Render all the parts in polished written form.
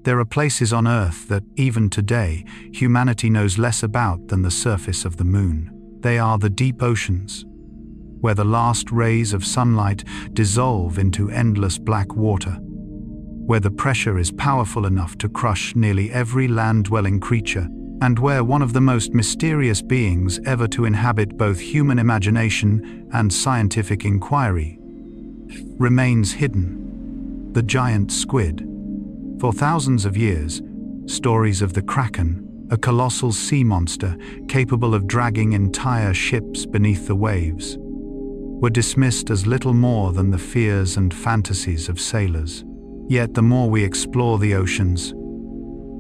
There are places on Earth that, even today, humanity knows less about than the surface of the moon. They are the deep oceans, where the last rays of sunlight dissolve into endless black water, where the pressure is powerful enough to crush nearly every land-dwelling creature, and where one of the most mysterious beings ever to inhabit both human imagination and scientific inquiry remains hidden: the giant squid. For thousands of years, stories of the kraken, a colossal sea monster capable of dragging entire ships beneath the waves, were dismissed as little more than the fears and fantasies of sailors. Yet the more we explore the oceans,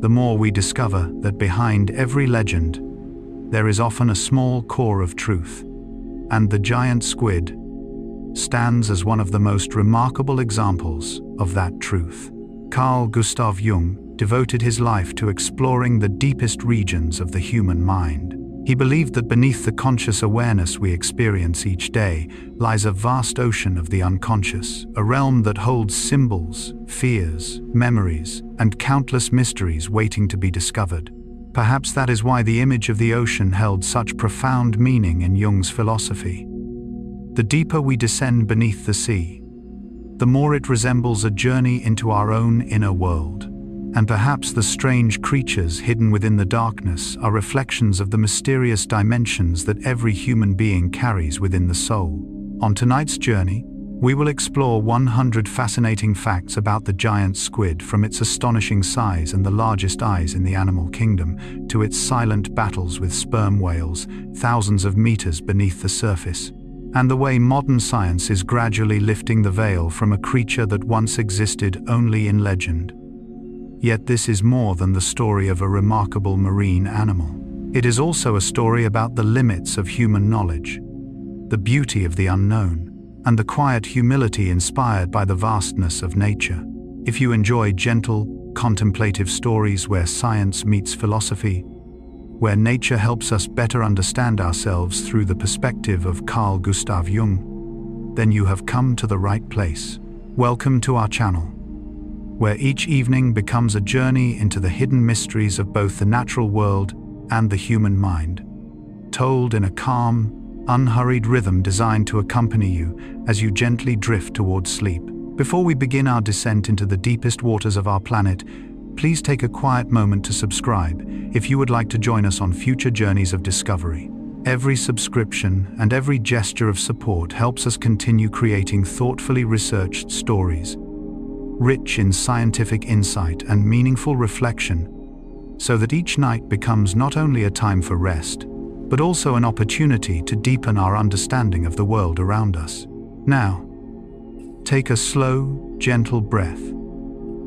the more we discover that behind every legend, there is often a small core of truth. And the giant squid stands as one of the most remarkable examples of that truth. Carl Gustav Jung devoted his life to exploring the deepest regions of the human mind. He believed that beneath the conscious awareness we experience each day lies a vast ocean of the unconscious, a realm that holds symbols, fears, memories, and countless mysteries waiting to be discovered. Perhaps that is why the image of the ocean held such profound meaning in Jung's philosophy. The deeper we descend beneath the sea, the more it resembles a journey into our own inner world. And perhaps the strange creatures hidden within the darkness are reflections of the mysterious dimensions that every human being carries within the soul. On tonight's journey, we will explore 100 fascinating facts about the giant squid, from its astonishing size and the largest eyes in the animal kingdom, to its silent battles with sperm whales thousands of meters beneath the surface, and the way modern science is gradually lifting the veil from a creature that once existed only in legend. Yet this is more than the story of a remarkable marine animal. It is also a story about the limits of human knowledge, the beauty of the unknown, and the quiet humility inspired by the vastness of nature. If you enjoy gentle, contemplative stories where science meets philosophy, where nature helps us better understand ourselves through the perspective of Carl Gustav Jung, then you have come to the right place. Welcome to our channel, where each evening becomes a journey into the hidden mysteries of both the natural world and the human mind, told in a calm, unhurried rhythm designed to accompany you as you gently drift towards sleep. Before we begin our descent into the deepest waters of our planet, please take a quiet moment to subscribe if you would like to join us on future journeys of discovery. Every subscription and every gesture of support helps us continue creating thoughtfully researched stories, rich in scientific insight and meaningful reflection, so that each night becomes not only a time for rest, but also an opportunity to deepen our understanding of the world around us. Now, take a slow, gentle breath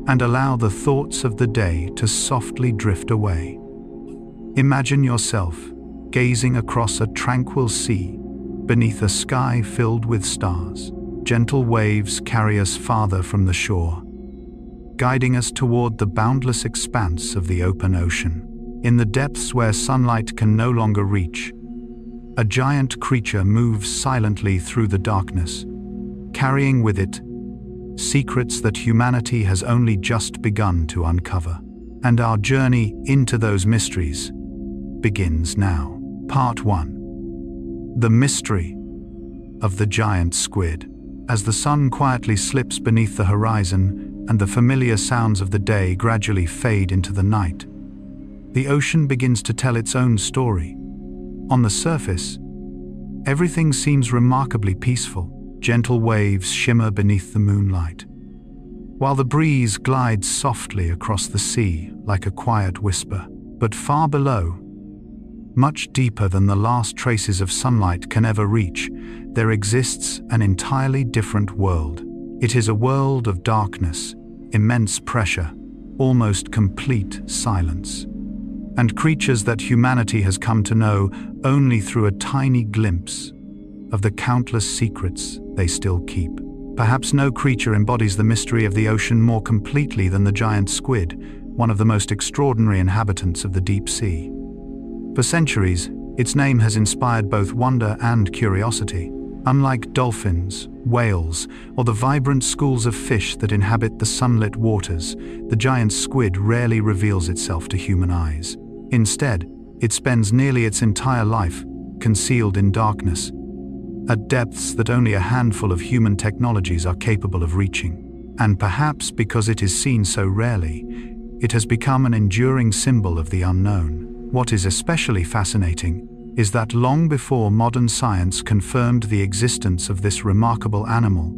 and allow the thoughts of the day to softly drift away. Imagine yourself gazing across a tranquil sea beneath a sky filled with stars. Gentle waves carry us farther from the shore, guiding us toward the boundless expanse of the open ocean. In the depths where sunlight can no longer reach, a giant creature moves silently through the darkness, carrying with it secrets that humanity has only just begun to uncover. And our journey into those mysteries begins now. Part 1. The Mystery of the Giant Squid. As the sun quietly slips beneath the horizon and the familiar sounds of the day gradually fade into the night, the ocean begins to tell its own story. On the surface, everything seems remarkably peaceful. Gentle waves shimmer beneath the moonlight, while the breeze glides softly across the sea like a quiet whisper. But far below, much deeper than the last traces of sunlight can ever reach, there exists an entirely different world. It is a world of darkness, immense pressure, almost complete silence, and creatures that humanity has come to know only through a tiny glimpse of the countless secrets they still keep. Perhaps no creature embodies the mystery of the ocean more completely than the giant squid, one of the most extraordinary inhabitants of the deep sea. For centuries, its name has inspired both wonder and curiosity. Unlike dolphins, whales, or the vibrant schools of fish that inhabit the sunlit waters, the giant squid rarely reveals itself to human eyes. Instead, it spends nearly its entire life concealed in darkness, at depths that only a handful of human technologies are capable of reaching. And perhaps because it is seen so rarely, it has become an enduring symbol of the unknown. What is especially fascinating is that long before modern science confirmed the existence of this remarkable animal,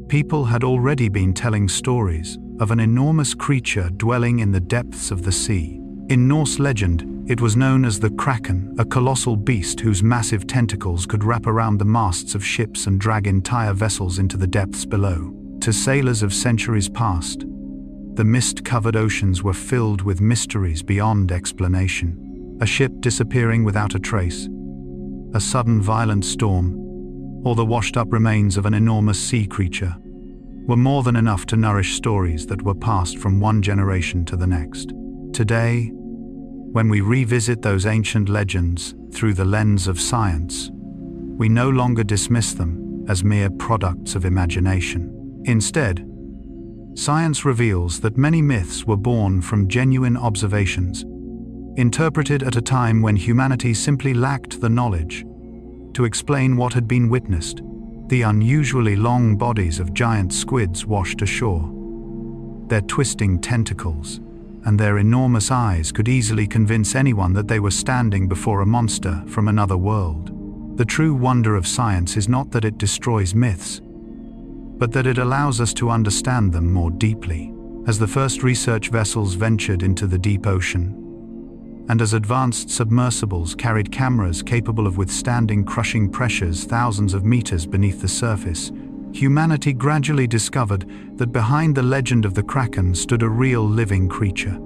people had already been telling stories of an enormous creature dwelling in the depths of the sea. In Norse legend, it was known as the Kraken, a colossal beast whose massive tentacles could wrap around the masts of ships and drag entire vessels into the depths below. To sailors of centuries past, the mist-covered oceans were filled with mysteries beyond explanation. A ship disappearing without a trace, a sudden violent storm, or the washed-up remains of an enormous sea creature were more than enough to nourish stories that were passed from one generation to the next. Today, when we revisit those ancient legends through the lens of science, we no longer dismiss them as mere products of imagination. Instead, science reveals that many myths were born from genuine observations, interpreted at a time when humanity simply lacked the knowledge to explain what had been witnessed. The unusually long bodies of giant squids washed ashore, their twisting tentacles, and their enormous eyes could easily convince anyone that they were standing before a monster from another world. The true wonder of science is not that it destroys myths, but that it allows us to understand them more deeply. As the first research vessels ventured into the deep ocean, and as advanced submersibles carried cameras capable of withstanding crushing pressures thousands of meters beneath the surface, humanity gradually discovered that behind the legend of the Kraken stood a real living creature.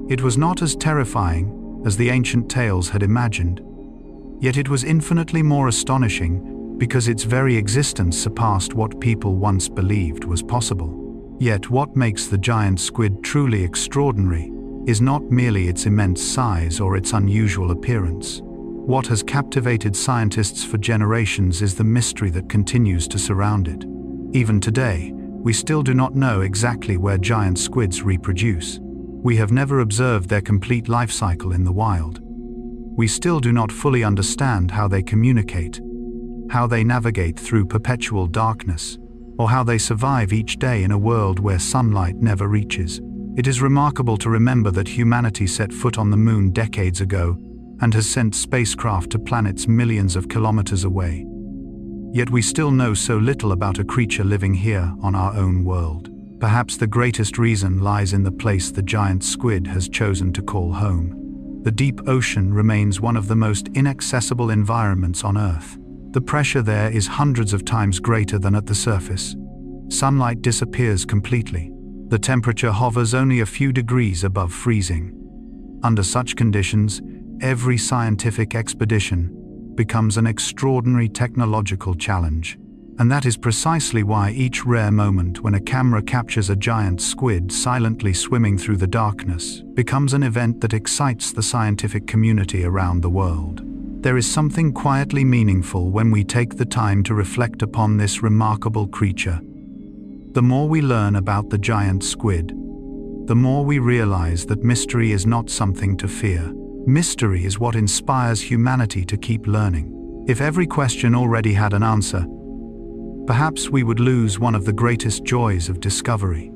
It was not as terrifying as the ancient tales had imagined, yet it was infinitely more astonishing because its very existence surpassed what people once believed was possible. Yet what makes the giant squid truly extraordinary is not merely its immense size or its unusual appearance. What has captivated scientists for generations is the mystery that continues to surround it. Even today, we still do not know exactly where giant squids reproduce. We have never observed their complete life cycle in the wild. We still do not fully understand how they communicate, how they navigate through perpetual darkness, or how they survive each day in a world where sunlight never reaches. It is remarkable to remember that humanity set foot on the moon decades ago and has sent spacecraft to planets millions of kilometers away. Yet we still know so little about a creature living here on our own world. Perhaps the greatest reason lies in the place the giant squid has chosen to call home. The deep ocean remains one of the most inaccessible environments on Earth. The pressure there is hundreds of times greater than at the surface. Sunlight disappears completely. The temperature hovers only a few degrees above freezing. Under such conditions, every scientific expedition becomes an extraordinary technological challenge. And that is precisely why each rare moment when a camera captures a giant squid silently swimming through the darkness becomes an event that excites the scientific community around the world. There is something quietly meaningful when we take the time to reflect upon this remarkable creature. The more we learn about the giant squid, the more we realize that mystery is not something to fear. Mystery is what inspires humanity to keep learning. If every question already had an answer, perhaps we would lose one of the greatest joys of discovery.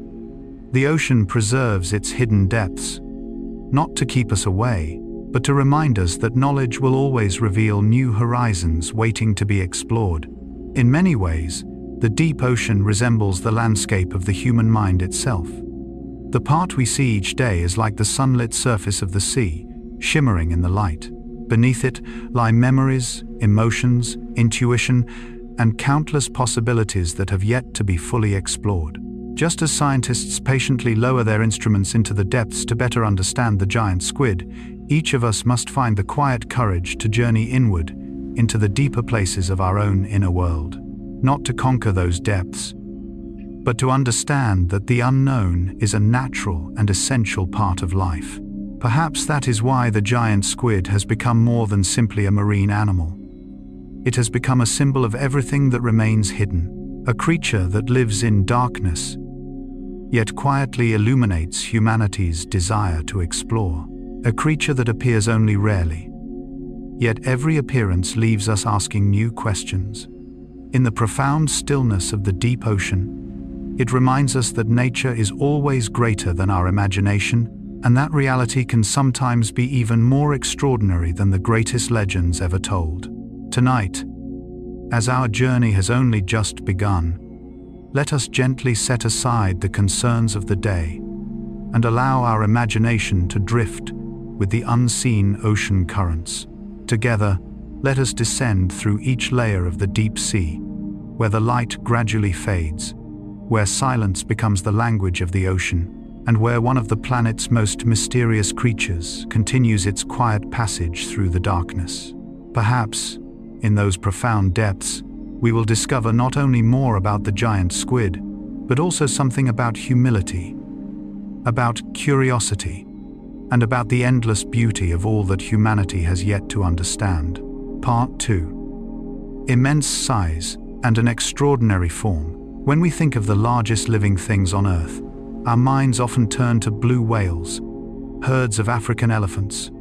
The ocean preserves its hidden depths, not to keep us away, but to remind us that knowledge will always reveal new horizons waiting to be explored. In many ways, the deep ocean resembles the landscape of the human mind itself. The part we see each day is like the sunlit surface of the sea, shimmering in the light. Beneath it lie memories, emotions, intuition, and countless possibilities that have yet to be fully explored. Just as scientists patiently lower their instruments into the depths to better understand the giant squid, each of us must find the quiet courage to journey inward into the deeper places of our own inner world. Not to conquer those depths, but to understand that the unknown is a natural and essential part of life. Perhaps that is why the giant squid has become more than simply a marine animal. It has become a symbol of everything that remains hidden, a creature that lives in darkness, yet quietly illuminates humanity's desire to explore. A creature that appears only rarely, yet every appearance leaves us asking new questions. In the profound stillness of the deep ocean, it reminds us that nature is always greater than our imagination, and that reality can sometimes be even more extraordinary than the greatest legends ever told. Tonight, as our journey has only just begun, let us gently set aside the concerns of the day and allow our imagination to drift with the unseen ocean currents. Together, let us descend through each layer of the deep sea, where the light gradually fades, where silence becomes the language of the ocean, and where one of the planet's most mysterious creatures continues its quiet passage through the darkness. Perhaps, in those profound depths, we will discover not only more about the giant squid, but also something about humility, about curiosity, and about the endless beauty of all that humanity has yet to understand. Part 2. Immense size and an extraordinary form. When we think of the largest living things on Earth, our minds often turn to blue whales, herds of African elephants,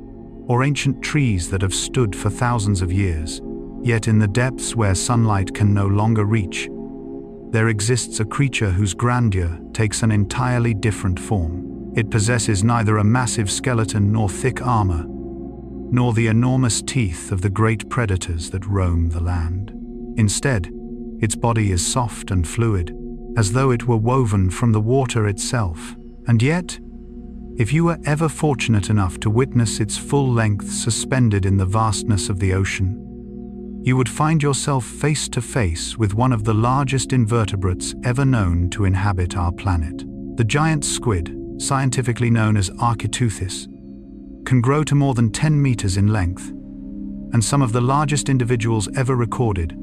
or ancient trees that have stood for thousands of years. Yet in the depths where sunlight can no longer reach, there exists a creature whose grandeur takes an entirely different form. It possesses neither a massive skeleton nor thick armor, nor the enormous teeth of the great predators that roam the land. Instead, its body is soft and fluid, as though it were woven from the water itself. And yet, if you were ever fortunate enough to witness its full length suspended in the vastness of the ocean, you would find yourself face to face with one of the largest invertebrates ever known to inhabit our planet. The giant squid, scientifically known as Architeuthis, can grow to more than 10 meters in length, and some of the largest individuals ever recorded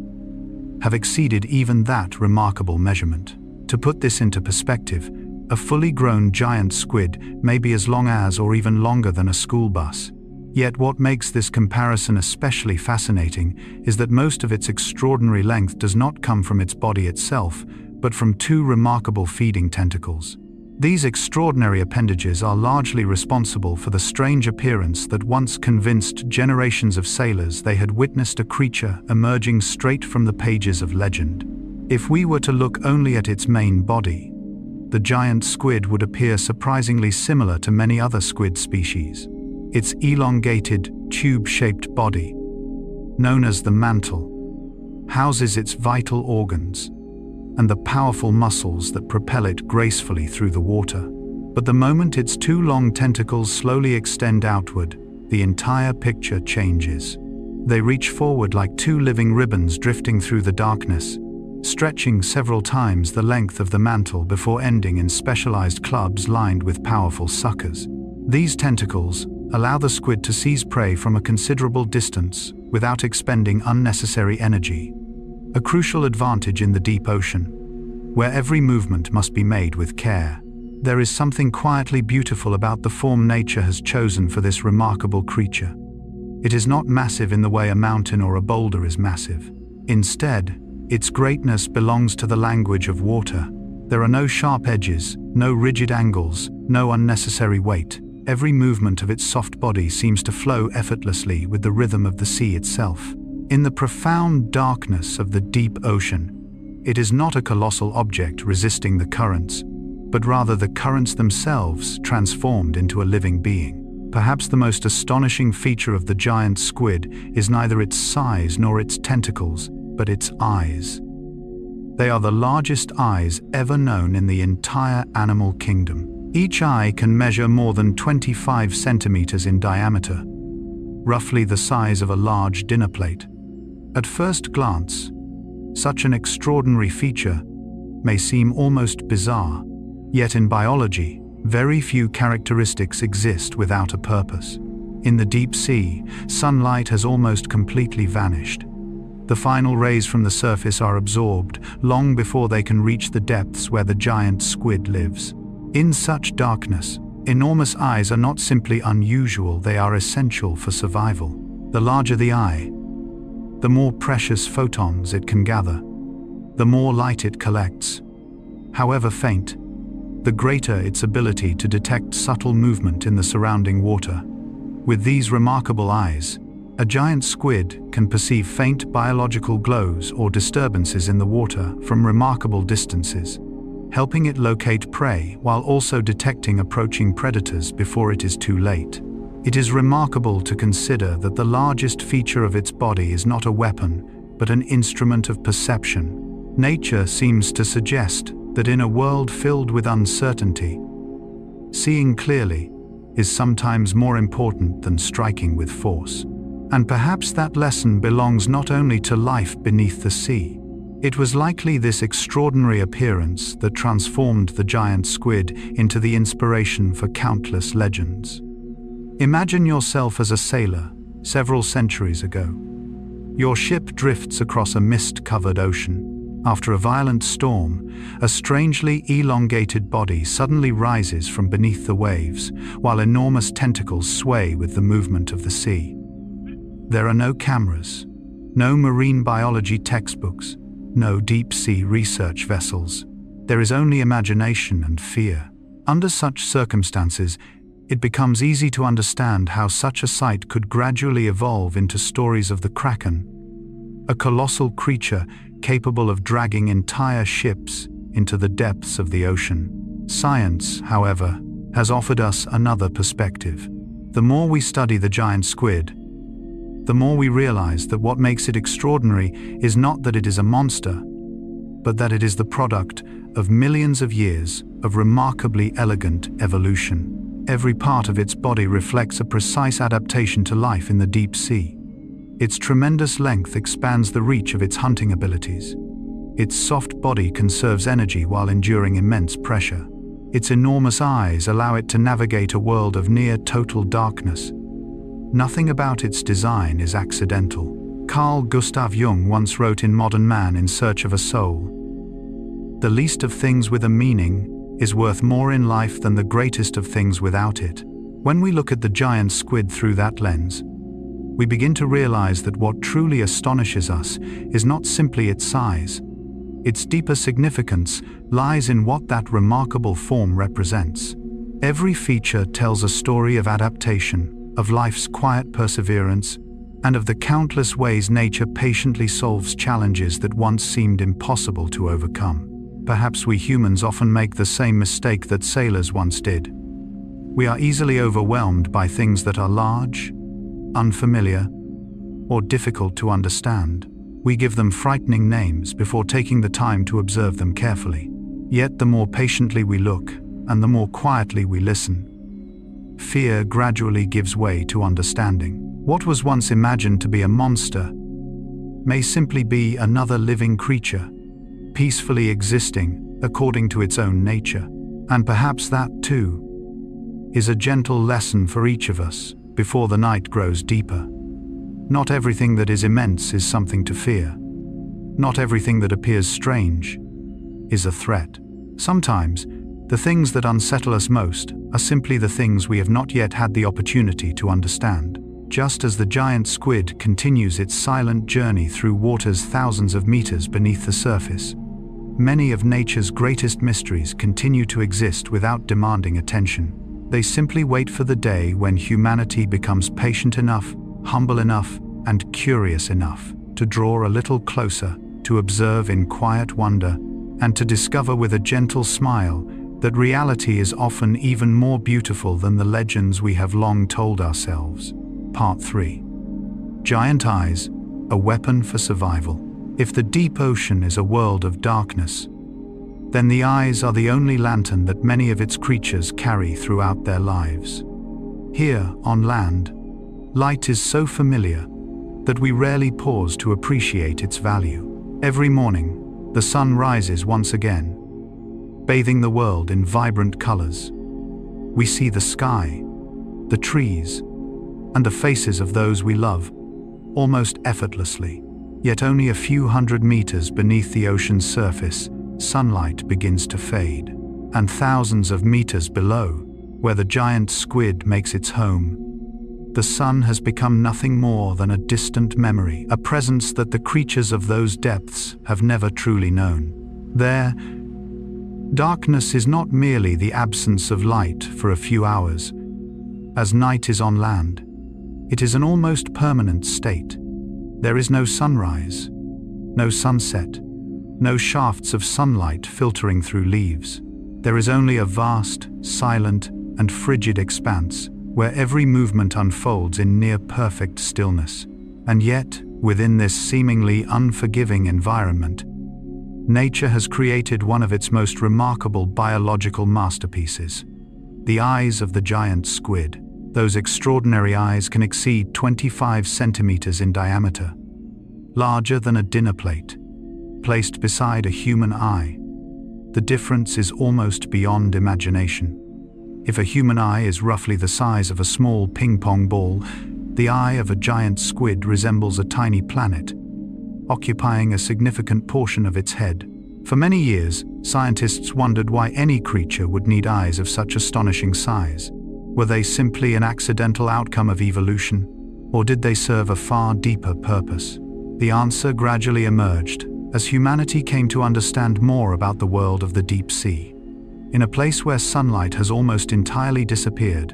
have exceeded even that remarkable measurement. To put this into perspective, a fully grown giant squid may be as long as or even longer than a school bus. Yet what makes this comparison especially fascinating is that most of its extraordinary length does not come from its body itself, but from two remarkable feeding tentacles. These extraordinary appendages are largely responsible for the strange appearance that once convinced generations of sailors they had witnessed a creature emerging straight from the pages of legend. If we were to look only at its main body, the giant squid would appear surprisingly similar to many other squid species. Its elongated, tube-shaped body, known as the mantle, houses its vital organs and the powerful muscles that propel it gracefully through the water. But the moment its two long tentacles slowly extend outward, the entire picture changes. They reach forward like two living ribbons drifting through the darkness, stretching several times the length of the mantle before ending in specialized clubs lined with powerful suckers. These tentacles allow the squid to seize prey from a considerable distance without expending unnecessary energy, a crucial advantage in the deep ocean, where every movement must be made with care. There is something quietly beautiful about the form nature has chosen for this remarkable creature. It is not massive in the way a mountain or a boulder is massive. Instead, its greatness belongs to the language of water. There are no sharp edges, no rigid angles, no unnecessary weight. Every movement of its soft body seems to flow effortlessly with the rhythm of the sea itself. In the profound darkness of the deep ocean, it is not a colossal object resisting the currents, but rather the currents themselves transformed into a living being. Perhaps the most astonishing feature of the giant squid is neither its size nor its tentacles, but its eyes. They are the largest eyes ever known in the entire animal kingdom. Each eye can measure more than 25 centimeters in diameter, roughly the size of a large dinner plate. At first glance, such an extraordinary feature may seem almost bizarre, yet in biology, very few characteristics exist without a purpose. In the deep sea, sunlight has almost completely vanished. The final rays from the surface are absorbed long before they can reach the depths where the giant squid lives. In such darkness, enormous eyes are not simply unusual, they are essential for survival. The larger the eye, the more precious photons it can gather, the more light it collects. However faint, the greater its ability to detect subtle movement in the surrounding water. With these remarkable eyes, a giant squid can perceive faint biological glows or disturbances in the water from remarkable distances, helping it locate prey while also detecting approaching predators before it is too late. It is remarkable to consider that the largest feature of its body is not a weapon, but an instrument of perception. Nature seems to suggest that in a world filled with uncertainty, seeing clearly is sometimes more important than striking with force. And perhaps that lesson belongs not only to life beneath the sea. It was likely this extraordinary appearance that transformed the giant squid into the inspiration for countless legends. Imagine yourself as a sailor several centuries ago. Your ship drifts across a mist-covered ocean. After a violent storm, a strangely elongated body suddenly rises from beneath the waves, while enormous tentacles sway with the movement of the sea. There are no cameras, no marine biology textbooks, no deep-sea research vessels. There is only imagination and fear. Under such circumstances, it becomes easy to understand how such a sight could gradually evolve into stories of the Kraken, a colossal creature capable of dragging entire ships into the depths of the ocean. Science, however, has offered us another perspective. The more we study the giant squid, the more we realize that what makes it extraordinary is not that it is a monster, but that it is the product of millions of years of remarkably elegant evolution. Every part of its body reflects a precise adaptation to life in the deep sea. Its tremendous length expands the reach of its hunting abilities. Its soft body conserves energy while enduring immense pressure. Its enormous eyes allow it to navigate a world of near total darkness. Nothing about its design is accidental. Carl Gustav Jung once wrote in Modern Man in Search of a Soul, "The least of things with a meaning is worth more in life than the greatest of things without it." When we look at the giant squid through that lens, we begin to realize that what truly astonishes us is not simply its size. Its deeper significance lies in what that remarkable form represents. Every feature tells a story of adaptation, of life's quiet perseverance, and of the countless ways nature patiently solves challenges that once seemed impossible to overcome. Perhaps we humans often make the same mistake that sailors once did. We are easily overwhelmed by things that are large, unfamiliar, or difficult to understand. We give them frightening names before taking the time to observe them carefully. Yet the more patiently we look, and the more quietly we listen, fear gradually gives way to understanding. What was once imagined to be a monster may simply be another living creature, peacefully existing according to its own nature. And perhaps that, too, is a gentle lesson for each of us before the night grows deeper. Not everything that is immense is something to fear. Not everything that appears strange is a threat. Sometimes, the things that unsettle us most are simply the things we have not yet had the opportunity to understand. Just as the giant squid continues its silent journey through waters thousands of meters beneath the surface, many of nature's greatest mysteries continue to exist without demanding attention. They simply wait for the day when humanity becomes patient enough, humble enough, and curious enough to draw a little closer, to observe in quiet wonder, and to discover with a gentle smile that reality is often even more beautiful than the legends we have long told ourselves. Part 3. Giant eyes, a weapon for survival. If the deep ocean is a world of darkness, then the eyes are the only lantern that many of its creatures carry throughout their lives. Here, on land, light is so familiar that we rarely pause to appreciate its value. Every morning, the sun rises once again, bathing the world in vibrant colors. We see the sky, the trees, and the faces of those we love, almost effortlessly. Yet only a few hundred meters beneath the ocean's surface, sunlight begins to fade. And thousands of meters below, where the giant squid makes its home, the sun has become nothing more than a distant memory, a presence that the creatures of those depths have never truly known. There, darkness is not merely the absence of light for a few hours. As night is on land, it is an almost permanent state. There is no sunrise, no sunset, no shafts of sunlight filtering through leaves. There is only a vast, silent, and frigid expanse where every movement unfolds in near-perfect stillness. And yet, within this seemingly unforgiving environment, nature has created one of its most remarkable biological masterpieces. The eyes of the giant squid. Those extraordinary eyes can exceed 25 centimeters in diameter, larger than a dinner plate, placed beside a human eye. The difference is almost beyond imagination. If a human eye is roughly the size of a small ping-pong ball, the eye of a giant squid resembles a tiny planet, occupying a significant portion of its head. For many years, scientists wondered why any creature would need eyes of such astonishing size. Were they simply an accidental outcome of evolution, or did they serve a far deeper purpose? The answer gradually emerged as humanity came to understand more about the world of the deep sea. In a place where sunlight has almost entirely disappeared,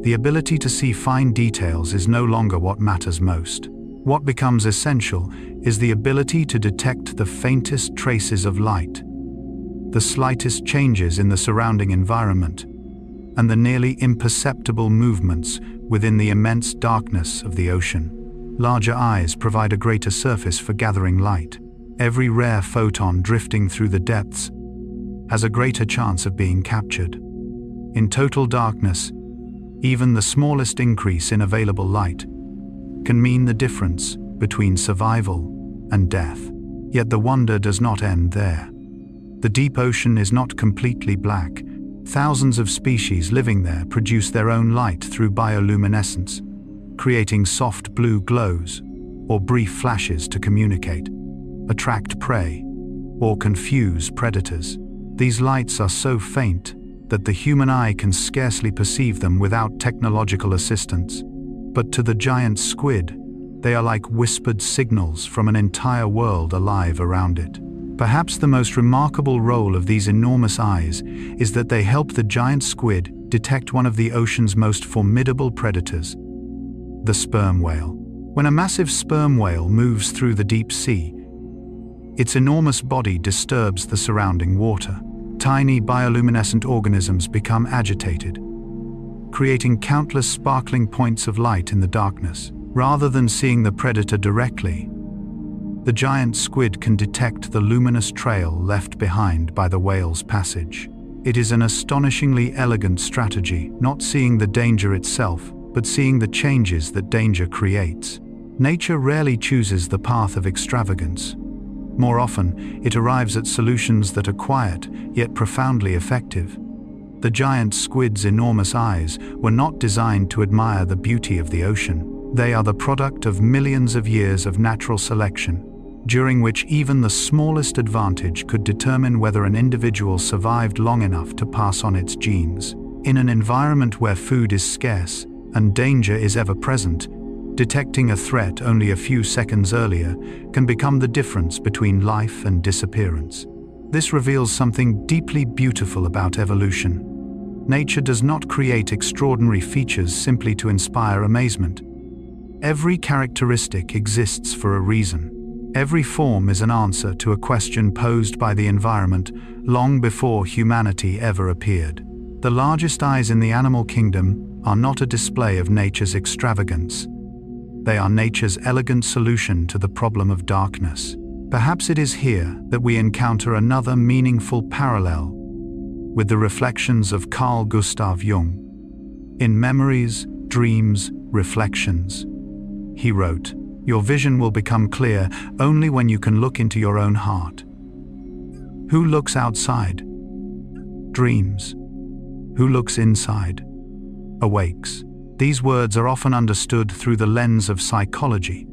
the ability to see fine details is no longer what matters most. What becomes essential is the ability to detect the faintest traces of light, the slightest changes in the surrounding environment, and the nearly imperceptible movements within the immense darkness of the ocean. Larger eyes provide a greater surface for gathering light. Every rare photon drifting through the depths has a greater chance of being captured. In total darkness, even the smallest increase in available light can mean the difference between survival and death. Yet the wonder does not end there. The deep ocean is not completely black. Thousands of species living there produce their own light through bioluminescence, creating soft blue glows or brief flashes to communicate, attract prey, or confuse predators. These lights are so faint that the human eye can scarcely perceive them without technological assistance. But to the giant squid, they are like whispered signals from an entire world alive around it. Perhaps the most remarkable role of these enormous eyes is that they help the giant squid detect one of the ocean's most formidable predators, the sperm whale. When a massive sperm whale moves through the deep sea, its enormous body disturbs the surrounding water. Tiny bioluminescent organisms become agitated, creating countless sparkling points of light in the darkness. Rather than seeing the predator directly, the giant squid can detect the luminous trail left behind by the whale's passage. It is an astonishingly elegant strategy, not seeing the danger itself, but seeing the changes that danger creates. Nature rarely chooses the path of extravagance. More often, it arrives at solutions that are quiet, yet profoundly effective. The giant squid's enormous eyes were not designed to admire the beauty of the ocean. They are the product of millions of years of natural selection, during which even the smallest advantage could determine whether an individual survived long enough to pass on its genes. In an environment where food is scarce and danger is ever present, detecting a threat only a few seconds earlier can become the difference between life and disappearance. This reveals something deeply beautiful about evolution. Nature does not create extraordinary features simply to inspire amazement. Every characteristic exists for a reason. Every form is an answer to a question posed by the environment long before humanity ever appeared. The largest eyes in the animal kingdom are not a display of nature's extravagance. They are nature's elegant solution to the problem of darkness. Perhaps it is here that we encounter another meaningful parallel with the reflections of Carl Gustav Jung. In Memories, Dreams, Reflections, he wrote, "Your vision will become clear only when you can look into your own heart. Who looks outside? Dreams. Who looks inside? Awakes." These words are often understood through the lens of psychology.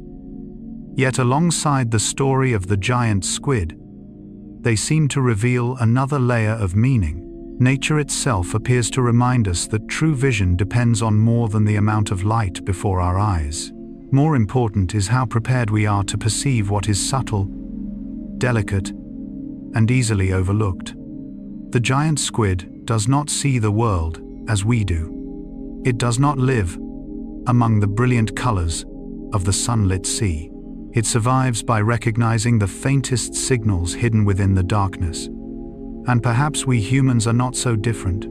Yet alongside the story of the giant squid, they seem to reveal another layer of meaning. Nature itself appears to remind us that true vision depends on more than the amount of light before our eyes. More important is how prepared we are to perceive what is subtle, delicate, and easily overlooked. The giant squid does not see the world as we do. It does not live among the brilliant colors of the sunlit sea. It survives by recognizing the faintest signals hidden within the darkness. And perhaps we humans are not so different.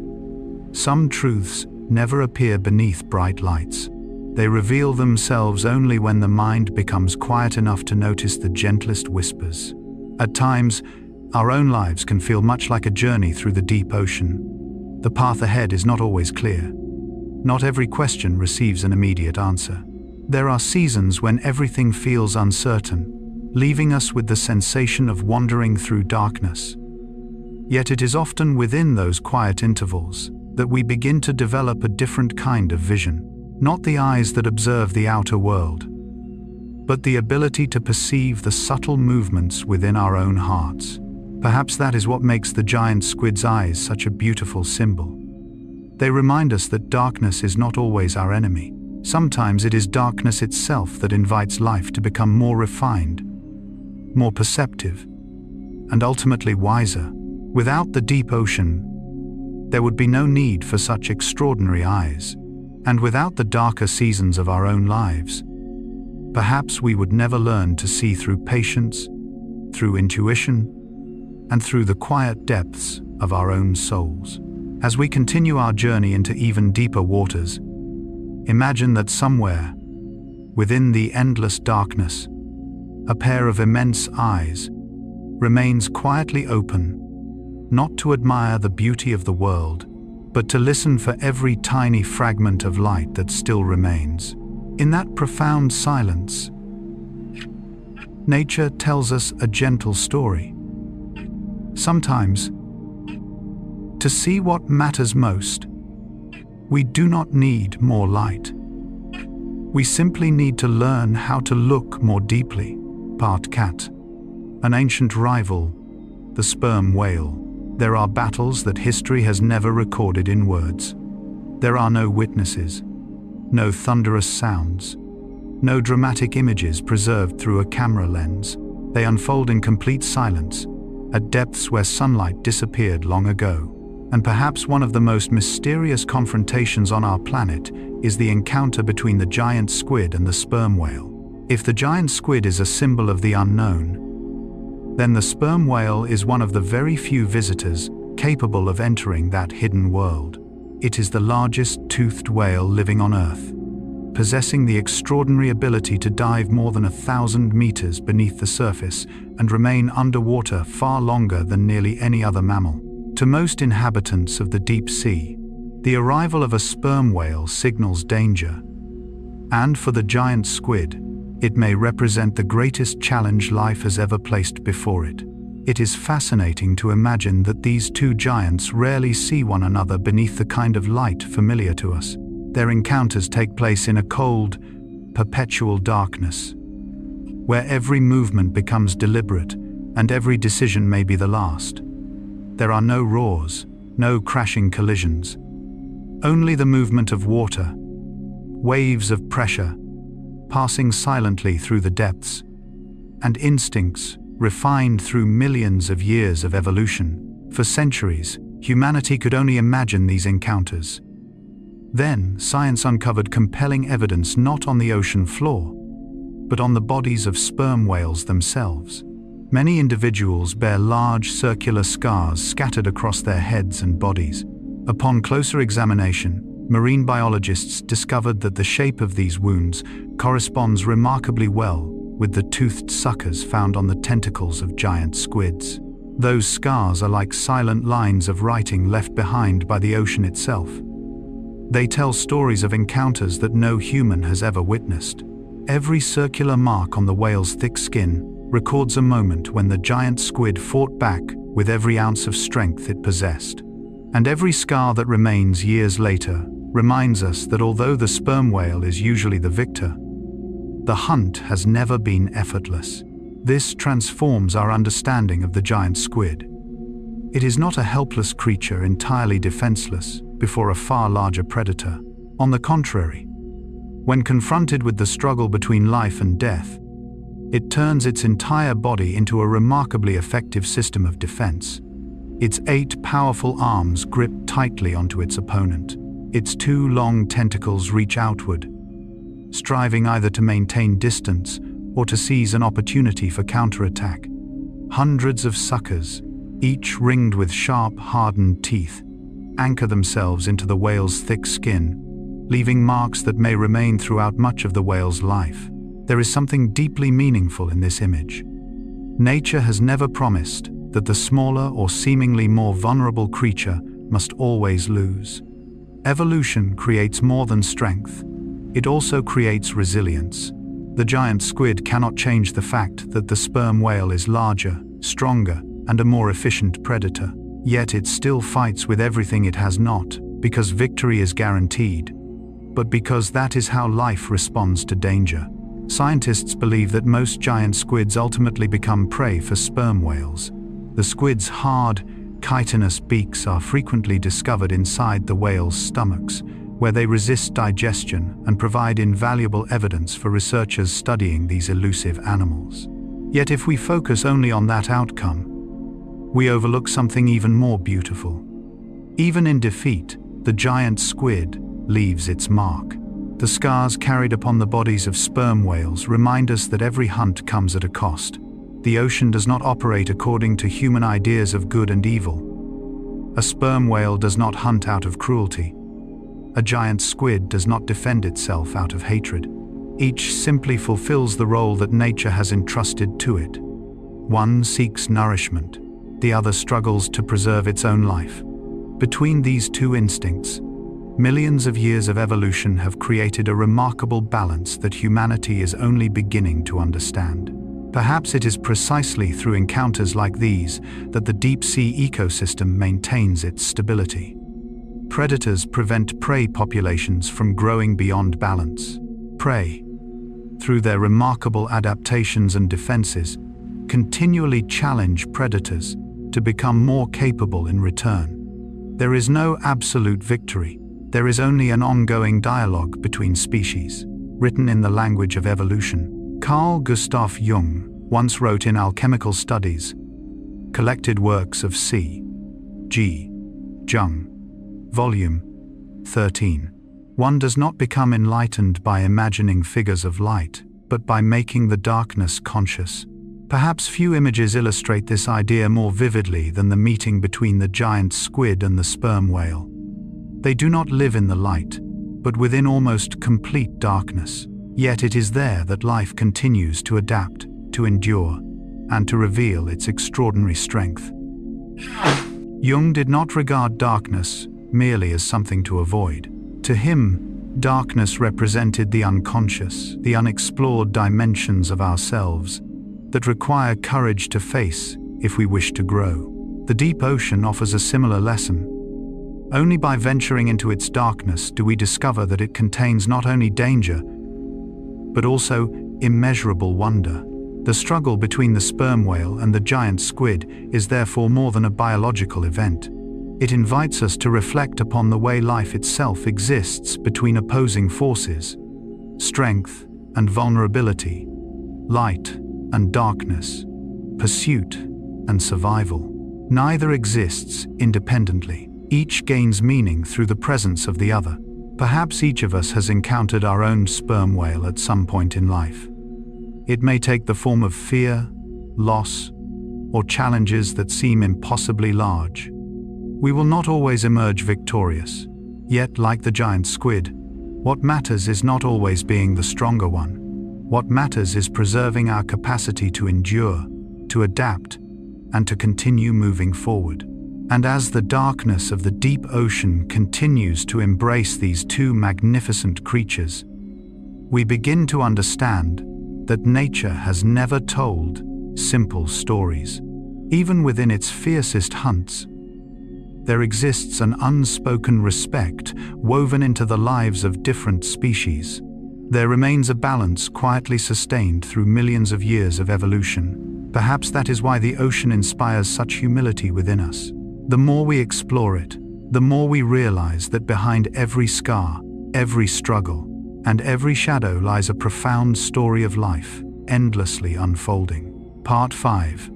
Some truths never appear beneath bright lights. They reveal themselves only when the mind becomes quiet enough to notice the gentlest whispers. At times, our own lives can feel much like a journey through the deep ocean. The path ahead is not always clear. Not every question receives an immediate answer. There are seasons when everything feels uncertain, leaving us with the sensation of wandering through darkness. Yet it is often within those quiet intervals that we begin to develop a different kind of vision. Not the eyes that observe the outer world, but the ability to perceive the subtle movements within our own hearts. Perhaps that is what makes the giant squid's eyes such a beautiful symbol. They remind us that darkness is not always our enemy. Sometimes it is darkness itself that invites life to become more refined, more perceptive, and ultimately wiser. Without the deep ocean, there would be no need for such extraordinary eyes. And without the darker seasons of our own lives, perhaps we would never learn to see through patience, through intuition, and through the quiet depths of our own souls. As we continue our journey into even deeper waters, imagine that somewhere, within the endless darkness, a pair of immense eyes remains quietly open, not to admire the beauty of the world, but to listen for every tiny fragment of light that still remains. In that profound silence, nature tells us a gentle story. Sometimes, to see what matters most, we do not need more light. We simply need to learn how to look more deeply. Part cat. An ancient rival, the sperm whale. There are battles that history has never recorded in words. There are no witnesses, no thunderous sounds, no dramatic images preserved through a camera lens. They unfold in complete silence, at depths where sunlight disappeared long ago. And perhaps one of the most mysterious confrontations on our planet is the encounter between the giant squid and the sperm whale. If the giant squid is a symbol of the unknown, then the sperm whale is one of the very few visitors capable of entering that hidden world. It is the largest toothed whale living on Earth, possessing the extraordinary ability to dive more than 1,000 meters beneath the surface and remain underwater far longer than nearly any other mammal. To most inhabitants of the deep sea, the arrival of a sperm whale signals danger. And for the giant squid, it may represent the greatest challenge life has ever placed before it. It is fascinating to imagine that these two giants rarely see one another beneath the kind of light familiar to us. Their encounters take place in a cold, perpetual darkness, where every movement becomes deliberate and every decision may be the last. There are no roars, no crashing collisions, only the movement of water, waves of pressure, passing silently through the depths, and instincts refined through millions of years of evolution. For centuries, humanity could only imagine these encounters. Then, science uncovered compelling evidence not on the ocean floor, but on the bodies of sperm whales themselves. Many individuals bear large circular scars scattered across their heads and bodies. Upon closer examination, marine biologists discovered that the shape of these wounds corresponds remarkably well with the toothed suckers found on the tentacles of giant squids. Those scars are like silent lines of writing left behind by the ocean itself. They tell stories of encounters that no human has ever witnessed. Every circular mark on the whale's thick skin records a moment when the giant squid fought back with every ounce of strength it possessed. And every scar that remains years later reminds us that although the sperm whale is usually the victor, the hunt has never been effortless. This transforms our understanding of the giant squid. It is not a helpless creature entirely defenseless before a far larger predator. On the contrary, when confronted with the struggle between life and death, it turns its entire body into a remarkably effective system of defense. Its 8 powerful arms grip tightly onto its opponent. Its 2 long tentacles reach outward, striving either to maintain distance or to seize an opportunity for counterattack. Hundreds of suckers, each ringed with sharp, hardened teeth, anchor themselves into the whale's thick skin, leaving marks that may remain throughout much of the whale's life. There is something deeply meaningful in this image. Nature has never promised that the smaller or seemingly more vulnerable creature must always lose. Evolution creates more than strength. It also creates resilience. The giant squid cannot change the fact that the sperm whale is larger, stronger, and a more efficient predator. Yet it still fights with everything it has, not because victory is guaranteed, but because that is how life responds to danger. Scientists believe that most giant squids ultimately become prey for sperm whales. The squid's hard, chitinous beaks are frequently discovered inside the whale's stomachs, where they resist digestion and provide invaluable evidence for researchers studying these elusive animals. Yet if we focus only on that outcome, we overlook something even more beautiful. Even in defeat, the giant squid leaves its mark. The scars carried upon the bodies of sperm whales remind us that every hunt comes at a cost. The ocean does not operate according to human ideas of good and evil. A sperm whale does not hunt out of cruelty. A giant squid does not defend itself out of hatred. Each simply fulfills the role that nature has entrusted to it. One seeks nourishment, the other struggles to preserve its own life. Between these two instincts, millions of years of evolution have created a remarkable balance that humanity is only beginning to understand. Perhaps it is precisely through encounters like these that the deep-sea ecosystem maintains its stability. Predators prevent prey populations from growing beyond balance. Prey, through their remarkable adaptations and defenses, continually challenge predators to become more capable in return. There is no absolute victory. There is only an ongoing dialogue between species, written in the language of evolution. Carl Gustav Jung once wrote in Alchemical Studies, Collected Works of C. G. Jung, Volume 13. One does not become enlightened by imagining figures of light, but by making the darkness conscious. Perhaps few images illustrate this idea more vividly than the meeting between the giant squid and the sperm whale. They do not live in the light, but within almost complete darkness. Yet it is there that life continues to adapt, to endure, and to reveal its extraordinary strength. Jung did not regard darkness merely as something to avoid. To him, darkness represented the unconscious, the unexplored dimensions of ourselves that require courage to face if we wish to grow. The deep ocean offers a similar lesson. Only by venturing into its darkness do we discover that it contains not only danger, but also immeasurable wonder. The struggle between the sperm whale and the giant squid is therefore more than a biological event. It invites us to reflect upon the way life itself exists between opposing forces, strength and vulnerability, light and darkness, pursuit and survival. Neither exists independently. Each gains meaning through the presence of the other. Perhaps each of us has encountered our own sperm whale at some point in life. It may take the form of fear, loss, or challenges that seem impossibly large. We will not always emerge victorious. Yet, like the giant squid, what matters is not always being the stronger one. What matters is preserving our capacity to endure, to adapt, and to continue moving forward. And as the darkness of the deep ocean continues to embrace these two magnificent creatures, we begin to understand that nature has never told simple stories. Even within its fiercest hunts, there exists an unspoken respect woven into the lives of different species. There remains a balance quietly sustained through millions of years of evolution. Perhaps that is why the ocean inspires such humility within us. The more we explore it, the more we realize that behind every scar, every struggle, and every shadow lies a profound story of life, endlessly unfolding. Part 5.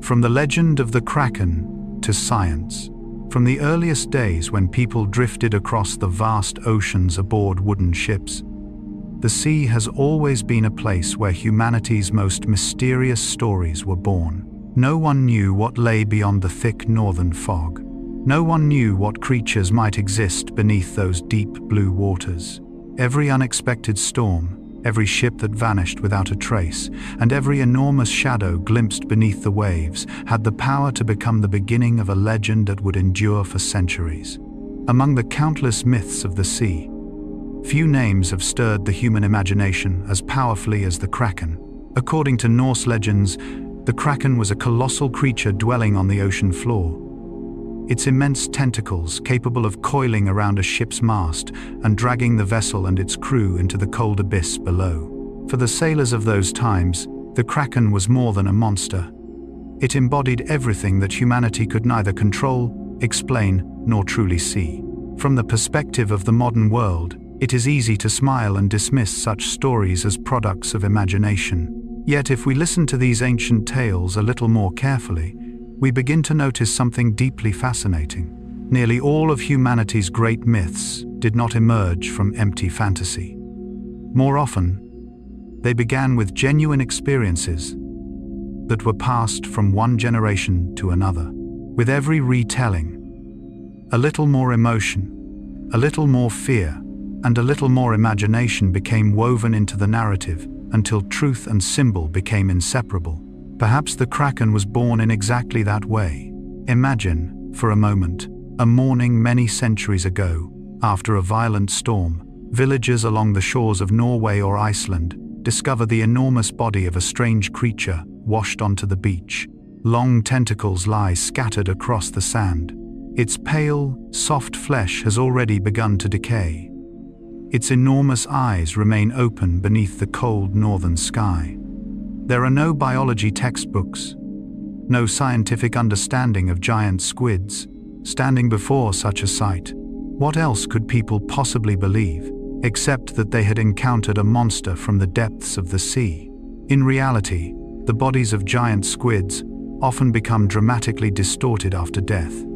From the legend of the Kraken to science. From the earliest days when people drifted across the vast oceans aboard wooden ships, the sea has always been a place where humanity's most mysterious stories were born. No one knew what lay beyond the thick northern fog. No one knew what creatures might exist beneath those deep blue waters. Every unexpected storm, every ship that vanished without a trace, and every enormous shadow glimpsed beneath the waves had the power to become the beginning of a legend that would endure for centuries. Among the countless myths of the sea, few names have stirred the human imagination as powerfully as the Kraken. According to Norse legends, the Kraken was a colossal creature dwelling on the ocean floor. Its immense tentacles, capable of coiling around a ship's mast and dragging the vessel and its crew into the cold abyss below. For the sailors of those times, the Kraken was more than a monster. It embodied everything that humanity could neither control, explain, nor truly see. From the perspective of the modern world, it is easy to smile and dismiss such stories as products of imagination. Yet if we listen to these ancient tales a little more carefully, we begin to notice something deeply fascinating. Nearly all of humanity's great myths did not emerge from empty fantasy. More often, they began with genuine experiences that were passed from one generation to another. With every retelling, a little more emotion, a little more fear, and a little more imagination became woven into the narrative until truth and symbol became inseparable. Perhaps the Kraken was born in exactly that way. Imagine, for a moment, a morning many centuries ago, after a violent storm, villagers along the shores of Norway or Iceland discover the enormous body of a strange creature washed onto the beach. Long tentacles lie scattered across the sand. Its pale, soft flesh has already begun to decay. Its enormous eyes remain open beneath the cold northern sky. There are no biology textbooks, no scientific understanding of giant squids. Standing before such a sight, what else could people possibly believe, except that they had encountered a monster from the depths of the sea? In reality, the bodies of giant squids often become dramatically distorted after death.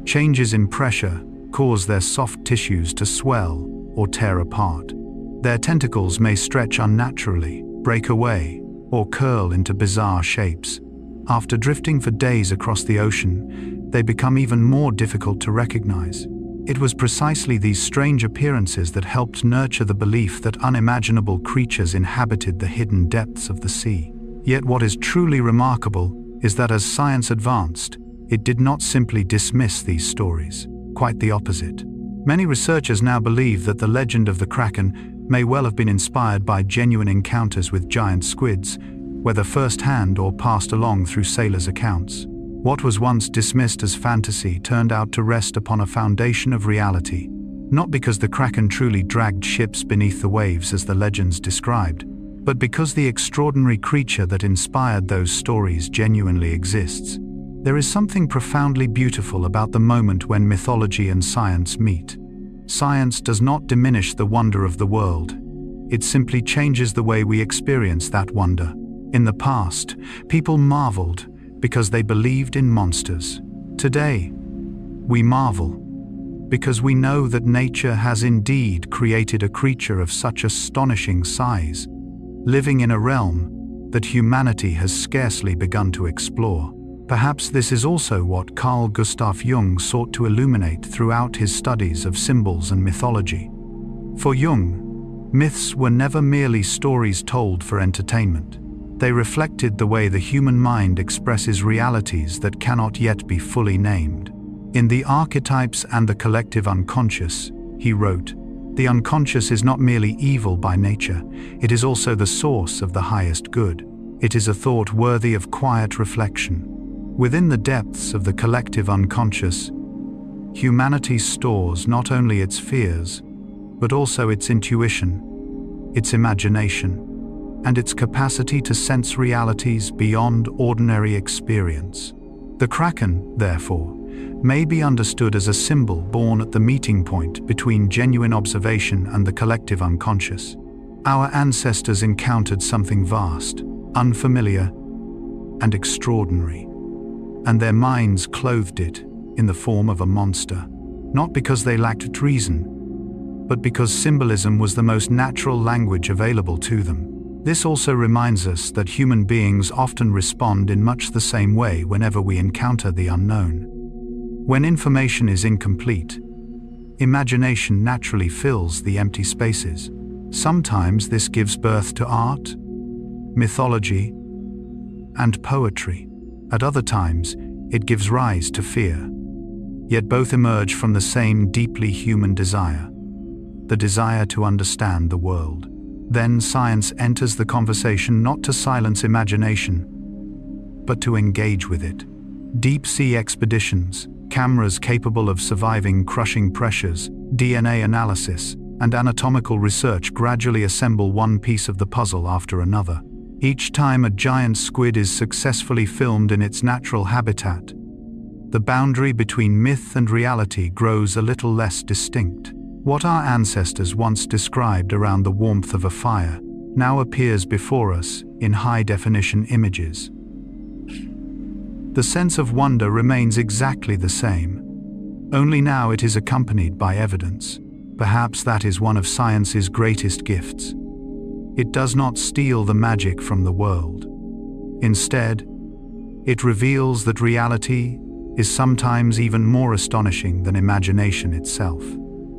Changes in pressure cause their soft tissues to swell or tear apart. Their tentacles may stretch unnaturally, break away, or curl into bizarre shapes. After drifting for days across the ocean, they become even more difficult to recognize. It was precisely these strange appearances that helped nurture the belief that unimaginable creatures inhabited the hidden depths of the sea. Yet what is truly remarkable is that as science advanced, it did not simply dismiss these stories. Quite the opposite. Many researchers now believe that the legend of the Kraken may well have been inspired by genuine encounters with giant squids, whether first-hand or passed along through sailors' accounts. What was once dismissed as fantasy turned out to rest upon a foundation of reality, not because the Kraken truly dragged ships beneath the waves as the legends described, but because the extraordinary creature that inspired those stories genuinely exists. There is something profoundly beautiful about the moment when mythology and science meet. Science does not diminish the wonder of the world. It simply changes the way we experience that wonder. In the past, people marveled because they believed in monsters. Today, we marvel because we know that nature has indeed created a creature of such astonishing size, living in a realm that humanity has scarcely begun to explore. Perhaps this is also what Carl Gustav Jung sought to illuminate throughout his studies of symbols and mythology. For Jung, myths were never merely stories told for entertainment. They reflected the way the human mind expresses realities that cannot yet be fully named. In The Archetypes and the Collective Unconscious, he wrote, "The unconscious is not merely evil by nature, it is also the source of the highest good. It is a thought worthy of quiet reflection." Within the depths of the collective unconscious, humanity stores not only its fears, but also its intuition, its imagination, and its capacity to sense realities beyond ordinary experience. The Kraken, therefore, may be understood as a symbol born at the meeting point between genuine observation and the collective unconscious. Our ancestors encountered something vast, unfamiliar, and extraordinary, and their minds clothed it in the form of a monster, not because they lacked reason, but because symbolism was the most natural language available to them. This also reminds us that human beings often respond in much the same way whenever we encounter the unknown. When information is incomplete, imagination naturally fills the empty spaces. Sometimes this gives birth to art, mythology, and poetry. At other times, it gives rise to fear. Yet both emerge from the same deeply human desire, the desire to understand the world. Then science enters the conversation not to silence imagination, but to engage with it. Deep-sea expeditions, cameras capable of surviving crushing pressures, DNA analysis, and anatomical research gradually assemble one piece of the puzzle after another. Each time a giant squid is successfully filmed in its natural habitat, the boundary between myth and reality grows a little less distinct. What our ancestors once described around the warmth of a fire now appears before us in high-definition images. The sense of wonder remains exactly the same, only now it is accompanied by evidence. Perhaps that is one of science's greatest gifts. It does not steal the magic from the world. Instead, it reveals that reality is sometimes even more astonishing than imagination itself.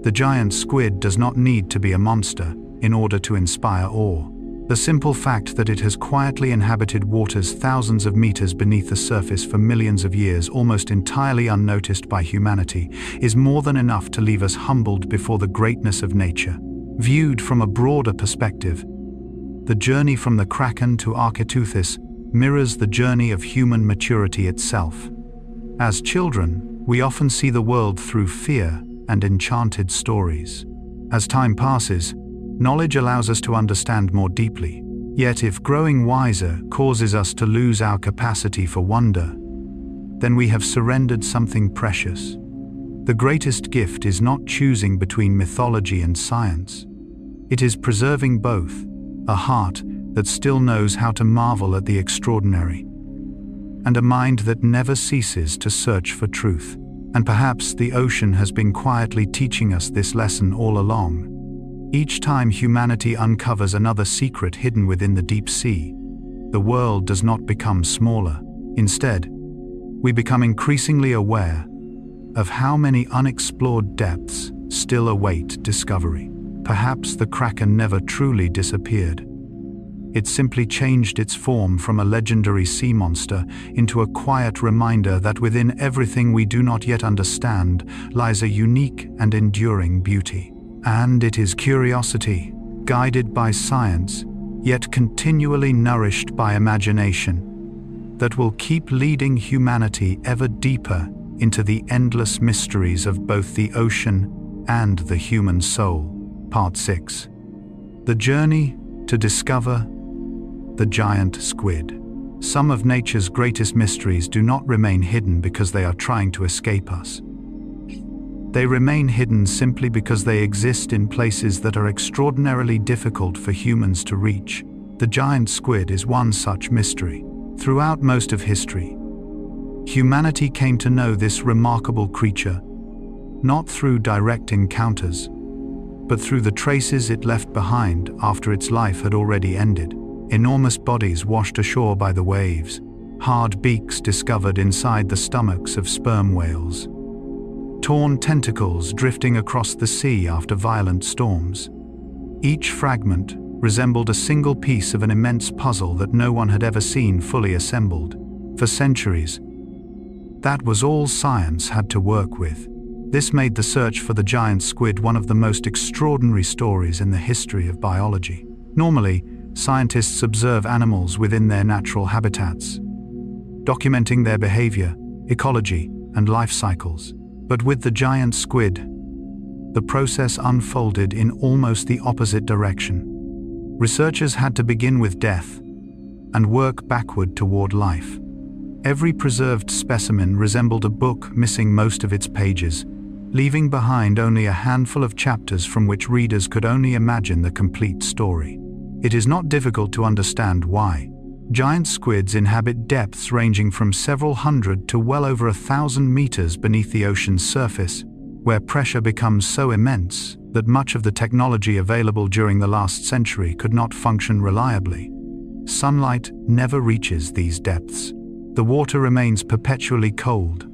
The giant squid does not need to be a monster in order to inspire awe. The simple fact that it has quietly inhabited waters thousands of meters beneath the surface for millions of years, almost entirely unnoticed by humanity, is more than enough to leave us humbled before the greatness of nature. Viewed from a broader perspective, the journey from the kraken to Architeuthis mirrors the journey of human maturity itself. As children, we often see the world through fear and enchanted stories. As time passes, knowledge allows us to understand more deeply. Yet if growing wiser causes us to lose our capacity for wonder, then we have surrendered something precious. The greatest gift is not choosing between mythology and science. It is preserving both, a heart that still knows how to marvel at the extraordinary, and a mind that never ceases to search for truth. And perhaps the ocean has been quietly teaching us this lesson all along. Each time humanity uncovers another secret hidden within the deep sea, the world does not become smaller. Instead, we become increasingly aware of how many unexplored depths still await discovery. Perhaps the kraken never truly disappeared. It simply changed its form from a legendary sea monster into a quiet reminder that within everything we do not yet understand lies a unique and enduring beauty. And it is curiosity, guided by science, yet continually nourished by imagination, that will keep leading humanity ever deeper into the endless mysteries of both the ocean and the human soul. Part 6. The journey to discover the giant squid. Some of nature's greatest mysteries do not remain hidden because they are trying to escape us. They remain hidden simply because they exist in places that are extraordinarily difficult for humans to reach. The giant squid is one such mystery. Throughout most of history, humanity came to know this remarkable creature, not through direct encounters, but through the traces it left behind after its life had already ended. Enormous bodies washed ashore by the waves, hard beaks discovered inside the stomachs of sperm whales, torn tentacles drifting across the sea after violent storms. Each fragment resembled a single piece of an immense puzzle that no one had ever seen fully assembled. For centuries, that was all science had to work with. This made the search for the giant squid one of the most extraordinary stories in the history of biology. Normally, scientists observe animals within their natural habitats, documenting their behavior, ecology, and life cycles. But with the giant squid, the process unfolded in almost the opposite direction. Researchers had to begin with death and work backward toward life. Every preserved specimen resembled a book missing most of its pages, leaving behind only a handful of chapters from which readers could only imagine the complete story. It is not difficult to understand why. Giant squids inhabit depths ranging from several hundred to well over 1,000 meters beneath the ocean's surface, where pressure becomes so immense that much of the technology available during the last century could not function reliably. Sunlight never reaches these depths. The water remains perpetually cold.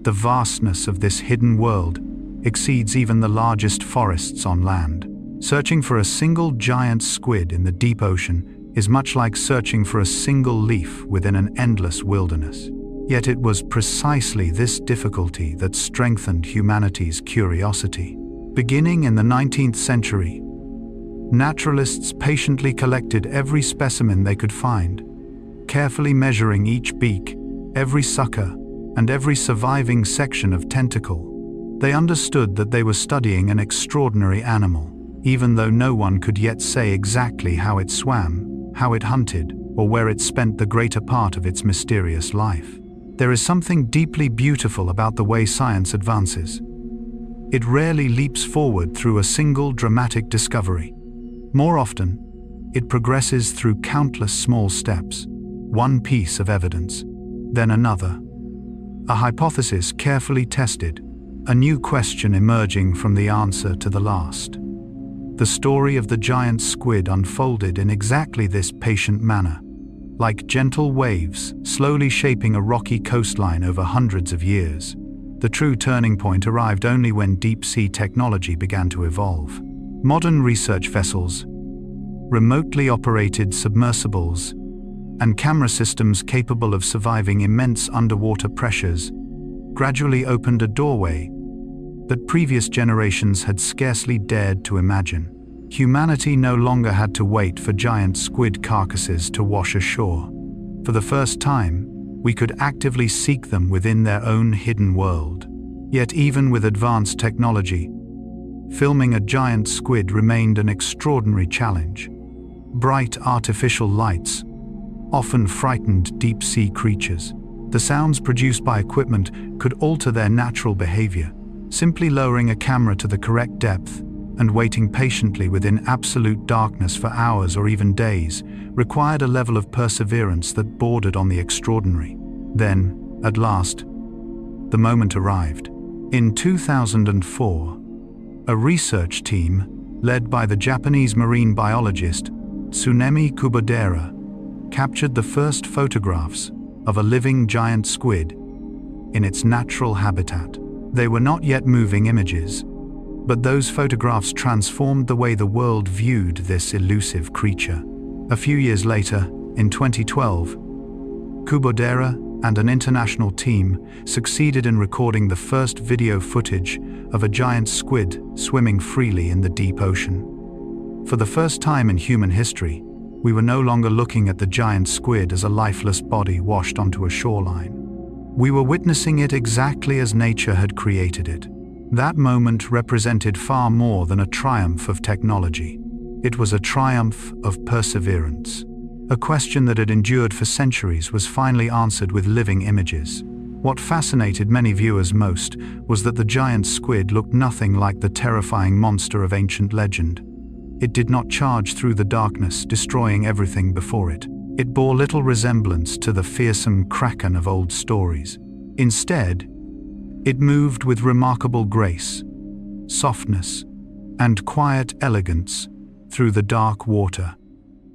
The vastness of this hidden world exceeds even the largest forests on land. Searching for a single giant squid in the deep ocean is much like searching for a single leaf within an endless wilderness. Yet it was precisely this difficulty that strengthened humanity's curiosity. Beginning in the 19th century, naturalists patiently collected every specimen they could find, carefully measuring each beak, every sucker, and every surviving section of tentacle. They understood that they were studying an extraordinary animal, even though no one could yet say exactly how it swam, how it hunted, or where it spent the greater part of its mysterious life. There is something deeply beautiful about the way science advances. It rarely leaps forward through a single dramatic discovery. More often, it progresses through countless small steps, one piece of evidence, then another. A hypothesis carefully tested, a new question emerging from the answer to the last. The story of the giant squid unfolded in exactly this patient manner, like gentle waves slowly shaping a rocky coastline over hundreds of years. The true turning point arrived only when deep-sea technology began to evolve. Modern research vessels, remotely operated submersibles, and camera systems capable of surviving immense underwater pressures gradually opened a doorway that previous generations had scarcely dared to imagine. Humanity no longer had to wait for giant squid carcasses to wash ashore. For the first time, we could actively seek them within their own hidden world. Yet even with advanced technology, filming a giant squid remained an extraordinary challenge. Bright artificial lights often frightened deep-sea creatures. The sounds produced by equipment could alter their natural behavior. Simply lowering a camera to the correct depth and waiting patiently within absolute darkness for hours or even days required a level of perseverance that bordered on the extraordinary. Then, at last, the moment arrived. In 2004, a research team, led by the Japanese marine biologist Tsunemi Kubodera, captured the first photographs of a living giant squid in its natural habitat. They were not yet moving images, but those photographs transformed the way the world viewed this elusive creature. A few years later, in 2012, Kubodera and an international team succeeded in recording the first video footage of a giant squid swimming freely in the deep ocean. For the first time in human history, we were no longer looking at the giant squid as a lifeless body washed onto a shoreline. We were witnessing it exactly as nature had created it. That moment represented far more than a triumph of technology. It was a triumph of perseverance. A question that had endured for centuries was finally answered with living images. What fascinated many viewers most was that the giant squid looked nothing like the terrifying monster of ancient legend. It did not charge through the darkness, destroying everything before it. It bore little resemblance to the fearsome kraken of old stories. Instead, it moved with remarkable grace, softness, and quiet elegance through the dark water.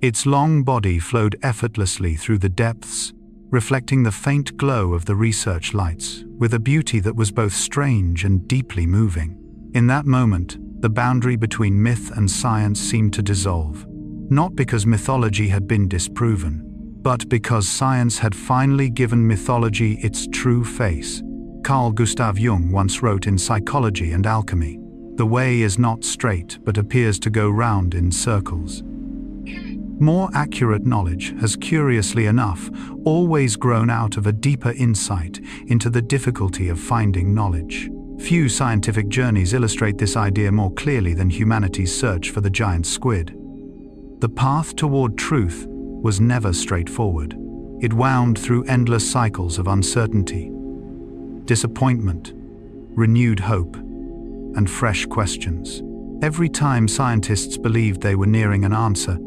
Its long body flowed effortlessly through the depths, reflecting the faint glow of the research lights, with a beauty that was both strange and deeply moving. In that moment, the boundary between myth and science seemed to dissolve, not because mythology had been disproven, but because science had finally given mythology its true face. Carl Gustav Jung once wrote in Psychology and Alchemy, "The way is not straight, but appears to go round in circles." More accurate knowledge has, curiously enough, always grown out of a deeper insight into the difficulty of finding knowledge. Few scientific journeys illustrate this idea more clearly than humanity's search for the giant squid. The path toward truth was never straightforward. It wound through endless cycles of uncertainty, disappointment, renewed hope, and fresh questions. Every time scientists believed they were nearing an answer,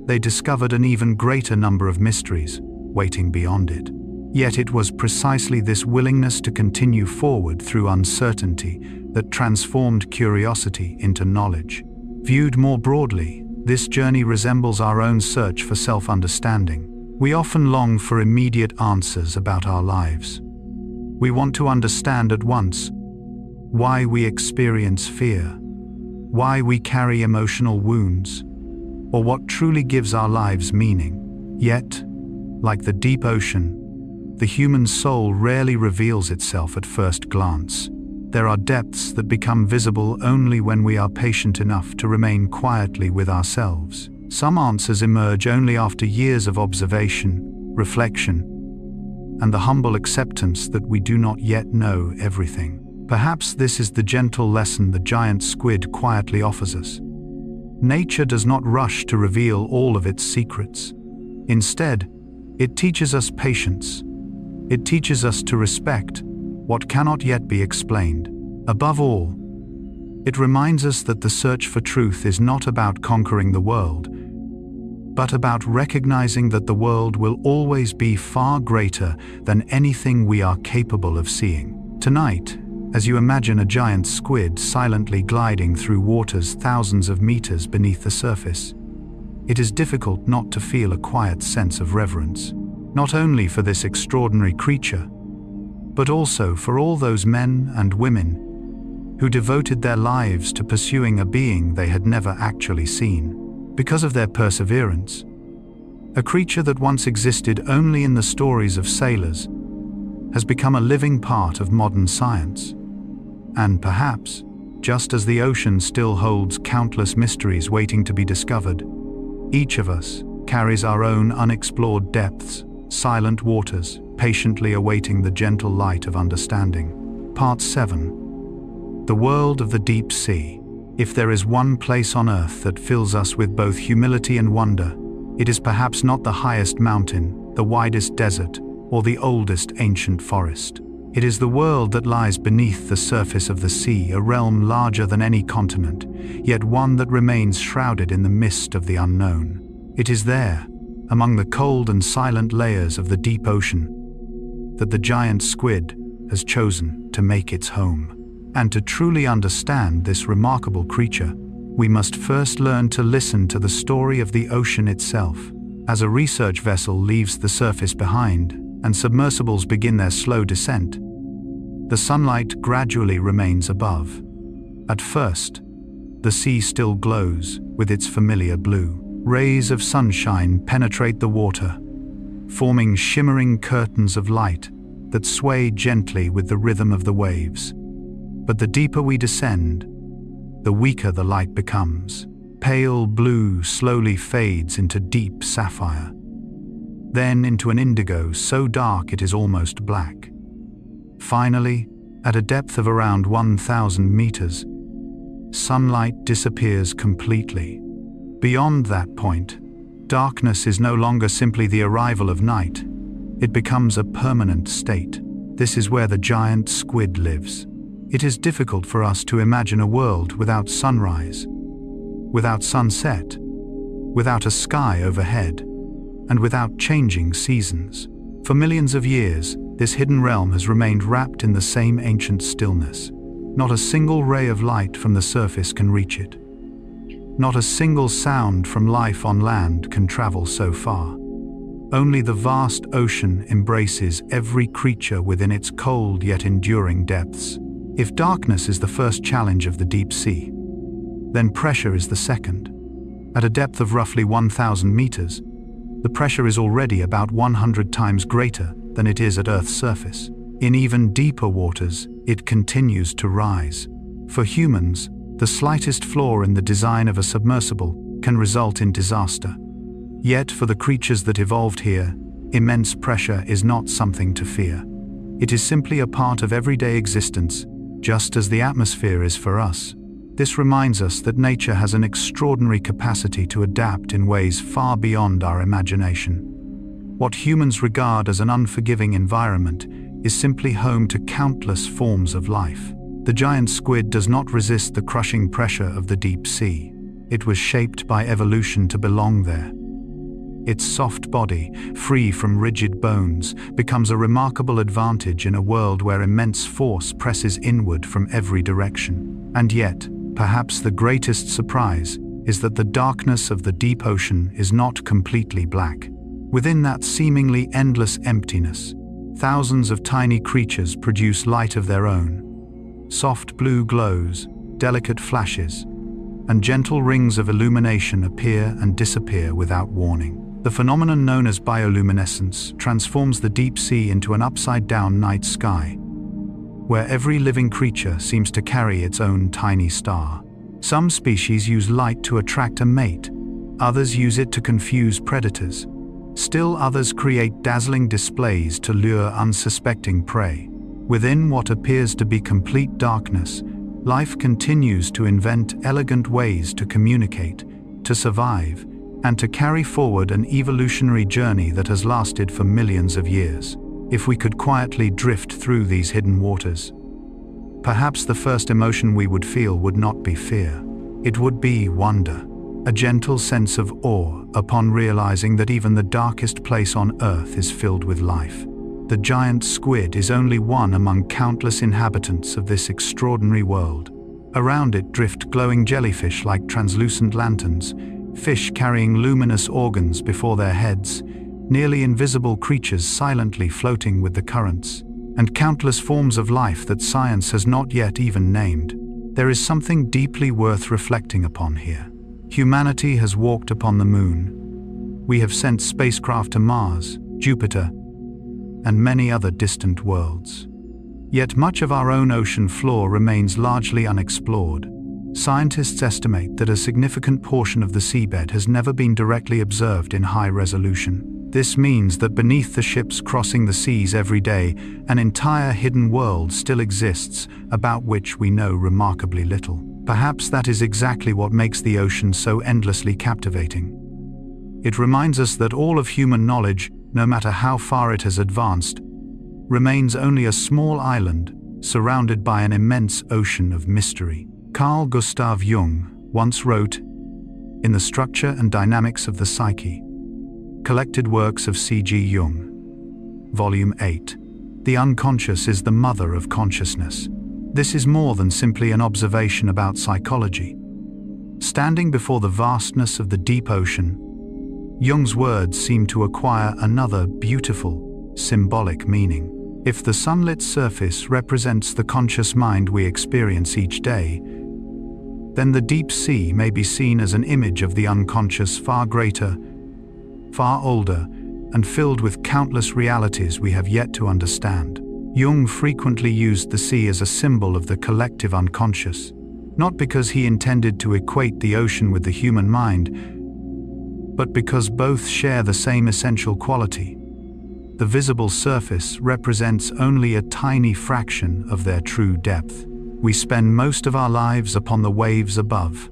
they discovered an even greater number of mysteries waiting beyond it. Yet it was precisely this willingness to continue forward through uncertainty that transformed curiosity into knowledge. Viewed more broadly, this journey resembles our own search for self-understanding. We often long for immediate answers about our lives. We want to understand at once why we experience fear, why we carry emotional wounds, or what truly gives our lives meaning. Yet, like the deep ocean, the human soul rarely reveals itself at first glance. There are depths that become visible only when we are patient enough to remain quietly with ourselves. Some answers emerge only after years of observation, reflection, and the humble acceptance that we do not yet know everything. Perhaps this is the gentle lesson the giant squid quietly offers us. Nature does not rush to reveal all of its secrets. Instead, it teaches us patience. It teaches us to respect what cannot yet be explained. Above all, it reminds us that the search for truth is not about conquering the world, but about recognizing that the world will always be far greater than anything we are capable of seeing. Tonight, as you imagine a giant squid silently gliding through waters thousands of meters beneath the surface, it is difficult not to feel a quiet sense of reverence, not only for this extraordinary creature, but also for all those men and women who devoted their lives to pursuing a being they had never actually seen. Because of their perseverance, a creature that once existed only in the stories of sailors has become a living part of modern science. And perhaps, just as the ocean still holds countless mysteries waiting to be discovered, each of us carries our own unexplored depths, silent waters, patiently awaiting the gentle light of understanding. Part 7. The world of the deep sea. If there is one place on earth that fills us with both humility and wonder, it is perhaps not the highest mountain, the widest desert, or the oldest ancient forest. It is the world that lies beneath the surface of the sea, a realm larger than any continent, yet one that remains shrouded in the mist of the unknown. It is there, among the cold and silent layers of the deep ocean, that the giant squid has chosen to make its home. And to truly understand this remarkable creature, we must first learn to listen to the story of the ocean itself. As a research vessel leaves the surface behind and submersibles begin their slow descent, the sunlight gradually remains above. At first, the sea still glows with its familiar blue. Rays of sunshine penetrate the water, forming shimmering curtains of light that sway gently with the rhythm of the waves. But the deeper we descend, the weaker the light becomes. Pale blue slowly fades into deep sapphire, then into an indigo so dark it is almost black. Finally, at a depth of around 1,000 meters, sunlight disappears completely. Beyond that point, darkness is no longer simply the arrival of night. It becomes a permanent state. This is where the giant squid lives. It is difficult for us to imagine a world without sunrise, without sunset, without a sky overhead, and without changing seasons. For millions of years, this hidden realm has remained wrapped in the same ancient stillness. Not a single ray of light from the surface can reach it. Not a single sound from life on land can travel so far. Only the vast ocean embraces every creature within its cold yet enduring depths. If darkness is the first challenge of the deep sea, then pressure is the second. At a depth of roughly 1,000 meters, the pressure is already about 100 times greater than it is at Earth's surface. In even deeper waters, it continues to rise. For humans, the slightest flaw in the design of a submersible can result in disaster. Yet for the creatures that evolved here, immense pressure is not something to fear. It is simply a part of everyday existence, just as the atmosphere is for us. This reminds us that nature has an extraordinary capacity to adapt in ways far beyond our imagination. What humans regard as an unforgiving environment is simply home to countless forms of life. The giant squid does not resist the crushing pressure of the deep sea. It was shaped by evolution to belong there. Its soft body, free from rigid bones, becomes a remarkable advantage in a world where immense force presses inward from every direction. And yet, perhaps the greatest surprise is that the darkness of the deep ocean is not completely black. Within that seemingly endless emptiness, thousands of tiny creatures produce light of their own. Soft blue glows, delicate flashes, and gentle rings of illumination appear and disappear without warning. The phenomenon known as bioluminescence transforms the deep sea into an upside-down night sky, where every living creature seems to carry its own tiny star. Some species use light to attract a mate, others use it to confuse predators. Still others create dazzling displays to lure unsuspecting prey. Within what appears to be complete darkness, life continues to invent elegant ways to communicate, to survive, and to carry forward an evolutionary journey that has lasted for millions of years. If we could quietly drift through these hidden waters, perhaps the first emotion we would feel would not be fear. It would be wonder, a gentle sense of awe upon realizing that even the darkest place on Earth is filled with life. The giant squid is only one among countless inhabitants of this extraordinary world. Around it drift glowing jellyfish like translucent lanterns, fish carrying luminous organs before their heads, nearly invisible creatures silently floating with the currents, and countless forms of life that science has not yet even named. There is something deeply worth reflecting upon here. Humanity has walked upon the moon. We have sent spacecraft to Mars, Jupiter, and many other distant worlds. Yet much of our own ocean floor remains largely unexplored. Scientists estimate that a significant portion of the seabed has never been directly observed in high resolution. This means that beneath the ships crossing the seas every day, an entire hidden world still exists about which we know remarkably little. Perhaps that is exactly what makes the ocean so endlessly captivating. It reminds us that all of human knowledge, no matter how far it has advanced, remains only a small island surrounded by an immense ocean of mystery. Carl Gustav Jung once wrote, in The Structure and Dynamics of the Psyche, Collected Works of C.G. Jung, Volume 8, "The unconscious is the mother of consciousness." This is more than simply an observation about psychology. Standing before the vastness of the deep ocean, Jung's words seem to acquire another beautiful, symbolic meaning. If the sunlit surface represents the conscious mind we experience each day, then the deep sea may be seen as an image of the unconscious, far greater, far older, and filled with countless realities we have yet to understand. Jung frequently used the sea as a symbol of the collective unconscious, not because he intended to equate the ocean with the human mind, but because both share the same essential quality. The visible surface represents only a tiny fraction of their true depth. We spend most of our lives upon the waves above,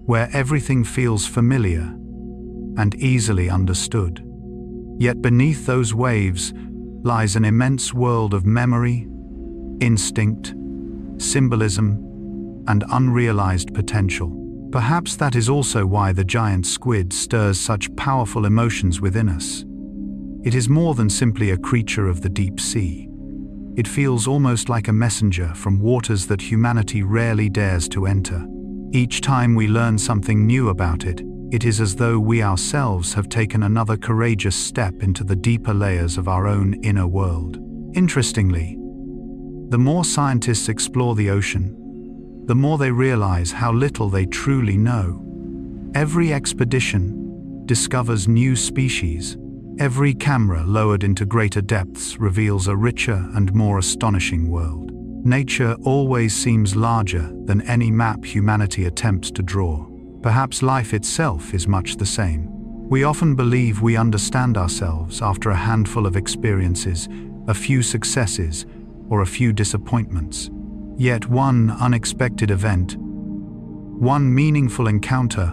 where everything feels familiar and easily understood. Yet beneath those waves lies an immense world of memory, instinct, symbolism, and unrealized potential. Perhaps that is also why the giant squid stirs such powerful emotions within us. It is more than simply a creature of the deep sea. It feels almost like a messenger from waters that humanity rarely dares to enter. Each time we learn something new about it, it is as though we ourselves have taken another courageous step into the deeper layers of our own inner world. Interestingly, the more scientists explore the ocean, the more they realize how little they truly know. Every expedition discovers new species. Every camera lowered into greater depths reveals a richer and more astonishing world. Nature always seems larger than any map humanity attempts to draw. Perhaps life itself is much the same. We often believe we understand ourselves after a handful of experiences, a few successes, or a few disappointments. Yet one unexpected event, one meaningful encounter,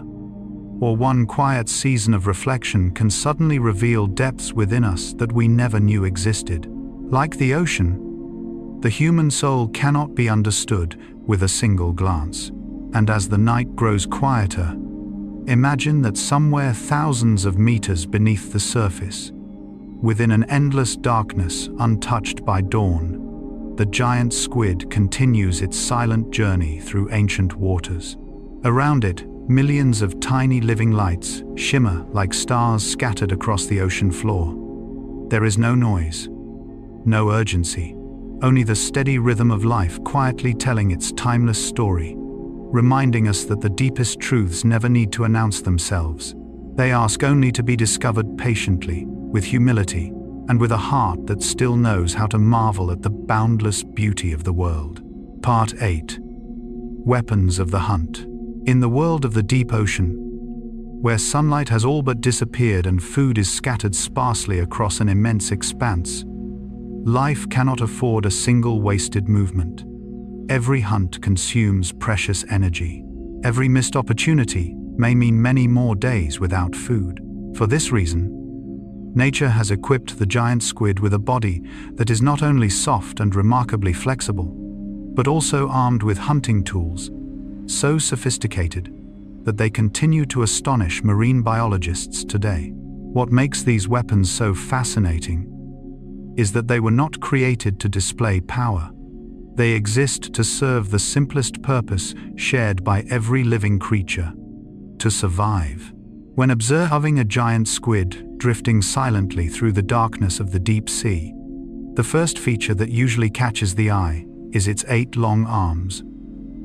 or one quiet season of reflection can suddenly reveal depths within us that we never knew existed. Like the ocean, the human soul cannot be understood with a single glance. And as the night grows quieter, imagine that somewhere thousands of meters beneath the surface, within an endless darkness untouched by dawn, the giant squid continues its silent journey through ancient waters. Around it, millions of tiny living lights shimmer like stars scattered across the ocean floor. There is no noise, no urgency, only the steady rhythm of life quietly telling its timeless story, reminding us that the deepest truths never need to announce themselves. They ask only to be discovered patiently, with humility, and with a heart that still knows how to marvel at the boundless beauty of the world. Part 8. Weapons of the Hunt. In the world of the deep ocean, where sunlight has all but disappeared and food is scattered sparsely across an immense expanse, life cannot afford a single wasted movement. Every hunt consumes precious energy. Every missed opportunity may mean many more days without food. For this reason, nature has equipped the giant squid with a body that is not only soft and remarkably flexible, but also armed with hunting tools so sophisticated that they continue to astonish marine biologists today. What makes these weapons so fascinating is that they were not created to display power. They exist to serve the simplest purpose shared by every living creature: to survive. When observing a giant squid drifting silently through the darkness of the deep sea, the first feature that usually catches the eye is its 8 long arms,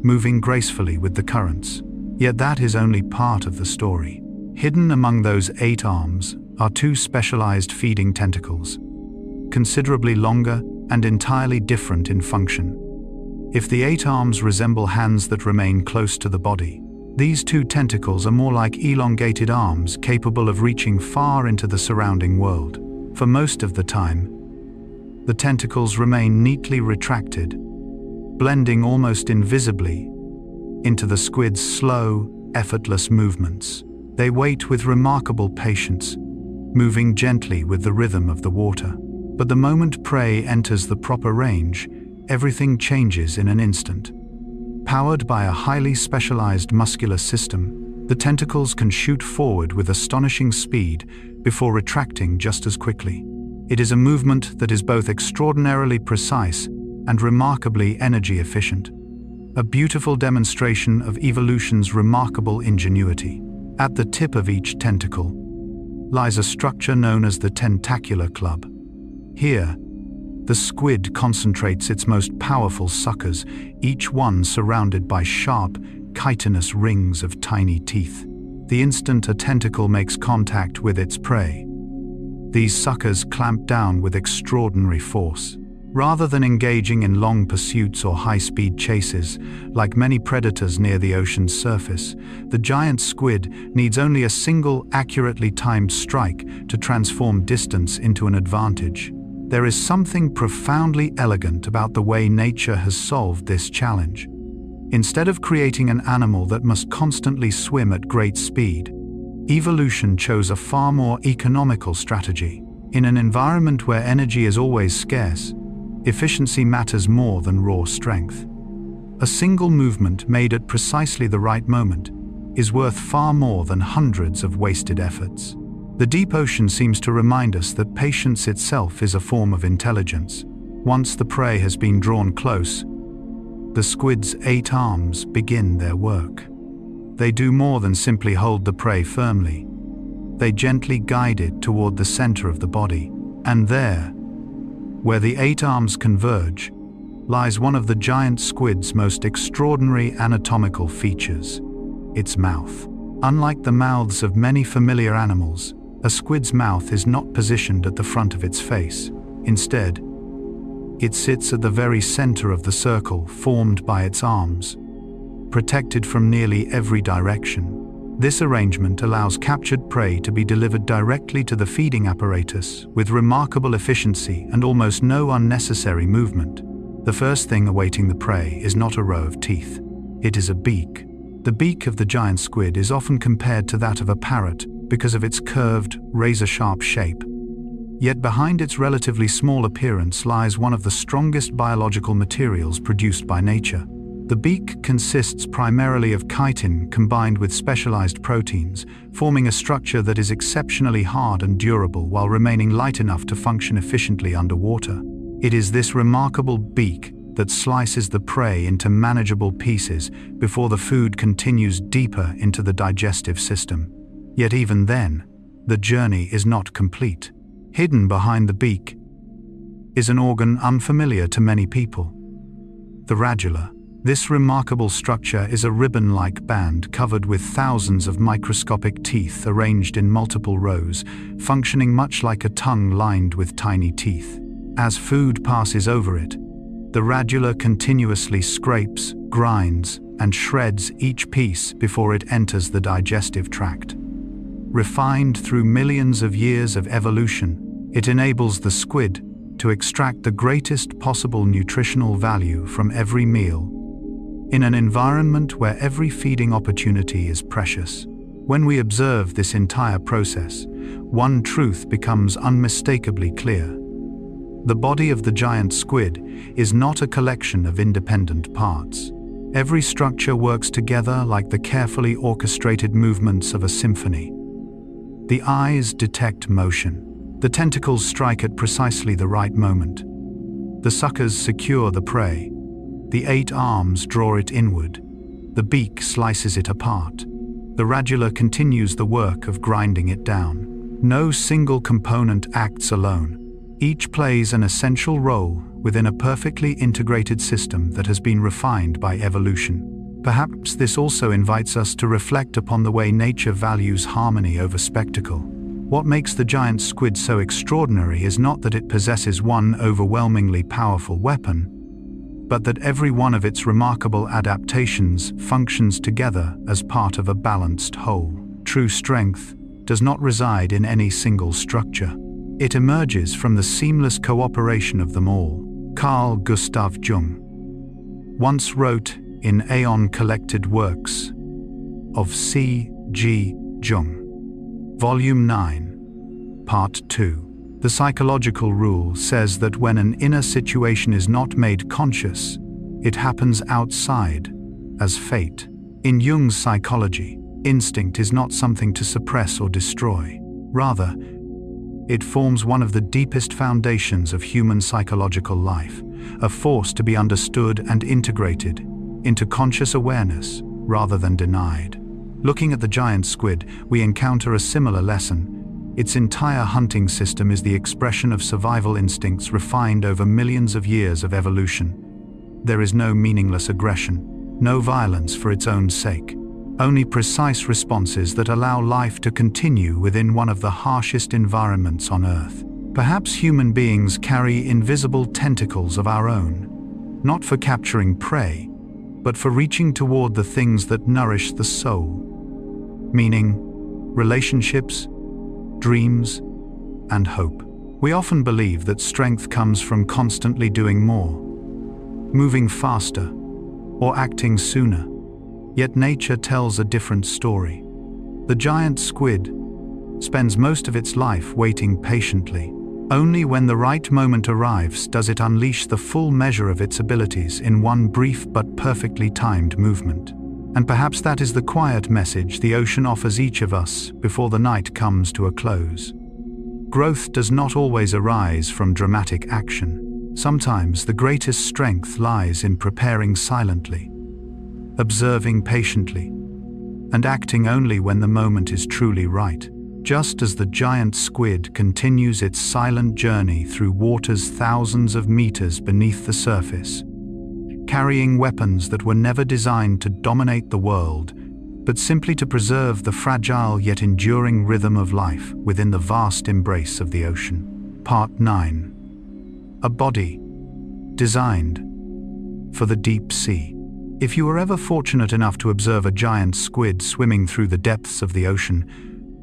moving gracefully with the currents. Yet that is only part of the story. Hidden among those 8 arms are 2 specialized feeding tentacles, considerably longer and entirely different in function. If the 8 arms resemble hands that remain close to the body, these 2 tentacles are more like elongated arms capable of reaching far into the surrounding world. For most of the time, the tentacles remain neatly retracted, blending almost invisibly into the squid's slow, effortless movements. They wait with remarkable patience, moving gently with the rhythm of the water. But the moment prey enters the proper range, everything changes in an instant. Powered by a highly specialized muscular system, the tentacles can shoot forward with astonishing speed before retracting just as quickly. It is a movement that is both extraordinarily precise and remarkably energy efficient, a beautiful demonstration of evolution's remarkable ingenuity. At the tip of each tentacle lies a structure known as the tentacular club. Here, the squid concentrates its most powerful suckers, each one surrounded by sharp, chitinous rings of tiny teeth. The instant a tentacle makes contact with its prey, these suckers clamp down with extraordinary force. Rather than engaging in long pursuits or high-speed chases, like many predators near the ocean's surface, the giant squid needs only a single, accurately timed strike to transform distance into an advantage. There is something profoundly elegant about the way nature has solved this challenge. Instead of creating an animal that must constantly swim at great speed, evolution chose a far more economical strategy. In an environment where energy is always scarce, efficiency matters more than raw strength. A single movement made at precisely the right moment is worth far more than hundreds of wasted efforts. The deep ocean seems to remind us that patience itself is a form of intelligence. Once the prey has been drawn close, the squid's 8 arms begin their work. They do more than simply hold the prey firmly. They gently guide it toward the center of the body. And there, where the 8 arms converge, lies one of the giant squid's most extraordinary anatomical features: its mouth. Unlike the mouths of many familiar animals, a squid's mouth is not positioned at the front of its face. Instead, it sits at the very center of the circle formed by its arms, protected from nearly every direction. This arrangement allows captured prey to be delivered directly to the feeding apparatus with remarkable efficiency and almost no unnecessary movement. The first thing awaiting the prey is not a row of teeth. It is a beak, The beak of the giant squid is often compared to that of a parrot because of its curved, razor-sharp shape. Yet behind its relatively small appearance lies one of the strongest biological materials produced by nature. The beak consists primarily of chitin combined with specialized proteins, forming a structure that is exceptionally hard and durable while remaining light enough to function efficiently underwater. It is this remarkable beak that slices the prey into manageable pieces before the food continues deeper into the digestive system. Yet even then, the journey is not complete. Hidden behind the beak is an organ unfamiliar to many people: the radula. This remarkable structure is a ribbon-like band covered with thousands of microscopic teeth arranged in multiple rows, functioning much like a tongue lined with tiny teeth. As food passes over it, the radula continuously scrapes, grinds, and shreds each piece before it enters the digestive tract. Refined through millions of years of evolution, it enables the squid to extract the greatest possible nutritional value from every meal, in an environment where every feeding opportunity is precious. When we observe this entire process, one truth becomes unmistakably clear. The body of the giant squid is not a collection of independent parts. Every structure works together like the carefully orchestrated movements of a symphony. The eyes detect motion. The tentacles strike at precisely the right moment. The suckers secure the prey. The 8 arms draw it inward. The beak slices it apart. The radula continues the work of grinding it down. No single component acts alone. Each plays an essential role within a perfectly integrated system that has been refined by evolution. Perhaps this also invites us to reflect upon the way nature values harmony over spectacle. What makes the giant squid so extraordinary is not that it possesses one overwhelmingly powerful weapon, but that every one of its remarkable adaptations functions together as part of a balanced whole. True strength does not reside in any single structure. It emerges from the seamless cooperation of them all. Carl Gustav Jung once wrote in Aeon Collected Works of C. G. Jung, Volume 9, Part 2. The psychological rule says that when an inner situation is not made conscious, it happens outside, as fate. In Jung's psychology, instinct is not something to suppress or destroy. Rather, it forms one of the deepest foundations of human psychological life, a force to be understood and integrated into conscious awareness rather than denied. Looking at the giant squid, we encounter a similar lesson. Its entire hunting system is the expression of survival instincts refined over millions of years of evolution. There is no meaningless aggression, no violence for its own sake, only precise responses that allow life to continue within one of the harshest environments on Earth. Perhaps human beings carry invisible tentacles of our own, not for capturing prey, but for reaching toward the things that nourish the soul. Meaning, relationships, dreams, and hope. We often believe that strength comes from constantly doing more, moving faster, or acting sooner. Yet nature tells a different story. The giant squid spends most of its life waiting patiently. Only when the right moment arrives does it unleash the full measure of its abilities in one brief but perfectly timed movement. And perhaps that is the quiet message the ocean offers each of us before the night comes to a close. Growth does not always arise from dramatic action. Sometimes the greatest strength lies in preparing silently, observing patiently, and acting only when the moment is truly right. Just as the giant squid continues its silent journey through waters thousands of meters beneath the surface, carrying weapons that were never designed to dominate the world, but simply to preserve the fragile yet enduring rhythm of life within the vast embrace of the ocean. Part 9. A body designed for the deep sea. If you were ever fortunate enough to observe a giant squid swimming through the depths of the ocean,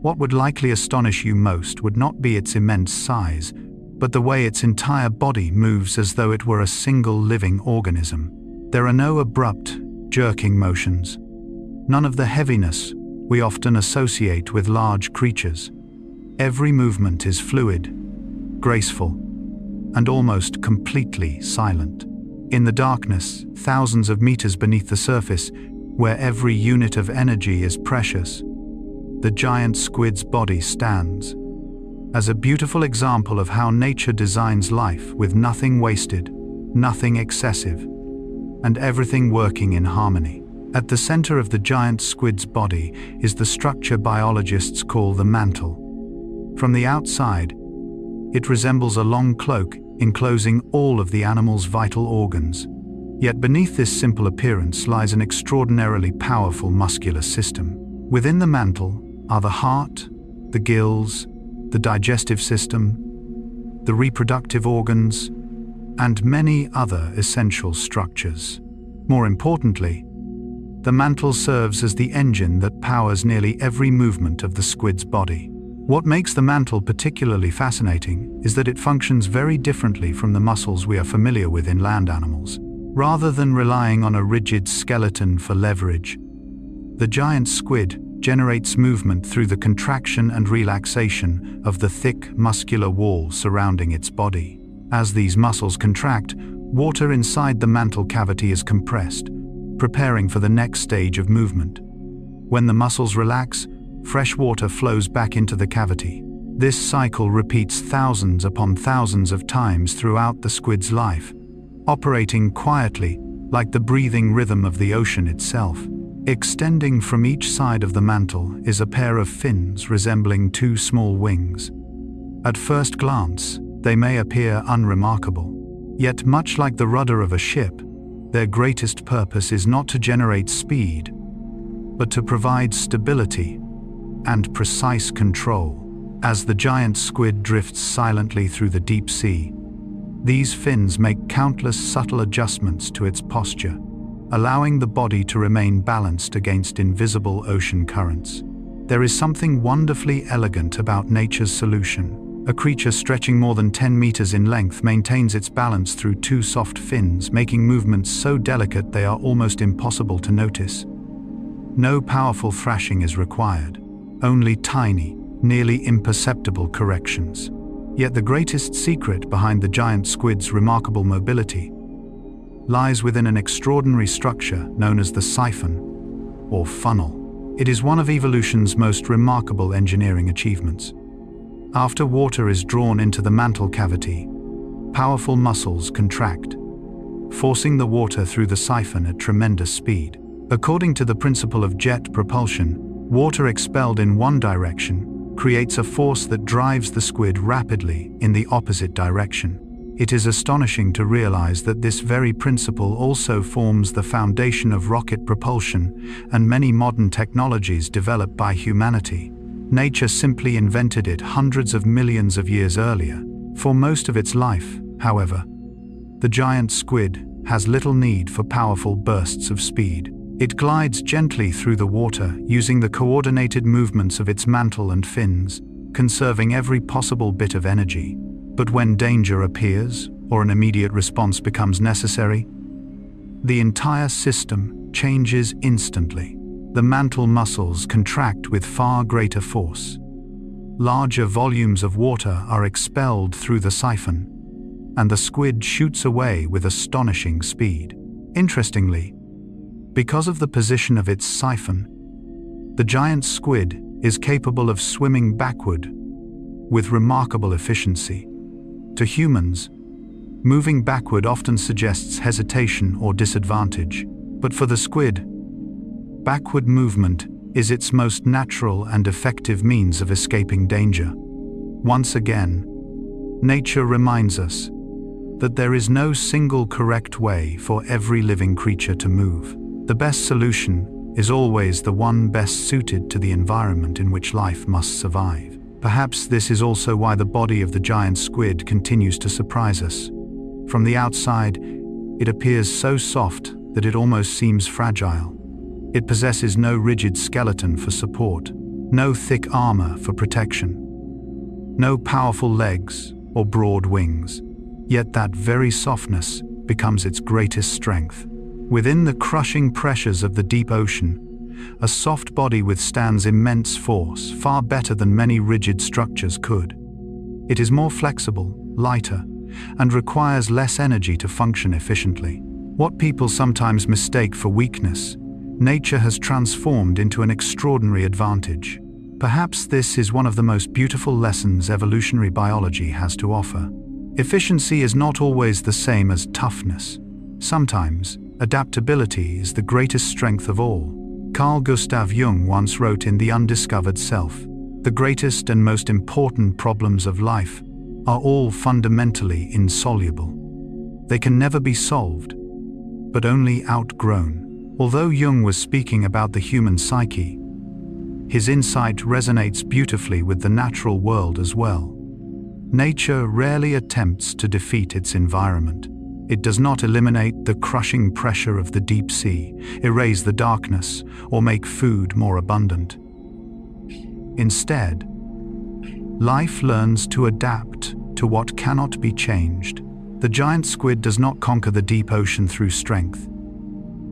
what would likely astonish you most would not be its immense size, but the way its entire body moves as though it were a single living organism. There are no abrupt, jerking motions, none of the heaviness we often associate with large creatures. Every movement is fluid, graceful, and almost completely silent. In the darkness, thousands of meters beneath the surface, where every unit of energy is precious, the giant squid's body stands as a beautiful example of how nature designs life with nothing wasted, nothing excessive, and everything working in harmony. At the center of the giant squid's body is the structure biologists call the mantle. From the outside, it resembles a long cloak enclosing all of the animal's vital organs. Yet beneath this simple appearance lies an extraordinarily powerful muscular system. Within the mantle are the heart, the gills, the digestive system, the reproductive organs, and many other essential structures. More importantly, the mantle serves as the engine that powers nearly every movement of the squid's body. What makes the mantle particularly fascinating is that it functions very differently from the muscles we are familiar with in land animals. Rather than relying on a rigid skeleton for leverage, the giant squid generates movement through the contraction and relaxation of the thick, muscular wall surrounding its body. As these muscles contract, water inside the mantle cavity is compressed, preparing for the next stage of movement. When the muscles relax, fresh water flows back into the cavity. This cycle repeats thousands upon thousands of times throughout the squid's life, operating quietly like the breathing rhythm of the ocean itself. Extending from each side of the mantle is a pair of fins resembling two small wings. At first glance, they may appear unremarkable. Yet much like the rudder of a ship, their greatest purpose is not to generate speed, but to provide stability and precise control. As the giant squid drifts silently through the deep sea, these fins make countless subtle adjustments to its posture, allowing the body to remain balanced against invisible ocean currents. There is something wonderfully elegant about nature's solution. A creature stretching more than 10 meters in length maintains its balance through two soft fins, making movements so delicate they are almost impossible to notice. No powerful thrashing is required, only tiny, nearly imperceptible corrections. Yet the greatest secret behind the giant squid's remarkable mobility lies within an extraordinary structure known as the siphon, or funnel. It is one of evolution's most remarkable engineering achievements. After water is drawn into the mantle cavity, powerful muscles contract, forcing the water through the siphon at tremendous speed. According to the principle of jet propulsion, water expelled in one direction creates a force that drives the squid rapidly in the opposite direction. It is astonishing to realize that this very principle also forms the foundation of rocket propulsion and many modern technologies developed by humanity. Nature simply invented it hundreds of millions of years earlier. For most of its life, however, the giant squid has little need for powerful bursts of speed. It glides gently through the water using the coordinated movements of its mantle and fins, conserving every possible bit of energy. But when danger appears, or an immediate response becomes necessary, the entire system changes instantly. The mantle muscles contract with far greater force. Larger volumes of water are expelled through the siphon, and the squid shoots away with astonishing speed. Interestingly, because of the position of its siphon, the giant squid is capable of swimming backward with remarkable efficiency. To humans, moving backward often suggests hesitation or disadvantage, but for the squid, backward movement is its most natural and effective means of escaping danger. Once again, nature reminds us that there is no single correct way for every living creature to move. The best solution is always the one best suited to the environment in which life must survive. Perhaps this is also why the body of the giant squid continues to surprise us. From the outside, it appears so soft that it almost seems fragile. It possesses no rigid skeleton for support, no thick armor for protection, no powerful legs or broad wings. Yet that very softness becomes its greatest strength. Within the crushing pressures of the deep ocean, a soft body withstands immense force, far better than many rigid structures could. It is more flexible, lighter, and requires less energy to function efficiently. What people sometimes mistake for weakness, nature has transformed into an extraordinary advantage. Perhaps this is one of the most beautiful lessons evolutionary biology has to offer. Efficiency is not always the same as toughness. Sometimes, adaptability is the greatest strength of all. Carl Gustav Jung once wrote in The Undiscovered Self, "The greatest and most important problems of life are all fundamentally insoluble. They can never be solved, but only outgrown." Although Jung was speaking about the human psyche, his insight resonates beautifully with the natural world as well. Nature rarely attempts to defeat its environment. It does not eliminate the crushing pressure of the deep sea, erase the darkness, or make food more abundant. Instead, life learns to adapt to what cannot be changed. The giant squid does not conquer the deep ocean through strength.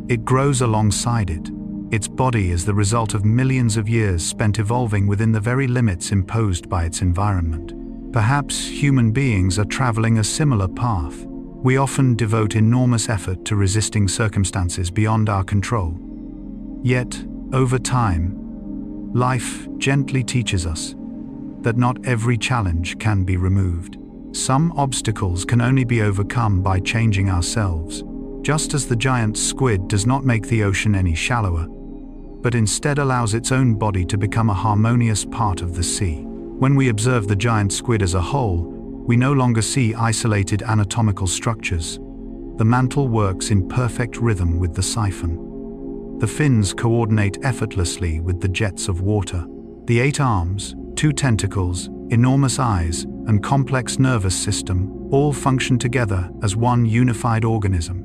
It grows alongside it. Its body is the result of millions of years spent evolving within the very limits imposed by its environment. Perhaps human beings are traveling a similar path. We often devote enormous effort to resisting circumstances beyond our control. Yet, over time, life gently teaches us that not every challenge can be removed. Some obstacles can only be overcome by changing ourselves. Just as the giant squid does not make the ocean any shallower, but instead allows its own body to become a harmonious part of the sea. When we observe the giant squid as a whole, we no longer see isolated anatomical structures. The mantle works in perfect rhythm with the siphon. The fins coordinate effortlessly with the jets of water. The 8 arms, 2 tentacles, enormous eyes, and complex nervous system all function together as one unified organism.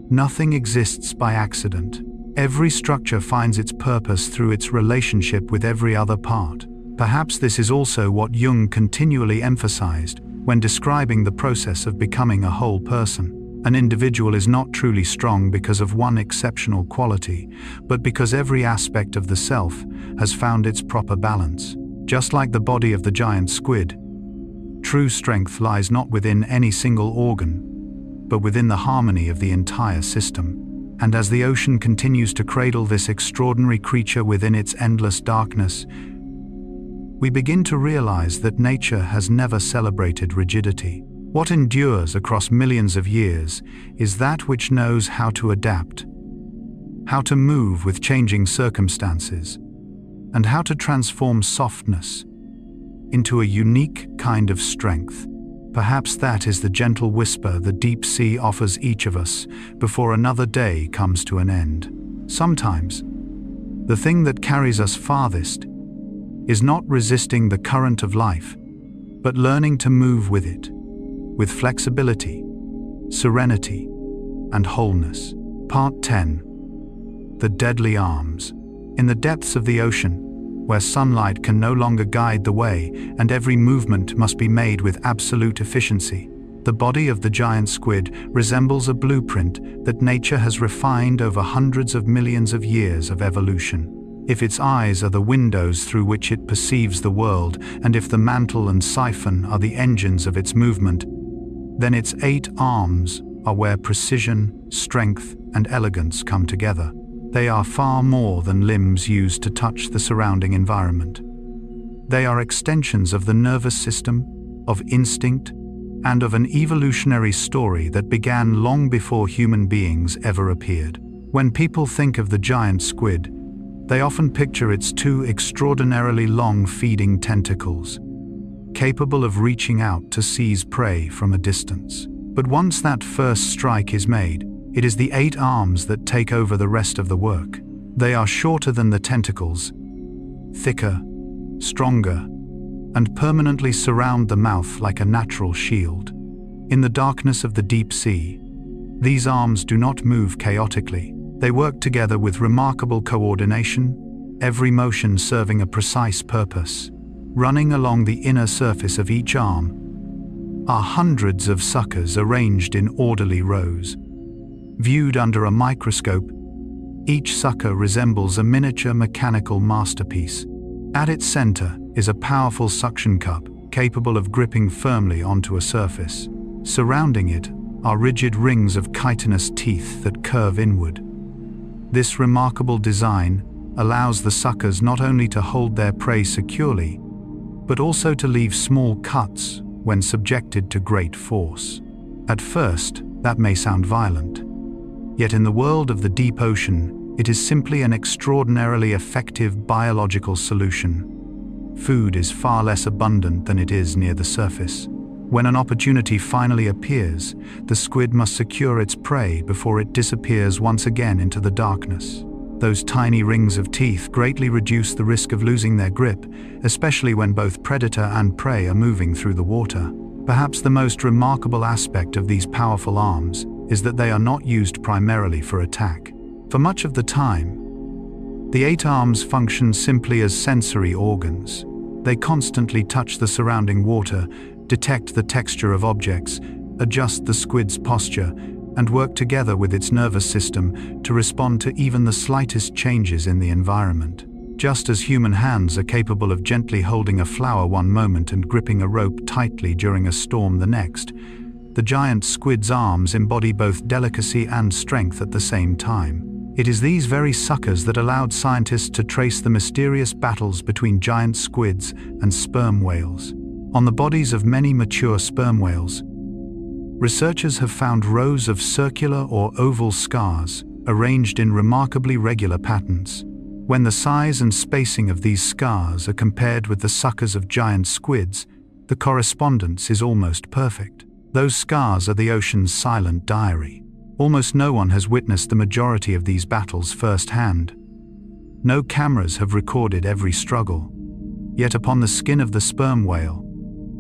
Nothing exists by accident. Every structure finds its purpose through its relationship with every other part. Perhaps this is also what Jung continually emphasized when describing the process of becoming a whole person. An individual is not truly strong because of one exceptional quality, but because every aspect of the self has found its proper balance. Just like the body of the giant squid, true strength lies not within any single organ, but within the harmony of the entire system. And as the ocean continues to cradle this extraordinary creature within its endless darkness, we begin to realize that nature has never celebrated rigidity. What endures across millions of years is that which knows how to adapt, how to move with changing circumstances, and how to transform softness into a unique kind of strength. Perhaps that is the gentle whisper the deep sea offers each of us before another day comes to an end. Sometimes, the thing that carries us farthest is not resisting the current of life, but learning to move with it, with flexibility, serenity, and wholeness. Part 10. The Deadly Arms. In the depths of the ocean, where sunlight can no longer guide the way and every movement must be made with absolute efficiency, the body of the giant squid resembles a blueprint that nature has refined over hundreds of millions of years of evolution. If its eyes are the windows through which it perceives the world, and if the mantle and siphon are the engines of its movement, then its 8 arms are where precision, strength, and elegance come together. They are far more than limbs used to touch the surrounding environment. They are extensions of the nervous system, of instinct, and of an evolutionary story that began long before human beings ever appeared. When people think of the giant squid, they often picture its 2 extraordinarily long feeding tentacles, capable of reaching out to seize prey from a distance. But once that first strike is made, it is the 8 arms that take over the rest of the work. They are shorter than the tentacles, thicker, stronger, and permanently surround the mouth like a natural shield. In the darkness of the deep sea, these arms do not move chaotically. They work together with remarkable coordination, every motion serving a precise purpose. Running along the inner surface of each arm are hundreds of suckers arranged in orderly rows. Viewed under a microscope, Each sucker resembles a miniature mechanical masterpiece. At its center is a powerful suction cup capable of gripping firmly onto a surface. Surrounding it are rigid rings of chitinous teeth that curve inward. This remarkable design allows the suckers not only to hold their prey securely, but also to leave small cuts when subjected to great force. At first, that may sound violent. Yet in the world of the deep ocean, it is simply an extraordinarily effective biological solution. Food is far less abundant than it is near the surface. When an opportunity finally appears, the squid must secure its prey before it disappears once again into the darkness. Those tiny rings of teeth greatly reduce the risk of losing their grip, especially when both predator and prey are moving through the water. Perhaps the most remarkable aspect of these powerful arms is that they are not used primarily for attack. For much of the time, the 8 arms function simply as sensory organs. They constantly touch the surrounding water, detect the texture of objects, adjust the squid's posture, and work together with its nervous system to respond to even the slightest changes in the environment. Just as human hands are capable of gently holding a flower one moment and gripping a rope tightly during a storm the next, the giant squid's arms embody both delicacy and strength at the same time. It is these very suckers that allowed scientists to trace the mysterious battles between giant squids and sperm whales. On the bodies of many mature sperm whales, researchers have found rows of circular or oval scars arranged in remarkably regular patterns. When the size and spacing of these scars are compared with the suckers of giant squids, the correspondence is almost perfect. Those scars are the ocean's silent diary. Almost no one has witnessed the majority of these battles firsthand. No cameras have recorded every struggle. Yet upon the skin of the sperm whale,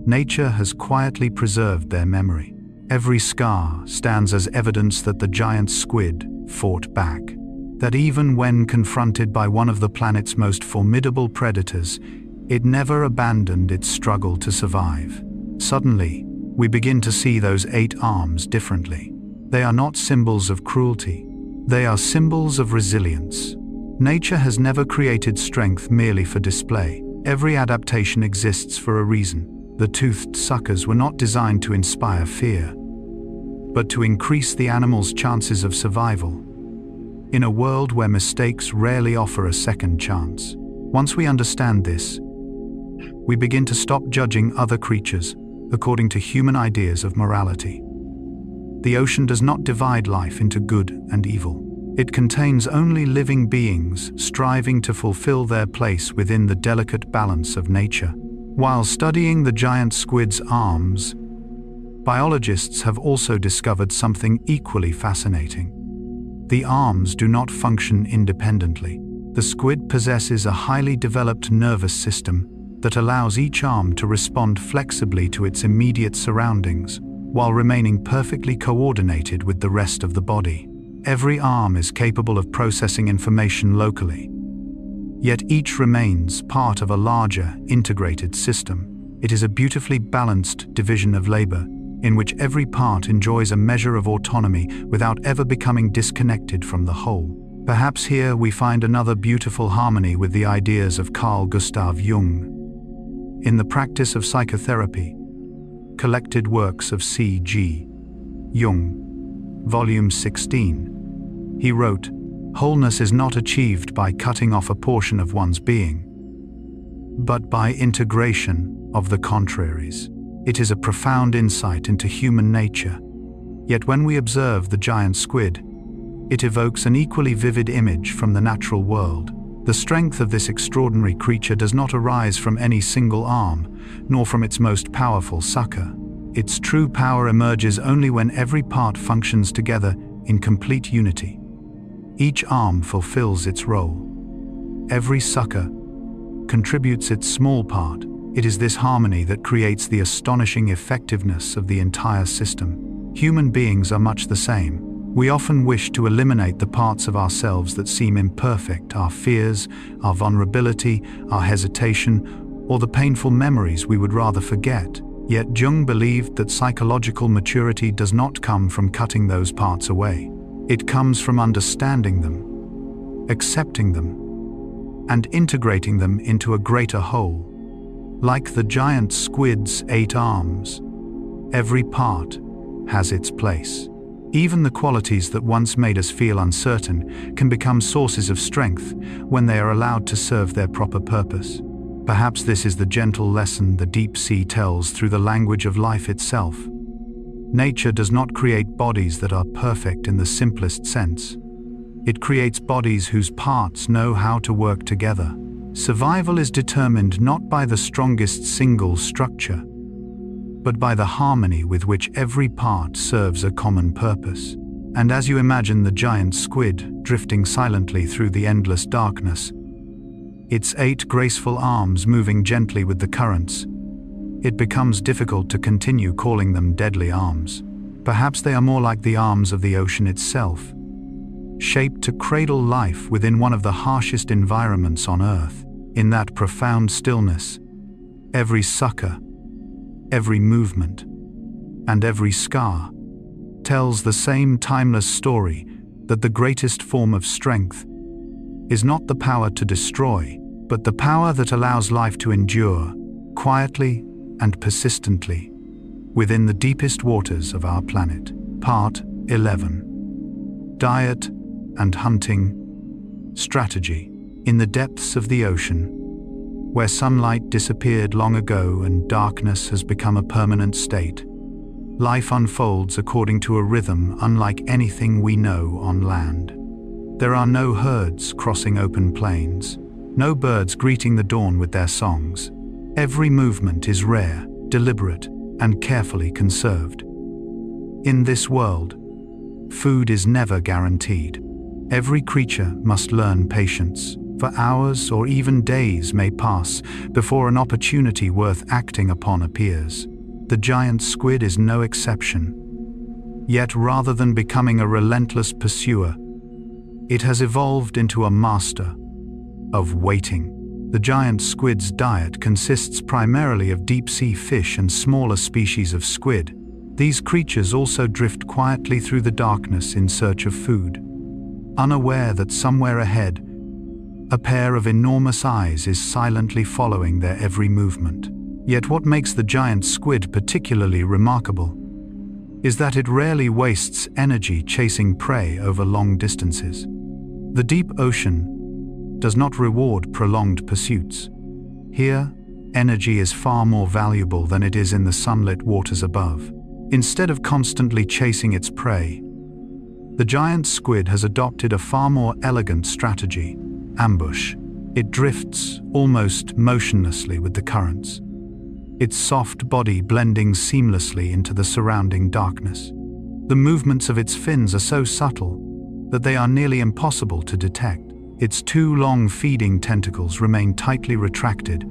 nature has quietly preserved their memory. Every scar stands as evidence that the giant squid fought back, that even when confronted by one of the planet's most formidable predators, it never abandoned its struggle to survive. Suddenly, we begin to see those 8 arms differently. They are not symbols of cruelty. They are symbols of resilience. Nature has never created strength merely for display. Every adaptation exists for a reason. The toothed suckers were not designed to inspire fear, but to increase the animal's chances of survival. In a world where mistakes rarely offer a second chance, once we understand this, we begin to stop judging other creatures according to human ideas of morality. The ocean does not divide life into good and evil. It contains only living beings striving to fulfill their place within the delicate balance of nature. While studying the giant squid's arms, biologists have also discovered something equally fascinating. The arms do not function independently. The squid possesses a highly developed nervous system that allows each arm to respond flexibly to its immediate surroundings, while remaining perfectly coordinated with the rest of the body. Every arm is capable of processing information locally, yet each remains part of a larger, integrated system. It is a beautifully balanced division of labor, in which every part enjoys a measure of autonomy without ever becoming disconnected from the whole. Perhaps here we find another beautiful harmony with the ideas of Carl Gustav Jung. In The Practice of Psychotherapy, Collected Works of C.G. Jung, Volume 16, he wrote, "Wholeness is not achieved by cutting off a portion of one's being, but by integration of the contraries." It is a profound insight into human nature. Yet when we observe the giant squid, it evokes an equally vivid image from the natural world. The strength of this extraordinary creature does not arise from any single arm, nor from its most powerful sucker. Its true power emerges only when every part functions together in complete unity. Each arm fulfills its role. Every sucker contributes its small part. It is this harmony that creates the astonishing effectiveness of the entire system. Human beings are much the same. We often wish to eliminate the parts of ourselves that seem imperfect, our fears, our vulnerability, our hesitation, or the painful memories we would rather forget. Yet Jung believed that psychological maturity does not come from cutting those parts away. It comes from understanding them, accepting them, and integrating them into a greater whole. Like the giant squid's 8 arms, every part has its place. Even the qualities that once made us feel uncertain can become sources of strength when they are allowed to serve their proper purpose. Perhaps this is the gentle lesson the deep sea tells through the language of life itself. Nature does not create bodies that are perfect in the simplest sense. It creates bodies whose parts know how to work together. Survival is determined not by the strongest single structure, but by the harmony with which every part serves a common purpose. And as you imagine the giant squid drifting silently through the endless darkness, its 8 graceful arms moving gently with the currents, it becomes difficult to continue calling them deadly arms. Perhaps they are more like the arms of the ocean itself, shaped to cradle life within one of the harshest environments on Earth. In that profound stillness, every sucker, every movement, and every scar tells the same timeless story that the greatest form of strength is not the power to destroy, but the power that allows life to endure quietly and persistently within the deepest waters of our planet. Part 11. Diet and Hunting Strategy. In the depths of the ocean, where sunlight disappeared long ago and darkness has become a permanent state, life unfolds according to a rhythm unlike anything we know on land. There are no herds crossing open plains, no birds greeting the dawn with their songs. Every movement is rare, deliberate, and carefully conserved. In this world, food is never guaranteed. Every creature must learn patience. For hours or even days may pass before an opportunity worth acting upon appears. The giant squid is no exception. Yet rather than becoming a relentless pursuer, it has evolved into a master of waiting. The giant squid's diet consists primarily of deep-sea fish and smaller species of squid. These creatures also drift quietly through the darkness in search of food, unaware that somewhere ahead, a pair of enormous eyes is silently following their every movement. Yet what makes the giant squid particularly remarkable is that it rarely wastes energy chasing prey over long distances. The deep ocean does not reward prolonged pursuits. Here, energy is far more valuable than it is in the sunlit waters above. Instead of constantly chasing its prey, the giant squid has adopted a far more elegant strategy: ambush. It drifts almost motionlessly with the currents, its soft body blending seamlessly into the surrounding darkness. The movements of its fins are so subtle that they are nearly impossible to detect. Its 2 long feeding tentacles remain tightly retracted,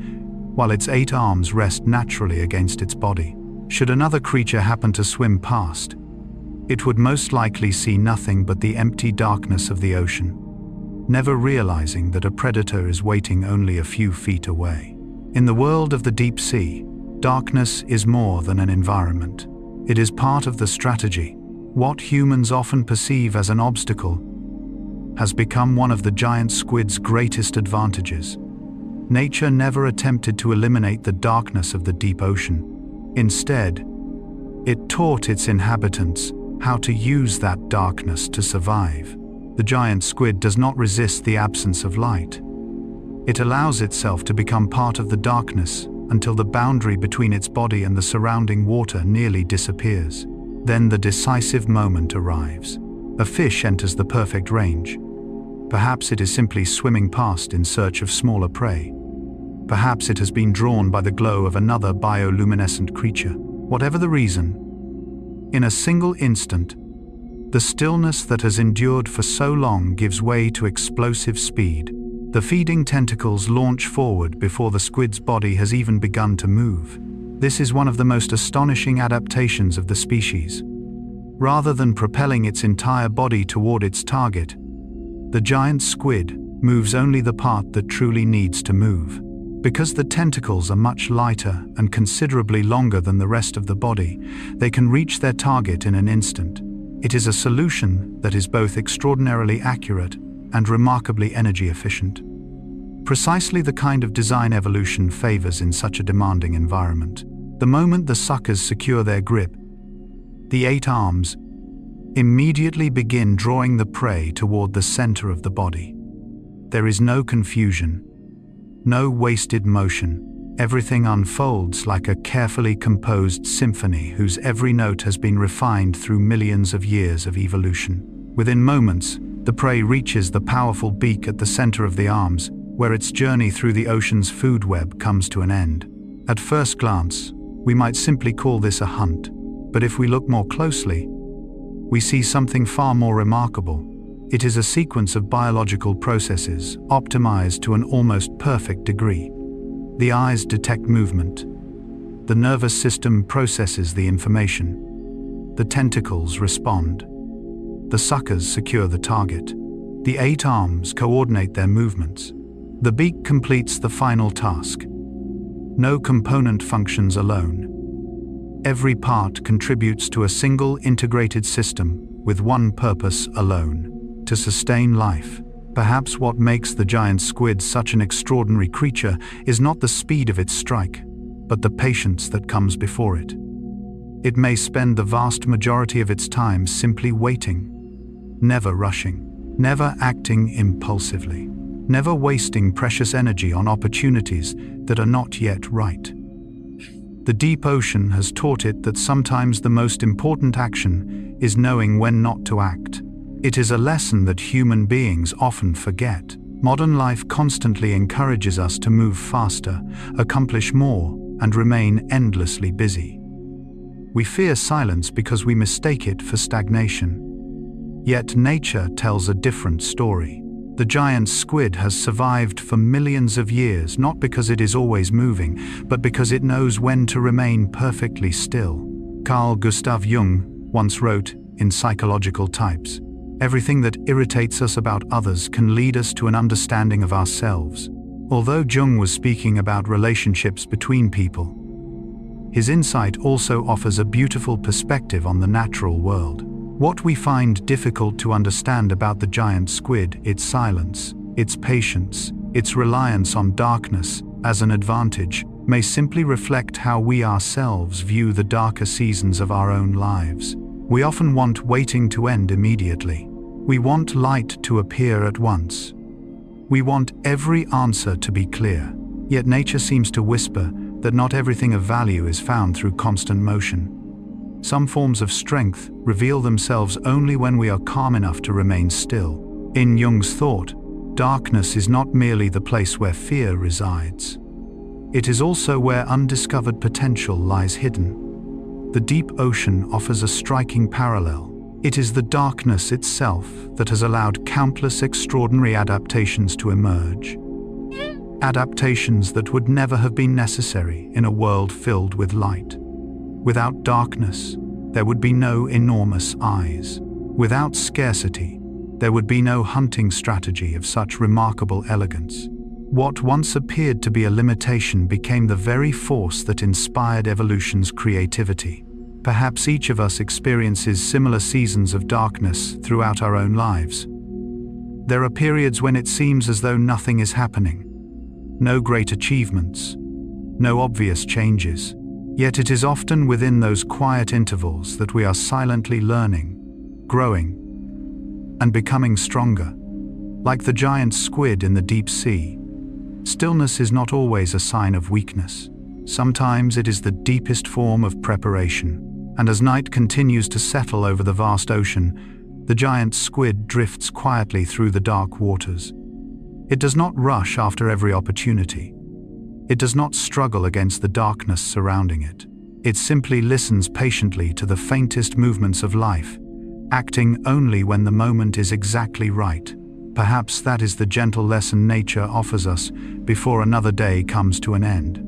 while its 8 arms rest naturally against its body. Should another creature happen to swim past, it would most likely see nothing but the empty darkness of the ocean, never realizing that a predator is waiting only a few feet away. In the world of the deep sea, darkness is more than an environment. It is part of the strategy. What humans often perceive as an obstacle has become one of the giant squid's greatest advantages. Nature never attempted to eliminate the darkness of the deep ocean. Instead, it taught its inhabitants how to use that darkness to survive. The giant squid does not resist the absence of light. It allows itself to become part of the darkness until the boundary between its body and the surrounding water nearly disappears. Then the decisive moment arrives. A fish enters the perfect range. Perhaps it is simply swimming past in search of smaller prey. Perhaps it has been drawn by the glow of another bioluminescent creature. Whatever the reason, in a single instant, the stillness that has endured for so long gives way to explosive speed. The feeding tentacles launch forward before the squid's body has even begun to move. This is one of the most astonishing adaptations of the species. Rather than propelling its entire body toward its target, the giant squid moves only the part that truly needs to move. Because the tentacles are much lighter and considerably longer than the rest of the body, they can reach their target in an instant. It is a solution that is both extraordinarily accurate and remarkably energy efficient. Precisely the kind of design evolution favors in such a demanding environment. The moment the suckers secure their grip, the 8 arms immediately begin drawing the prey toward the center of the body. There is no confusion, no wasted motion. Everything unfolds like a carefully composed symphony whose every note has been refined through millions of years of evolution. Within moments, the prey reaches the powerful beak at the center of the arms, where its journey through the ocean's food web comes to an end. At first glance, we might simply call this a hunt, but if we look more closely, we see something far more remarkable. It is a sequence of biological processes optimized to an almost perfect degree. The eyes detect movement. The nervous system processes the information. The tentacles respond. The suckers secure the target. The 8 arms coordinate their movements. The beak completes the final task. No component functions alone. Every part contributes to a single integrated system with one purpose alone: to sustain life. Perhaps what makes the giant squid such an extraordinary creature is not the speed of its strike, but the patience that comes before it. It may spend the vast majority of its time simply waiting, never rushing, never acting impulsively, never wasting precious energy on opportunities that are not yet right. The deep ocean has taught it that sometimes the most important action is knowing when not to act. It is a lesson that human beings often forget. Modern life constantly encourages us to move faster, accomplish more, and remain endlessly busy. We fear silence because we mistake it for stagnation. Yet nature tells a different story. The giant squid has survived for millions of years not because it is always moving, but because it knows when to remain perfectly still. Carl Gustav Jung once wrote in Psychological Types, "Everything that irritates us about others can lead us to an understanding of ourselves." Although Jung was speaking about relationships between people, his insight also offers a beautiful perspective on the natural world. What we find difficult to understand about the giant squid, its silence, its patience, its reliance on darkness as an advantage, may simply reflect how we ourselves view the darker seasons of our own lives. We often want waiting to end immediately. We want light to appear at once. We want every answer to be clear. Yet nature seems to whisper that not everything of value is found through constant motion. Some forms of strength reveal themselves only when we are calm enough to remain still. In Jung's thought, darkness is not merely the place where fear resides. It is also where undiscovered potential lies hidden. The deep ocean offers a striking parallel. It is the darkness itself that has allowed countless extraordinary adaptations to emerge. Adaptations that would never have been necessary in a world filled with light. Without darkness, there would be no enormous eyes. Without scarcity, there would be no hunting strategy of such remarkable elegance. What once appeared to be a limitation became the very force that inspired evolution's creativity. Perhaps each of us experiences similar seasons of darkness throughout our own lives. There are periods when it seems as though nothing is happening. No great achievements, no obvious changes. Yet it is often within those quiet intervals that we are silently learning, growing, and becoming stronger. Like the giant squid in the deep sea, stillness is not always a sign of weakness. Sometimes it is the deepest form of preparation. And as night continues to settle over the vast ocean, the giant squid drifts quietly through the dark waters. It does not rush after every opportunity. It does not struggle against the darkness surrounding it. It simply listens patiently to the faintest movements of life, acting only when the moment is exactly right. Perhaps that is the gentle lesson nature offers us before another day comes to an end.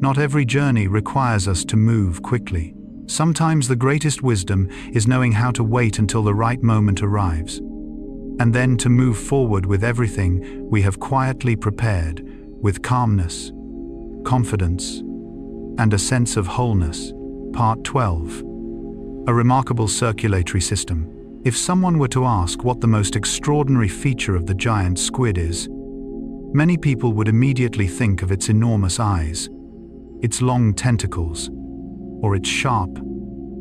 Not every journey requires us to move quickly. Sometimes the greatest wisdom is knowing how to wait until the right moment arrives, and then to move forward with everything we have quietly prepared, with calmness, confidence, and a sense of wholeness. Part 12. A remarkable circulatory system. If someone were to ask what the most extraordinary feature of the giant squid is, many people would immediately think of its enormous eyes, its long tentacles, or its sharp,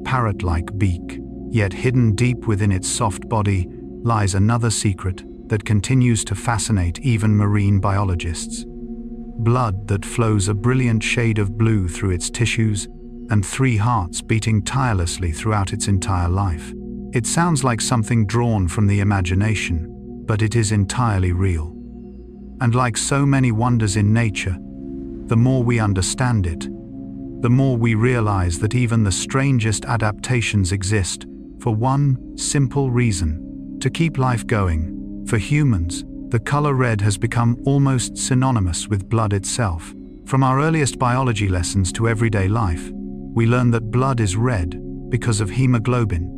parrot-like beak. Yet hidden deep within its soft body lies another secret that continues to fascinate even marine biologists. Blood that flows a brilliant shade of blue through its tissues, and 3 hearts beating tirelessly throughout its entire life. It sounds like something drawn from the imagination, but it is entirely real. And like so many wonders in nature, the more we understand it, the more we realize that even the strangest adaptations exist for one simple reason: to keep life going. For humans, the color red has become almost synonymous with blood itself. From our earliest biology lessons to everyday life, we learn that blood is red because of hemoglobin,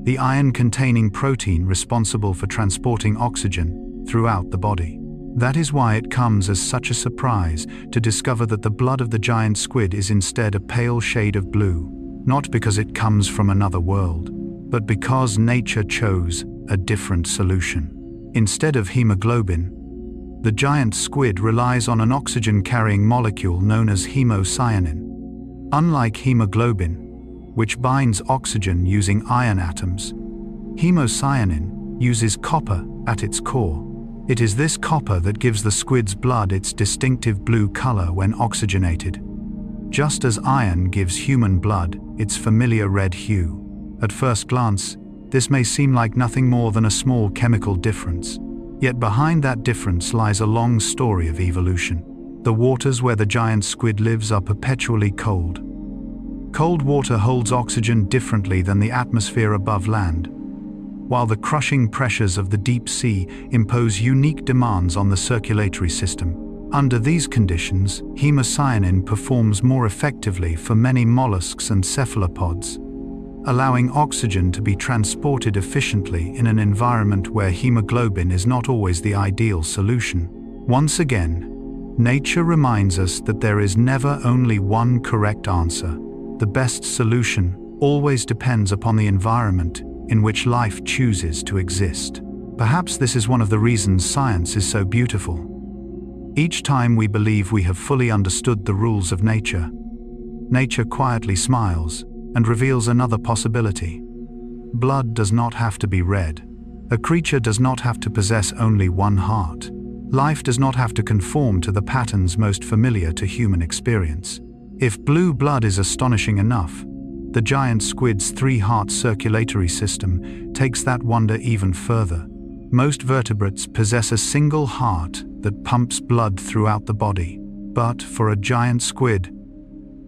the iron-containing protein responsible for transporting oxygen throughout the body. That is why it comes as such a surprise to discover that the blood of the giant squid is instead a pale shade of blue, not because it comes from another world, but because nature chose a different solution. Instead of hemoglobin, the giant squid relies on an oxygen-carrying molecule known as hemocyanin. Unlike hemoglobin, which binds oxygen using iron atoms, hemocyanin uses copper at its core. It is this copper that gives the squid's blood its distinctive blue color when oxygenated, just as iron gives human blood its familiar red hue. At first glance, this may seem like nothing more than a small chemical difference. Yet behind that difference lies a long story of evolution. The waters where the giant squid lives are perpetually cold. Cold water holds oxygen differently than the atmosphere above land, while the crushing pressures of the deep sea impose unique demands on the circulatory system. Under these conditions, hemocyanin performs more effectively for many mollusks and cephalopods, allowing oxygen to be transported efficiently in an environment where hemoglobin is not always the ideal solution. Once again, nature reminds us that there is never only one correct answer. The best solution always depends upon the environment in which life chooses to exist. Perhaps this is one of the reasons science is so beautiful. Each time we believe we have fully understood the rules of nature, nature quietly smiles and reveals another possibility. Blood does not have to be red. A creature does not have to possess only one heart. Life does not have to conform to the patterns most familiar to human experience. If blue blood is astonishing enough, the giant squid's 3-heart circulatory system takes that wonder even further. Most vertebrates possess a single heart that pumps blood throughout the body. But for a giant squid,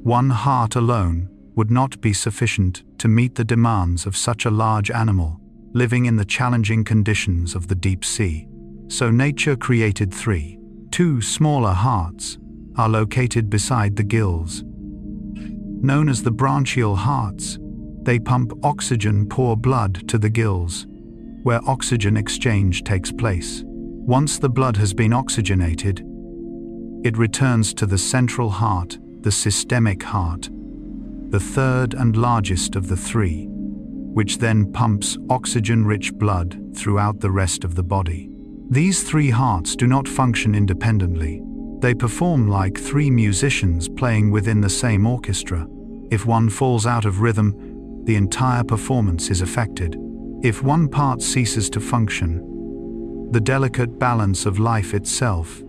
one heart alone would not be sufficient to meet the demands of such a large animal living in the challenging conditions of the deep sea. So nature created 3. 2 smaller hearts are located beside the gills. Known as the branchial hearts, they pump oxygen-poor blood to the gills, where oxygen exchange takes place. Once the blood has been oxygenated, it returns to the central heart, the systemic heart, the third and largest of the 3, which then pumps oxygen-rich blood throughout the rest of the body. These 3 hearts do not function independently. They perform like 3 musicians playing within the same orchestra. If one falls out of rhythm, the entire performance is affected. If one part ceases to function, the delicate balance of life itself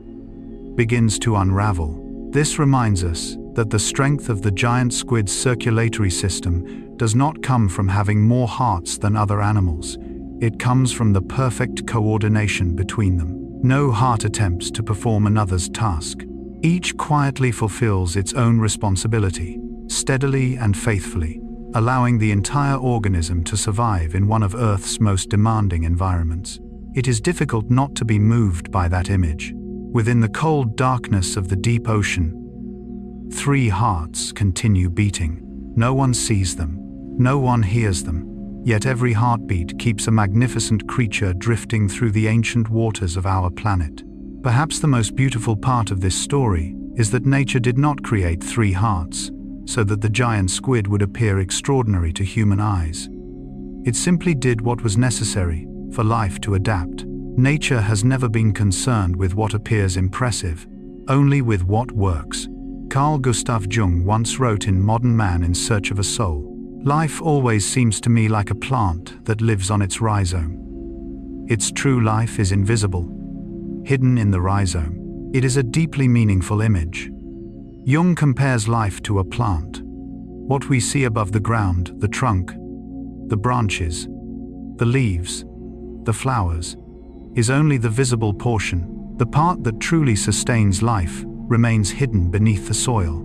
begins to unravel. This reminds us that the strength of the giant squid's circulatory system does not come from having more hearts than other animals. It comes from the perfect coordination between them. No heart attempts to perform another's task. Each quietly fulfills its own responsibility, steadily and faithfully, allowing the entire organism to survive in one of Earth's most demanding environments. It is difficult not to be moved by that image. Within the cold darkness of the deep ocean, 3 hearts continue beating. No one sees them, no one hears them, yet every heartbeat keeps a magnificent creature drifting through the ancient waters of our planet. Perhaps the most beautiful part of this story is that nature did not create 3 hearts so that the giant squid would appear extraordinary to human eyes. It simply did what was necessary for life to adapt. Nature has never been concerned with what appears impressive, only with what works. Carl Gustav Jung once wrote in Modern Man in Search of a Soul, "Life always seems to me like a plant that lives on its rhizome. Its true life is invisible, hidden in the rhizome." It is a deeply meaningful image. Jung compares life to a plant. What we see above the ground, the trunk, the branches, the leaves, the flowers, is only the visible portion. The part that truly sustains life remains hidden beneath the soil,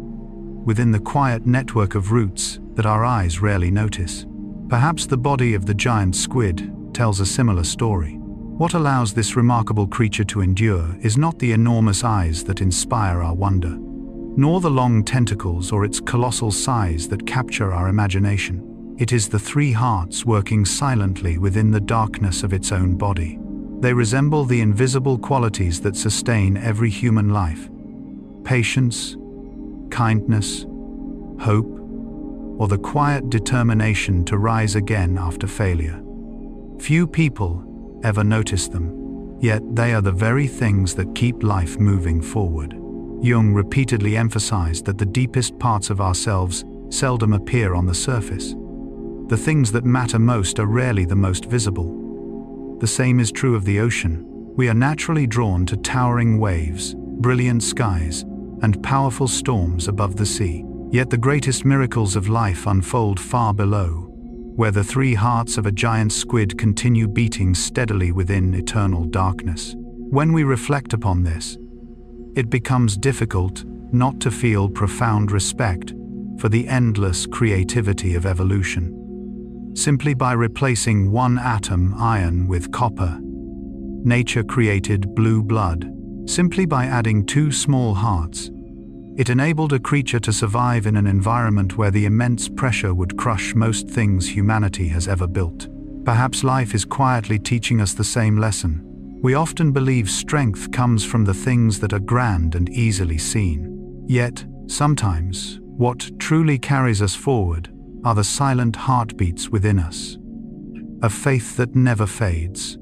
within the quiet network of roots that our eyes rarely notice. Perhaps the body of the giant squid tells a similar story. What allows this remarkable creature to endure is not the enormous eyes that inspire our wonder, nor the long tentacles or its colossal size that capture our imagination. It is the three hearts working silently within the darkness of its own body. They resemble the invisible qualities that sustain every human life: patience, kindness, hope, or the quiet determination to rise again after failure. Few people ever notice them, yet they are the very things that keep life moving forward. Jung repeatedly emphasized that the deepest parts of ourselves seldom appear on the surface. The things that matter most are rarely the most visible. The same is true of the ocean. We are naturally drawn to towering waves, brilliant skies, and powerful storms above the sea. Yet the greatest miracles of life unfold far below, where the three hearts of a giant squid continue beating steadily within eternal darkness. When we reflect upon this, it becomes difficult not to feel profound respect for the endless creativity of evolution. Simply by replacing one atom, iron, with copper, nature created blue blood. Simply by adding two small hearts, it enabled a creature to survive in an environment where the immense pressure would crush most things humanity has ever built. Perhaps life is quietly teaching us the same lesson. We often believe strength comes from the things that are grand and easily seen. Yet, sometimes, what truly carries us forward are the silent heartbeats within us. A faith that never fades,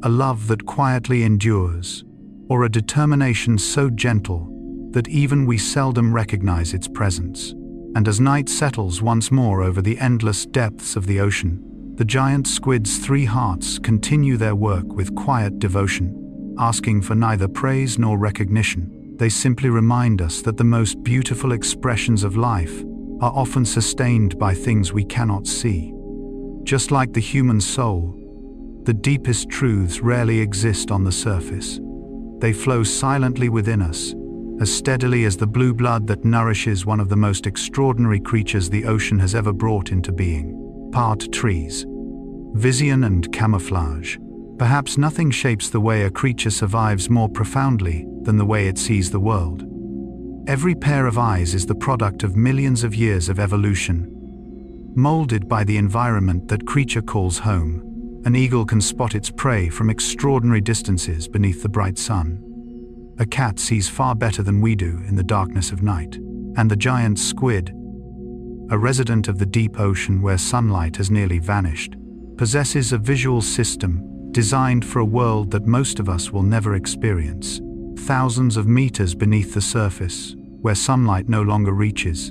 a love that quietly endures, or a determination so gentle that even we seldom recognize its presence. And as night settles once more over the endless depths of the ocean, the giant squid's three hearts continue their work with quiet devotion, asking for neither praise nor recognition. They simply remind us that the most beautiful expressions of life are often sustained by things we cannot see. Just like the human soul, the deepest truths rarely exist on the surface. They flow silently within us, as steadily as the blue blood that nourishes one of the most extraordinary creatures the ocean has ever brought into being. Part trees. Vision and camouflage. Perhaps nothing shapes the way a creature survives more profoundly than the way it sees the world. Every pair of eyes is the product of millions of years of evolution. Molded by the environment that creature calls home, an eagle can spot its prey from extraordinary distances beneath the bright sun. A cat sees far better than we do in the darkness of night. And the giant squid, a resident of the deep ocean where sunlight has nearly vanished, possesses a visual system designed for a world that most of us will never experience. Thousands of meters beneath the surface, where sunlight no longer reaches.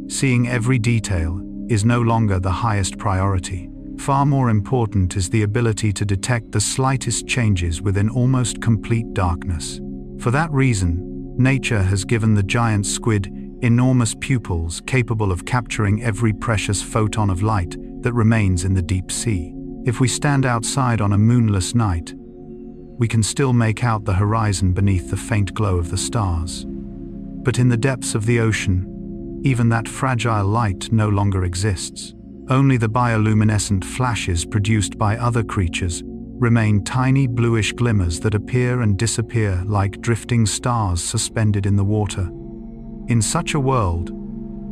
Seeing every detail is no longer the highest priority. Far more important is the ability to detect the slightest changes within almost complete darkness. For that reason, nature has given the giant squid enormous pupils capable of capturing every precious photon of light that remains in the deep sea. If we stand outside on a moonless night, we can still make out the horizon beneath the faint glow of the stars. But in the depths of the ocean, even that fragile light no longer exists. Only the bioluminescent flashes produced by other creatures remain tiny bluish glimmers that appear and disappear like drifting stars suspended in the water. In such a world,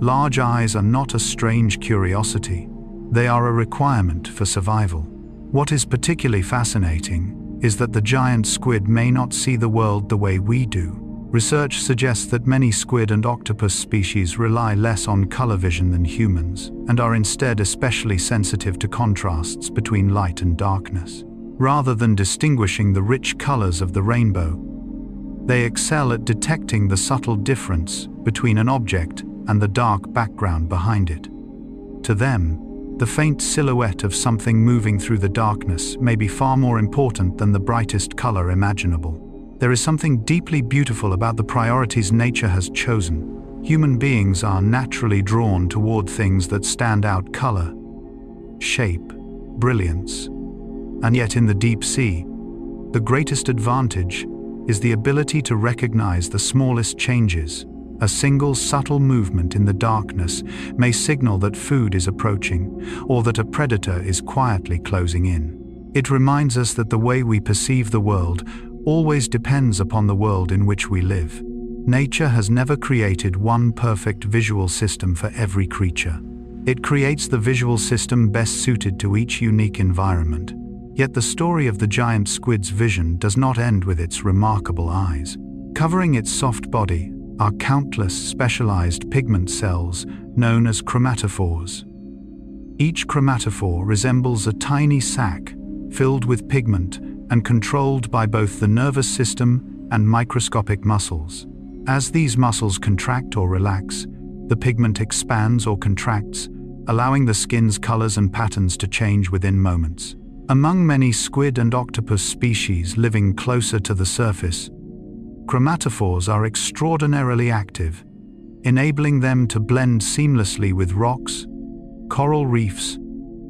large eyes are not a strange curiosity. They are a requirement for survival. What is particularly fascinating is that the giant squid may not see the world the way we do. Research suggests that many squid and octopus species rely less on color vision than humans, and are instead especially sensitive to contrasts between light and darkness. Rather than distinguishing the rich colors of the rainbow, they excel at detecting the subtle difference between an object and the dark background behind it. To them, the faint silhouette of something moving through the darkness may be far more important than the brightest color imaginable. There is something deeply beautiful about the priorities nature has chosen. Human beings are naturally drawn toward things that stand out: color, shape, brilliance. And yet in the deep sea, the greatest advantage is the ability to recognize the smallest changes. A single subtle movement in the darkness may signal that food is approaching, or that a predator is quietly closing in. It reminds us that the way we perceive the world always depends upon the world in which we live. Nature has never created one perfect visual system for every creature. It creates the visual system best suited to each unique environment. Yet the story of the giant squid's vision does not end with its remarkable eyes. Covering its soft body are countless specialized pigment cells known as chromatophores. Each chromatophore resembles a tiny sac filled with pigment and controlled by both the nervous system and microscopic muscles. As these muscles contract or relax, the pigment expands or contracts, allowing the skin's colors and patterns to change within moments. Among many squid and octopus species living closer to the surface, chromatophores are extraordinarily active, enabling them to blend seamlessly with rocks, coral reefs,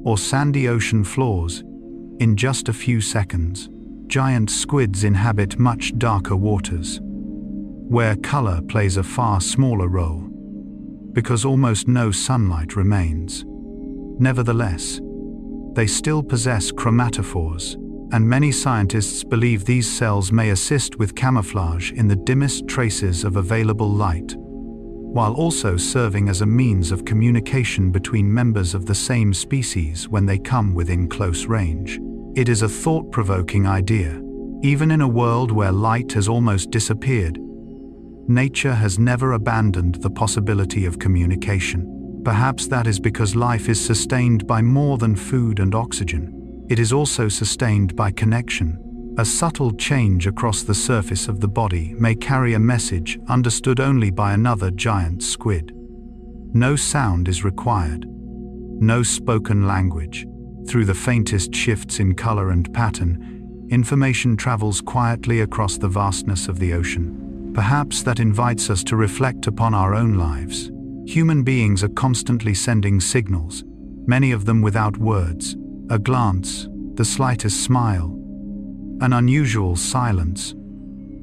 or sandy ocean floors in just a few seconds. Giant squids inhabit much darker waters, where color plays a far smaller role, because almost no sunlight remains. Nevertheless, they still possess chromatophores, and many scientists believe these cells may assist with camouflage in the dimmest traces of available light, while also serving as a means of communication between members of the same species when they come within close range. It is a thought-provoking idea. Even in a world where light has almost disappeared, nature has never abandoned the possibility of communication. Perhaps that is because life is sustained by more than food and oxygen. It is also sustained by connection. A subtle change across the surface of the body may carry a message understood only by another giant squid. No sound is required. No spoken language. Through the faintest shifts in color and pattern, information travels quietly across the vastness of the ocean. Perhaps that invites us to reflect upon our own lives. Human beings are constantly sending signals, many of them without words. A glance, the slightest smile, an unusual silence,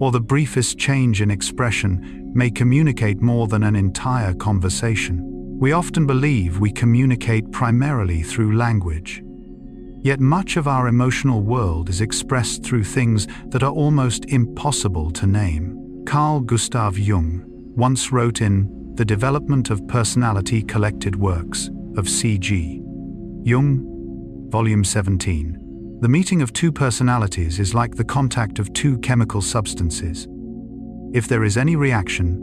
or the briefest change in expression may communicate more than an entire conversation. We often believe we communicate primarily through language. Yet much of our emotional world is expressed through things that are almost impossible to name. Carl Gustav Jung once wrote in The Development of Personality Collected Works of C.G. Jung, Volume 17. The meeting of two personalities is like the contact of two chemical substances. If there is any reaction,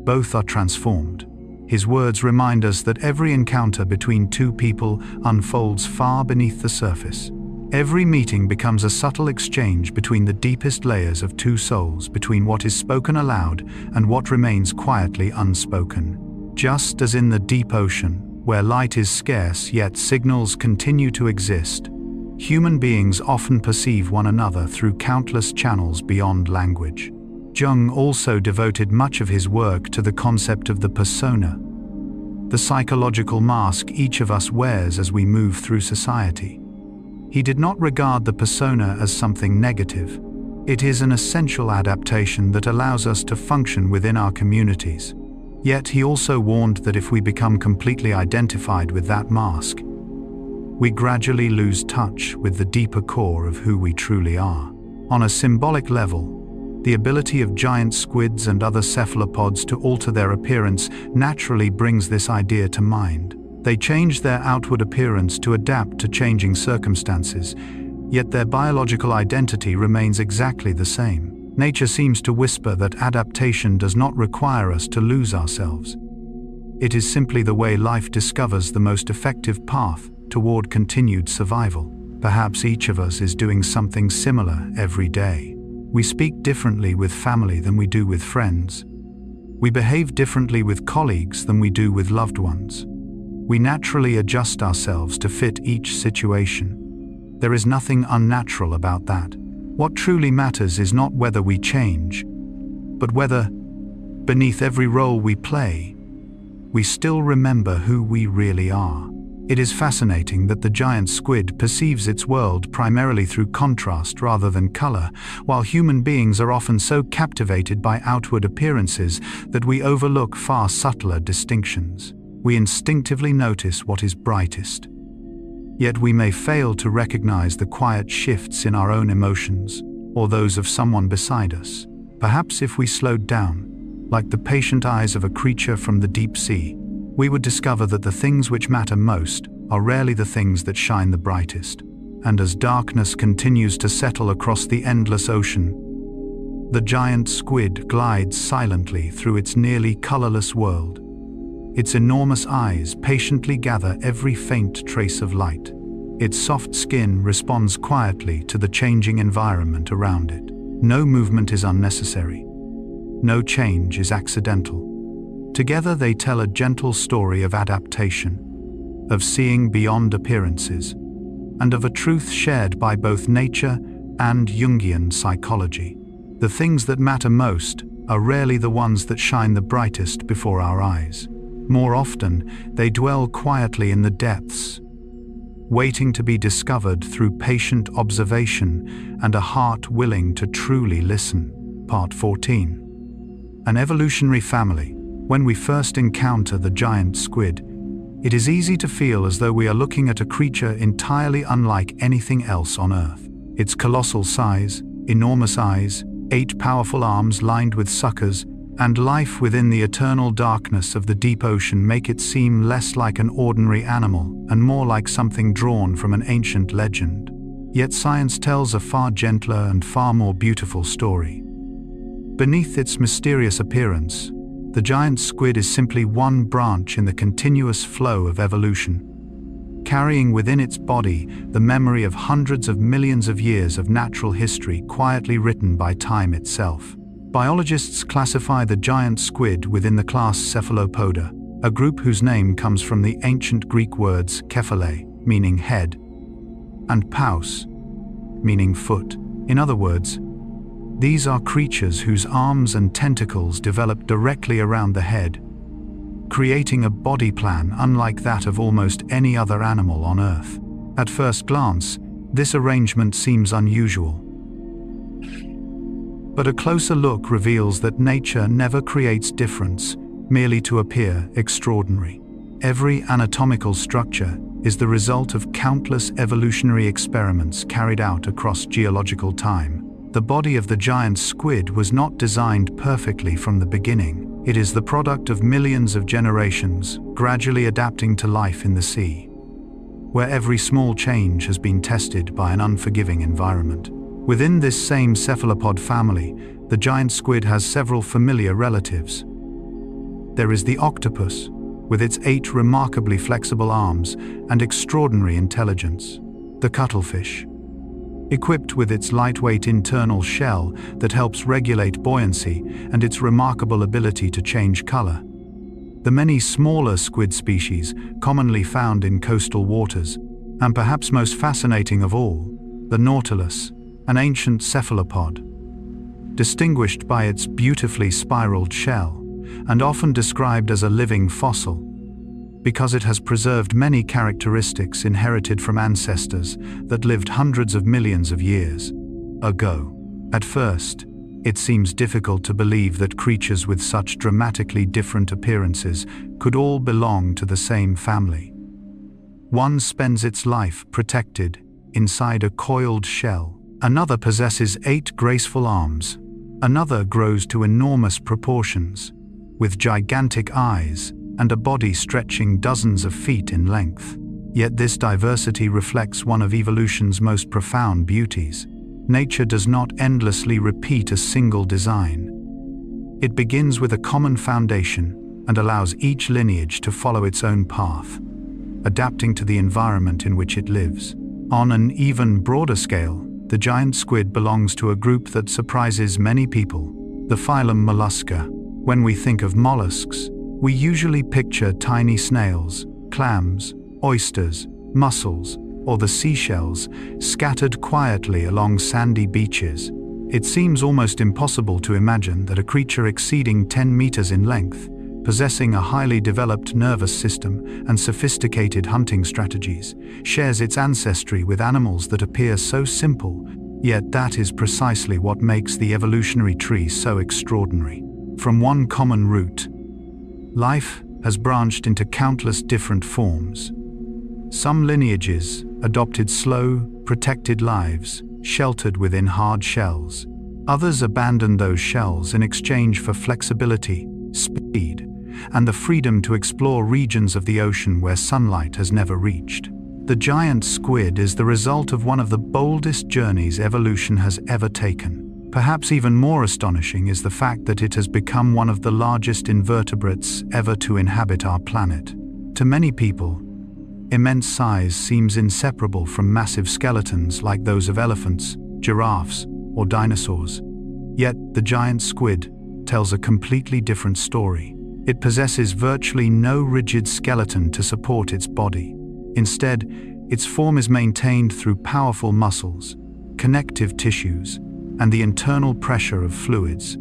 both are transformed. His words remind us that every encounter between two people unfolds far beneath the surface. Every meeting becomes a subtle exchange between the deepest layers of two souls, between what is spoken aloud and what remains quietly unspoken. Just as in the deep ocean, where light is scarce yet signals continue to exist, human beings often perceive one another through countless channels beyond language. Jung also devoted much of his work to the concept of the persona, the psychological mask each of us wears as we move through society. He did not regard the persona as something negative. It is an essential adaptation that allows us to function within our communities. Yet he also warned that if we become completely identified with that mask, we gradually lose touch with the deeper core of who we truly are. On a symbolic level, the ability of giant squids and other cephalopods to alter their appearance naturally brings this idea to mind. They change their outward appearance to adapt to changing circumstances, yet their biological identity remains exactly the same. Nature seems to whisper that adaptation does not require us to lose ourselves. It is simply the way life discovers the most effective path toward continued survival. Perhaps each of us is doing something similar every day. We speak differently with family than we do with friends. We behave differently with colleagues than we do with loved ones. We naturally adjust ourselves to fit each situation. There is nothing unnatural about that. What truly matters is not whether we change, but whether, beneath every role we play, we still remember who we really are. It is fascinating that the giant squid perceives its world primarily through contrast rather than color, while human beings are often so captivated by outward appearances that we overlook far subtler distinctions. We instinctively notice what is brightest. Yet we may fail to recognize the quiet shifts in our own emotions or those of someone beside us. Perhaps if we slowed down, like the patient eyes of a creature from the deep sea, we would discover that the things which matter most are rarely the things that shine the brightest. And as darkness continues to settle across the endless ocean, the giant squid glides silently through its nearly colorless world. Its enormous eyes patiently gather every faint trace of light. Its soft skin responds quietly to the changing environment around it. No movement is unnecessary. No change is accidental. Together they tell a gentle story of adaptation, of seeing beyond appearances, and of a truth shared by both nature and Jungian psychology. The things that matter most are rarely the ones that shine the brightest before our eyes. More often, they dwell quietly in the depths, waiting to be discovered through patient observation and a heart willing to truly listen. Part 14. An evolutionary family. When we first encounter the giant squid, it is easy to feel as though we are looking at a creature entirely unlike anything else on Earth. Its colossal size, enormous eyes, 8 powerful arms lined with suckers, and life within the eternal darkness of the deep ocean make it seem less like an ordinary animal and more like something drawn from an ancient legend. Yet science tells a far gentler and far more beautiful story. Beneath its mysterious appearance, the giant squid is simply one branch in the continuous flow of evolution, carrying within its body the memory of hundreds of millions of years of natural history quietly written by time itself. Biologists classify the giant squid within the class Cephalopoda, a group whose name comes from the ancient Greek words kephale, meaning head, and pous, meaning foot. In other words, these are creatures whose arms and tentacles develop directly around the head, creating a body plan unlike that of almost any other animal on Earth. At first glance, this arrangement seems unusual. But a closer look reveals that nature never creates difference merely to appear extraordinary. Every anatomical structure is the result of countless evolutionary experiments carried out across geological time. The body of the giant squid was not designed perfectly from the beginning. It is the product of millions of generations, gradually adapting to life in the sea, where every small change has been tested by an unforgiving environment. Within this same cephalopod family, the giant squid has several familiar relatives. There is the octopus, with its 8 remarkably flexible arms and extraordinary intelligence. The cuttlefish, equipped with its lightweight internal shell that helps regulate buoyancy and its remarkable ability to change color. The many smaller squid species commonly found in coastal waters, and perhaps most fascinating of all, the nautilus, an ancient cephalopod, distinguished by its beautifully spiraled shell and often described as a living fossil, because it has preserved many characteristics inherited from ancestors that lived hundreds of millions of years ago. At first, it seems difficult to believe that creatures with such dramatically different appearances could all belong to the same family. One spends its life protected inside a coiled shell. Another possesses 8 graceful arms. Another grows to enormous proportions, with gigantic eyes and a body stretching dozens of feet in length. Yet this diversity reflects one of evolution's most profound beauties. nature does not endlessly repeat a single design. It begins with a common foundation and allows each lineage to follow its own path, adapting to the environment in which it lives. On an even broader scale, the giant squid belongs to a group that surprises many people, the phylum Mollusca. When we think of mollusks, we usually picture tiny snails, clams, oysters, mussels, or the seashells scattered quietly along sandy beaches. It seems almost impossible to imagine that a creature exceeding 10 meters in length, possessing a highly developed nervous system and sophisticated hunting strategies, shares its ancestry with animals that appear so simple, yet that is precisely what makes the evolutionary tree so extraordinary. From one common root, life has branched into countless different forms. Some lineages adopted slow, protected lives, sheltered within hard shells. Others abandoned those shells in exchange for flexibility, speed, and the freedom to explore regions of the ocean where sunlight has never reached. The giant squid is the result of one of the boldest journeys evolution has ever taken. Perhaps even more astonishing is the fact that it has become one of the largest invertebrates ever to inhabit our planet. To many people, immense size seems inseparable from massive skeletons like those of elephants, giraffes, or dinosaurs. Yet, the giant squid tells a completely different story. It possesses virtually no rigid skeleton to support its body. Instead, its form is maintained through powerful muscles, connective tissues, and the internal pressure of fluids,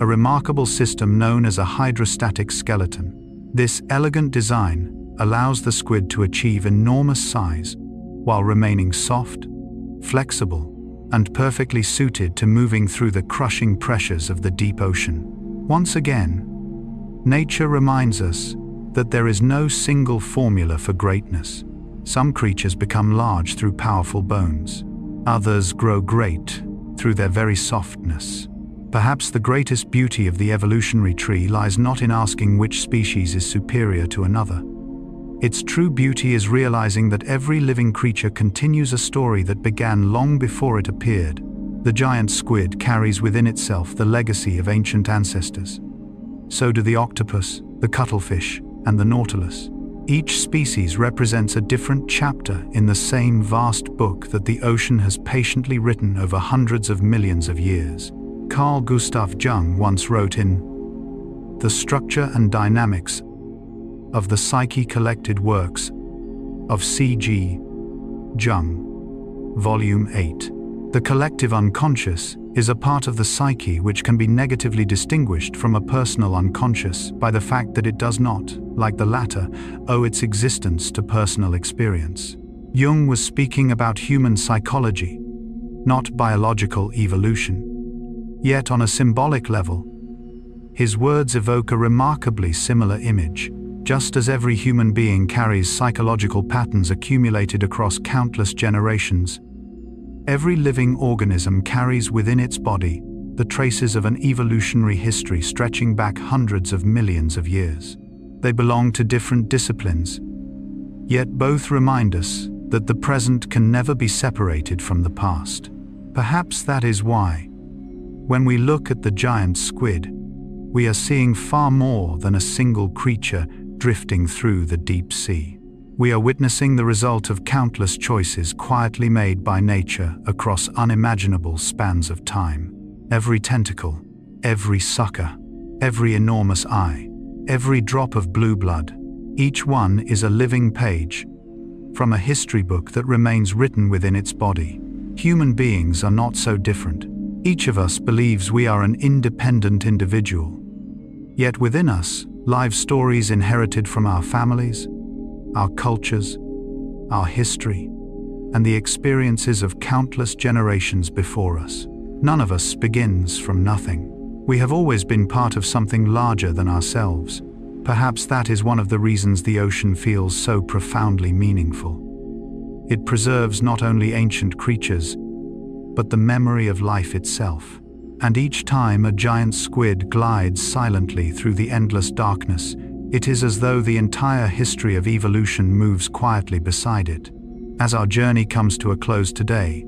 a remarkable system known as a hydrostatic skeleton. This elegant design allows the squid to achieve enormous size while remaining soft, flexible, and perfectly suited to moving through the crushing pressures of the deep ocean. Once again, nature reminds us that there is no single formula for greatness. Some creatures become large through powerful bones. Others grow great through their very softness. Perhaps the greatest beauty of the evolutionary tree lies not in asking which species is superior to another. Its true beauty is realizing that every living creature continues a story that began long before it appeared. The giant squid carries within itself the legacy of ancient ancestors. So do the octopus, the cuttlefish, and the nautilus. Each species represents a different chapter in the same vast book that the ocean has patiently written over hundreds of millions of years. Carl Gustav Jung once wrote in The Structure and Dynamics of the Psyche Collected Works of C.G. Jung, Volume 8. The collective unconscious is a part of the psyche which can be negatively distinguished from a personal unconscious by the fact that it does not, like the latter, owe its existence to personal experience. Jung was speaking about human psychology, not biological evolution. Yet on a symbolic level, his words evoke a remarkably similar image. Just as every human being carries psychological patterns accumulated across countless generations, every living organism carries within its body the traces of an evolutionary history stretching back hundreds of millions of years. They belong to different disciplines, yet both remind us that the present can never be separated from the past. Perhaps that is why, when we look at the giant squid, we are seeing far more than a single creature drifting through the deep sea. We are witnessing the result of countless choices quietly made by nature across unimaginable spans of time. Every tentacle, every sucker, every enormous eye, every drop of blue blood, each one is a living page from a history book that remains written within its body. Human beings are not so different. Each of us believes we are an independent individual. Yet within us, live stories inherited from our families, our cultures, our history, and the experiences of countless generations before us. None of us begins from nothing. We have always been part of something larger than ourselves. Perhaps that is one of the reasons the ocean feels so profoundly meaningful. It preserves not only ancient creatures, but the memory of life itself. And each time a giant squid glides silently through the endless darkness, it is as though the entire history of evolution moves quietly beside it. As our journey comes to a close today,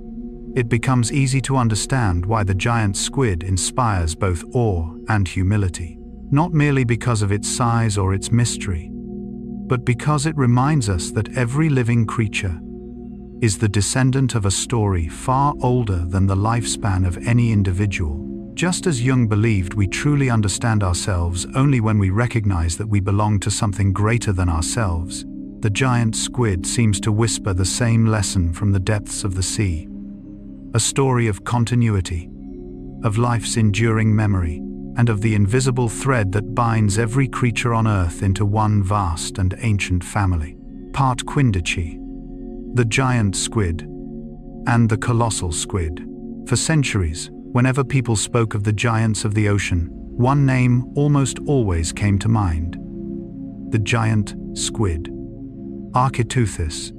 it becomes easy to understand why the giant squid inspires both awe and humility, not merely because of its size or its mystery, but because it reminds us that every living creature is the descendant of a story far older than the lifespan of any individual. Just as Jung believed we truly understand ourselves only when we recognize that we belong to something greater than ourselves, the giant squid seems to whisper the same lesson from the depths of the sea. A story of continuity, of life's enduring memory, and of the invisible thread that binds every creature on Earth into one vast and ancient family. Part Quindici, the giant squid, and the colossal squid. For centuries, whenever people spoke of the giants of the ocean, one name almost always came to mind: the giant squid. Architeuthis,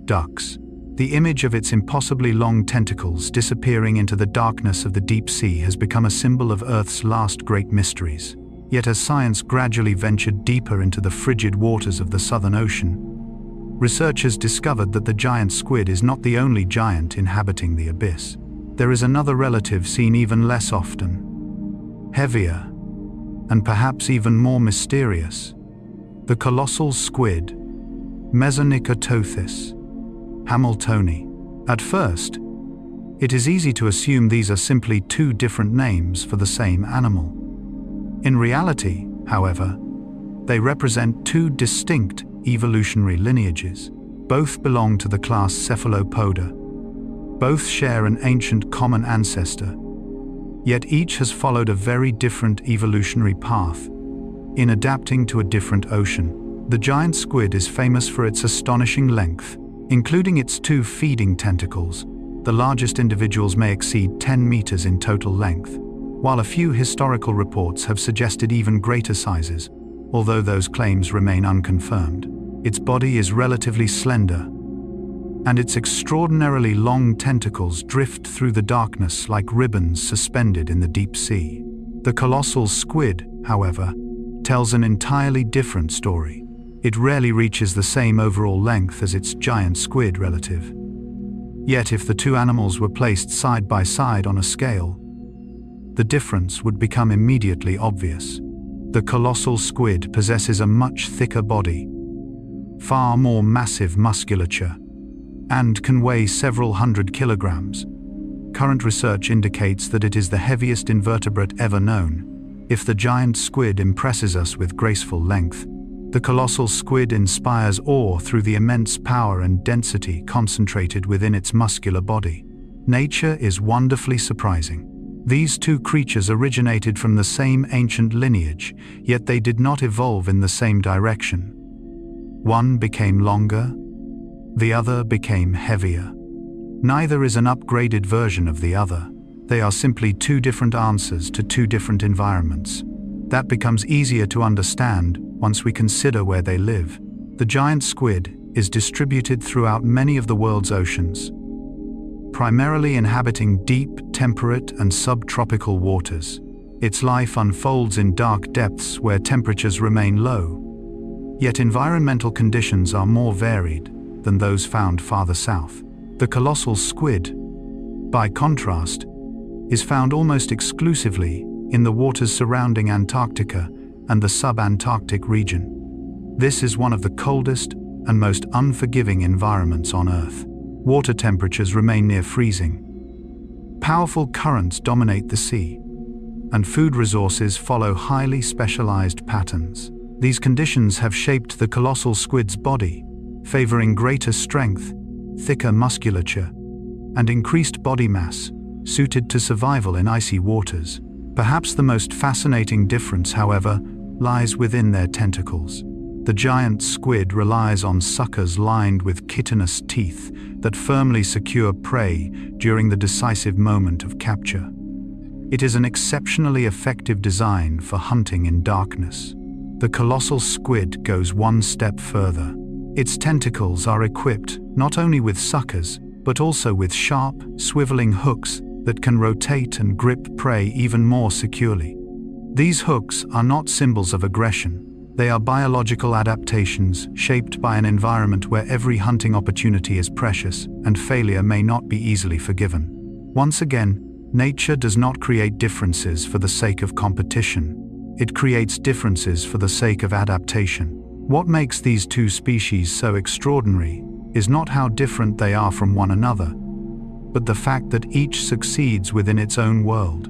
ducks. The image of its impossibly long tentacles disappearing into the darkness of the deep sea has become a symbol of Earth's last great mysteries. Yet as science gradually ventured deeper into the frigid waters of the Southern Ocean, researchers discovered that the giant squid is not the only giant inhabiting the abyss. There is another relative seen even less often, heavier, and perhaps even more mysterious: the colossal squid, Mesonicoteuthis hamiltoni. At first, it is easy to assume these are simply two different names for the same animal. In reality, however, they represent two distinct evolutionary lineages. Both belong to the class Cephalopoda. Both share an ancient common ancestor, yet each has followed a very different evolutionary path in adapting to a different ocean. The giant squid is famous for its astonishing length, including its two feeding tentacles. The largest individuals may exceed 10 meters in total length, while a few historical reports have suggested even greater sizes, although those claims remain unconfirmed. Its body is relatively slender, and its extraordinarily long tentacles drift through the darkness like ribbons suspended in the deep sea. The colossal squid, however, tells an entirely different story. It rarely reaches the same overall length as its giant squid relative. Yet if the two animals were placed side by side on a scale, the difference would become immediately obvious. The colossal squid possesses a much thicker body, far more massive musculature, and can weigh several hundred kilograms. Current research indicates that it is the heaviest invertebrate ever known. If the giant squid impresses us with graceful length, the colossal squid inspires awe through the immense power and density concentrated within its muscular body. Nature is wonderfully surprising. These two creatures originated from the same ancient lineage, yet they did not evolve in the same direction. One became longer, the other became heavier. Neither is an upgraded version of the other. They are simply two different answers to two different environments. That becomes easier to understand once we consider where they live. The giant squid is distributed throughout many of the world's oceans, primarily inhabiting deep, temperate, and subtropical waters. Its life unfolds in dark depths where temperatures remain low, yet environmental conditions are more varied than those found farther south. The colossal squid, by contrast, is found almost exclusively in the waters surrounding Antarctica and the subantarctic region. This is one of the coldest and most unforgiving environments on Earth. Water temperatures remain near freezing. Powerful currents dominate the sea, and food resources follow highly specialized patterns. These conditions have shaped the colossal squid's body, favoring greater strength, thicker musculature, and increased body mass, suited to survival in icy waters. Perhaps the most fascinating difference, however, lies within their tentacles. The giant squid relies on suckers lined with chitinous teeth that firmly secure prey during the decisive moment of capture. It is an exceptionally effective design for hunting in darkness. The colossal squid goes one step further. Its tentacles are equipped not only with suckers, but also with sharp, swiveling hooks that can rotate and grip prey even more securely. These hooks are not symbols of aggression. They are biological adaptations shaped by an environment where every hunting opportunity is precious and failure may not be easily forgiven. Once again, nature does not create differences for the sake of competition. It creates differences for the sake of adaptation. What makes these two species so extraordinary is not how different they are from one another, but the fact that each succeeds within its own world.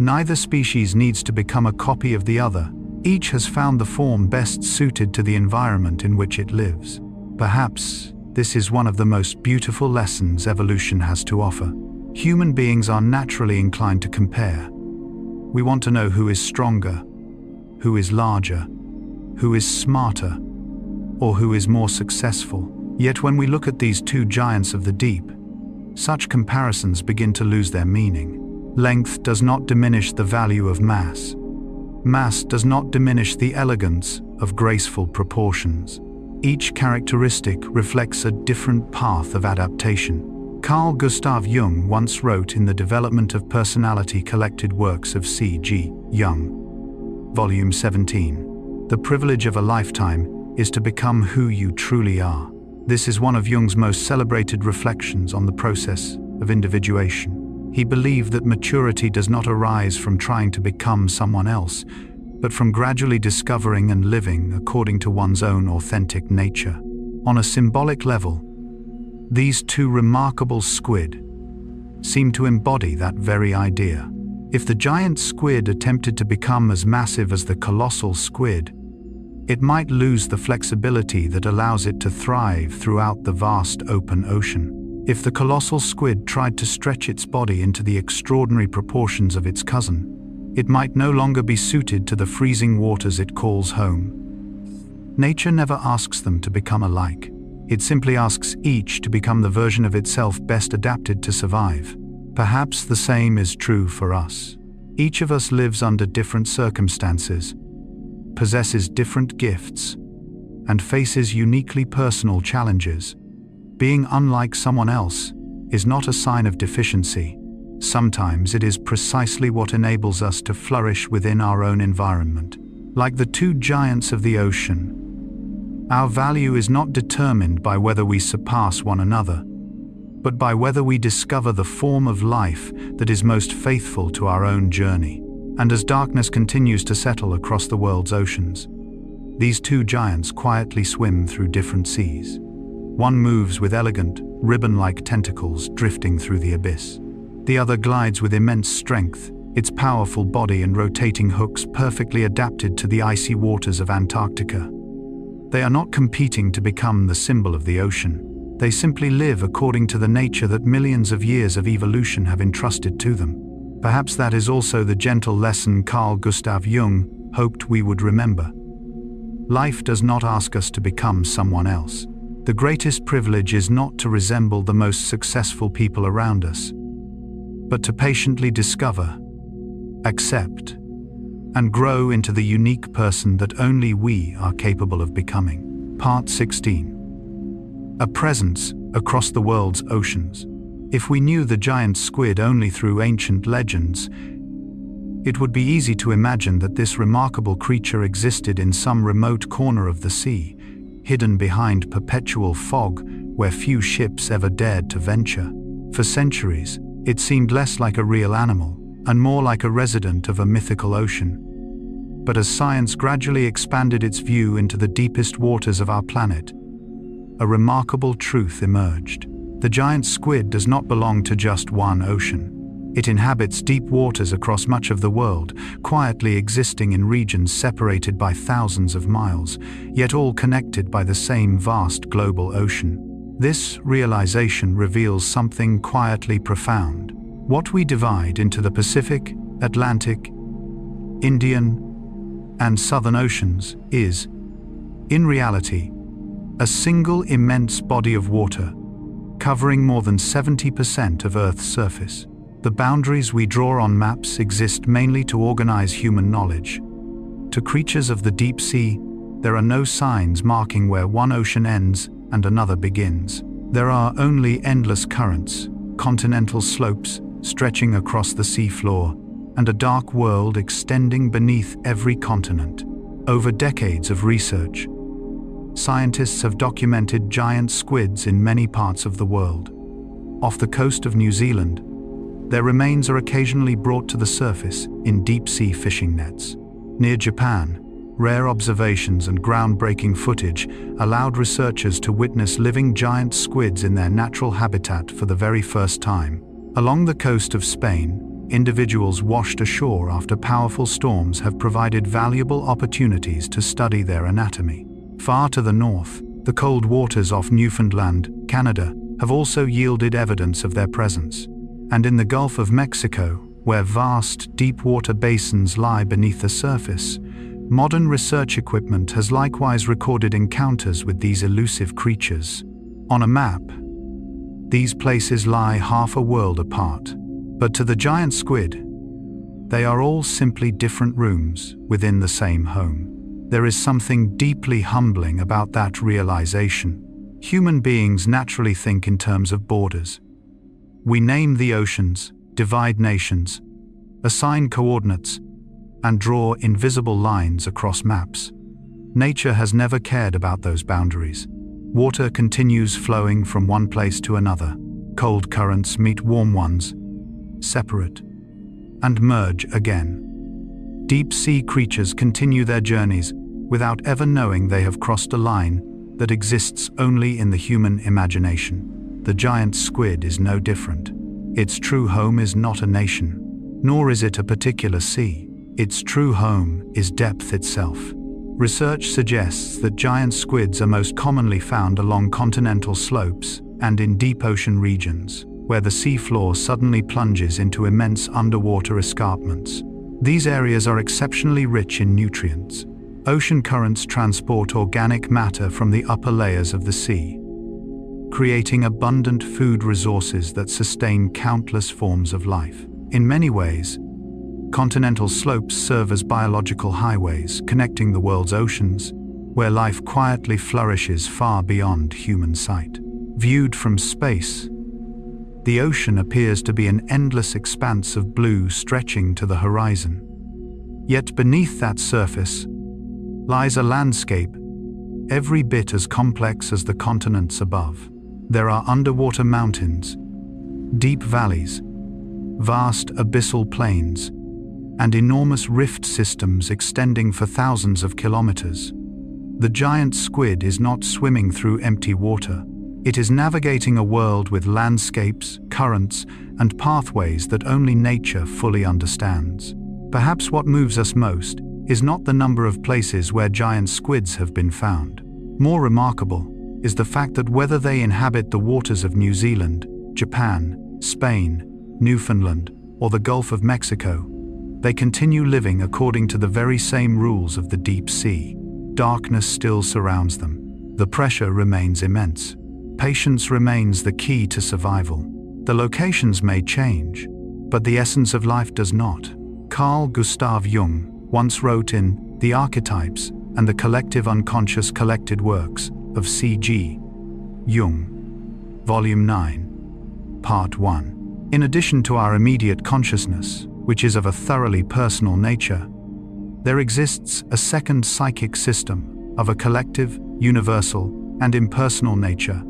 Neither species needs to become a copy of the other. Each has found the form best suited to the environment in which it lives. Perhaps this is one of the most beautiful lessons evolution has to offer. Human beings are naturally inclined to compare. We want to know who is stronger, who is larger, who is smarter, or who is more successful. Yet when we look at these two giants of the deep, such comparisons begin to lose their meaning. Length does not diminish the value of mass. Mass does not diminish the elegance of graceful proportions. Each characteristic reflects a different path of adaptation. Carl Gustav Jung once wrote in The Development of Personality Collected Works of C.G. Jung, Volume 17, "The privilege of a lifetime is to become who you truly are." This is one of Jung's most celebrated reflections on the process of individuation. He believed that maturity does not arise from trying to become someone else, but from gradually discovering and living according to one's own authentic nature. On a symbolic level, these two remarkable squid seem to embody that very idea. If the giant squid attempted to become as massive as the colossal squid, it might lose the flexibility that allows it to thrive throughout the vast open ocean. If the colossal squid tried to stretch its body into the extraordinary proportions of its cousin, it might no longer be suited to the freezing waters it calls home. Nature never asks them to become alike. It simply asks each to become the version of itself best adapted to survive. Perhaps the same is true for us. Each of us lives under different circumstances, possesses different gifts, and faces uniquely personal challenges. Being unlike someone else is not a sign of deficiency. Sometimes it is precisely what enables us to flourish within our own environment. Like the two giants of the ocean, our value is not determined by whether we surpass one another, but by whether we discover the form of life that is most faithful to our own journey. And as darkness continues to settle across the world's oceans, these two giants quietly swim through different seas. One moves with elegant, ribbon-like tentacles drifting through the abyss. The other glides with immense strength, its powerful body and rotating hooks perfectly adapted to the icy waters of Antarctica. They are not competing to become the symbol of the ocean. They simply live according to the nature that millions of years of evolution have entrusted to them. Perhaps that is also the gentle lesson Carl Gustav Jung hoped we would remember. Life does not ask us to become someone else. The greatest privilege is not to resemble the most successful people around us, but to patiently discover, accept, and grow into the unique person that only we are capable of becoming. Part 16. A presence across the world's oceans. If we knew the giant squid only through ancient legends, it would be easy to imagine that this remarkable creature existed in some remote corner of the sea, hidden behind perpetual fog where few ships ever dared to venture. For centuries, it seemed less like a real animal and more like a resident of a mythical ocean. But as science gradually expanded its view into the deepest waters of our planet, a remarkable truth emerged. The giant squid does not belong to just one ocean. It inhabits deep waters across much of the world, quietly existing in regions separated by thousands of miles, yet all connected by the same vast global ocean. This realization reveals something quietly profound. What we divide into the Pacific, Atlantic, Indian, and Southern Oceans is, in reality, a single immense body of water, covering more than 70% of Earth's surface. The boundaries we draw on maps exist mainly to organize human knowledge. To creatures of the deep sea, there are no signs marking where one ocean ends and another begins. There are only endless currents, continental slopes stretching across the seafloor, and a dark world extending beneath every continent. Over decades of research, scientists have documented giant squids in many parts of the world. Off the coast of New Zealand, their remains are occasionally brought to the surface in deep-sea fishing nets. Near Japan, rare observations and groundbreaking footage allowed researchers to witness living giant squids in their natural habitat for the very first time. Along the coast of Spain, individuals washed ashore after powerful storms have provided valuable opportunities to study their anatomy. Far to the north, the cold waters off Newfoundland, Canada, have also yielded evidence of their presence. And in the Gulf of Mexico, where vast, deep-water basins lie beneath the surface, modern research equipment has likewise recorded encounters with these elusive creatures. On a map, these places lie half a world apart. But to the giant squid, they are all simply different rooms within the same home. There is something deeply humbling about that realization. Human beings naturally think in terms of borders. We name the oceans, divide nations, assign coordinates, and draw invisible lines across maps. Nature has never cared about those boundaries. Water continues flowing from one place to another. Cold currents meet warm ones, separate, and merge again. Deep-sea creatures continue their journeys without ever knowing they have crossed a line that exists only in the human imagination. The giant squid is no different. Its true home is not a nation, nor is it a particular sea. Its true home is depth itself. Research suggests that giant squids are most commonly found along continental slopes and in deep ocean regions, where the seafloor suddenly plunges into immense underwater escarpments. These areas are exceptionally rich in nutrients. Ocean currents transport organic matter from the upper layers of the sea, creating abundant food resources that sustain countless forms of life. In many ways, continental slopes serve as biological highways connecting the world's oceans, where life quietly flourishes far beyond human sight. Viewed from space, the ocean appears to be an endless expanse of blue stretching to the horizon. Yet beneath that surface lies a landscape every bit as complex as the continents above. There are underwater mountains, deep valleys, vast abyssal plains, and enormous rift systems extending for thousands of kilometers. The giant squid is not swimming through empty water. It is navigating a world with landscapes, currents, and pathways that only nature fully understands. Perhaps what moves us most is not the number of places where giant squids have been found. More remarkable is the fact that whether they inhabit the waters of New Zealand, Japan, Spain, Newfoundland, or the Gulf of Mexico, they continue living according to the very same rules of the deep sea. Darkness still surrounds them. The pressure remains immense. Patience remains the key to survival. The locations may change, but the essence of life does not. Carl Gustav Jung once wrote in The Archetypes and the Collective Unconscious Collected Works of C.G. Jung, Volume 9, Part 1. In addition to our immediate consciousness, which is of a thoroughly personal nature, there exists a second psychic system of a collective, universal, and impersonal nature,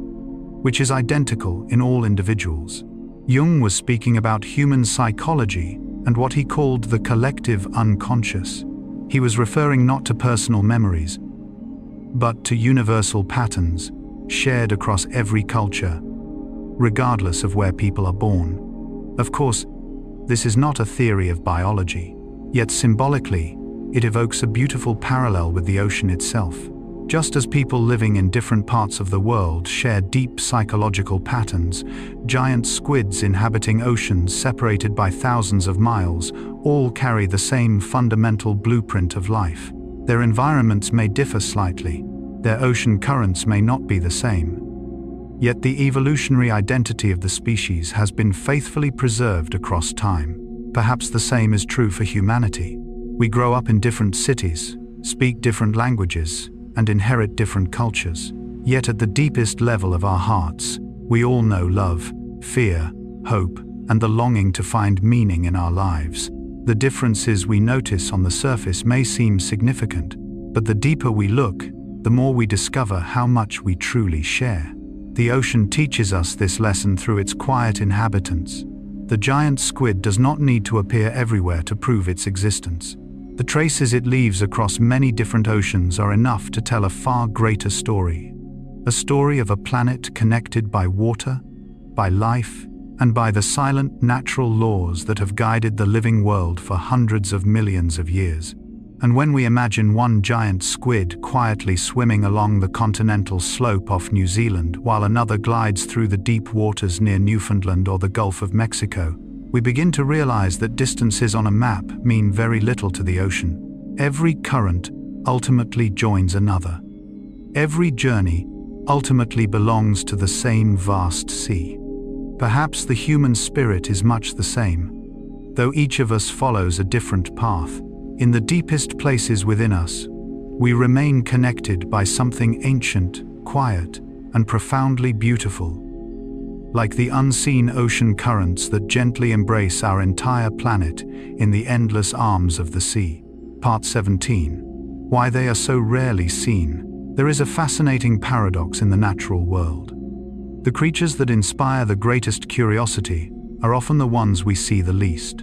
which is identical in all individuals. Jung was speaking about human psychology and what he called the collective unconscious. He was referring not to personal memories, but to universal patterns shared across every culture, regardless of where people are born. Of course, this is not a theory of biology, yet symbolically, it evokes a beautiful parallel with the ocean itself. Just as people living in different parts of the world share deep psychological patterns, giant squids inhabiting oceans separated by thousands of miles all carry the same fundamental blueprint of life. Their environments may differ slightly, their ocean currents may not be the same. Yet the evolutionary identity of the species has been faithfully preserved across time. Perhaps the same is true for humanity. We grow up in different cities, speak different languages, and inherit different cultures. Yet at the deepest level of our hearts, we all know love, fear, hope, and the longing to find meaning in our lives. The differences we notice on the surface may seem significant, But the deeper we look, the more we discover how much we truly share. The ocean teaches us this lesson through its quiet inhabitants. The giant squid does not need to appear everywhere to prove its existence. The traces it leaves across many different oceans are enough to tell a far greater story. A story of a planet connected by water, by life, and by the silent natural laws that have guided the living world for hundreds of millions of years. And when we imagine one giant squid quietly swimming along the continental slope off New Zealand while another glides through the deep waters near Newfoundland or the Gulf of Mexico, we begin to realize that distances on a map mean very little to the ocean. Every current ultimately joins another. Every journey ultimately belongs to the same vast sea. Perhaps the human spirit is much the same, though each of us follows a different path. In the deepest places within us, we remain connected by something ancient, quiet, and profoundly beautiful. Like the unseen ocean currents that gently embrace our entire planet in the endless arms of the sea. Part 17. Why they are so rarely seen. There is a fascinating paradox in the natural world. The creatures that inspire the greatest curiosity are often the ones we see the least.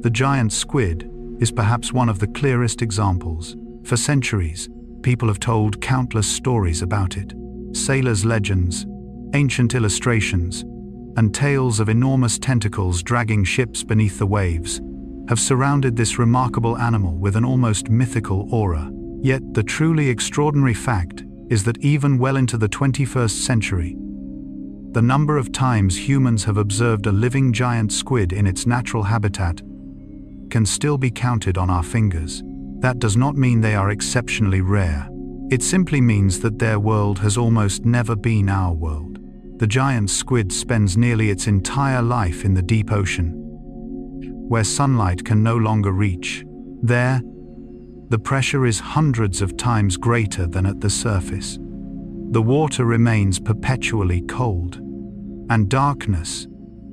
The giant squid is perhaps one of the clearest examples. For centuries, people have told countless stories about it. Sailors' legends, ancient illustrations, and tales of enormous tentacles dragging ships beneath the waves have surrounded this remarkable animal with an almost mythical aura. Yet the truly extraordinary fact is that even well into the 21st century, the number of times humans have observed a living giant squid in its natural habitat can still be counted on our fingers. That does not mean they are exceptionally rare. It simply means that their world has almost never been our world. The giant squid spends nearly its entire life in the deep ocean, where sunlight can no longer reach. There, the pressure is hundreds of times greater than at the surface. The water remains perpetually cold, and darkness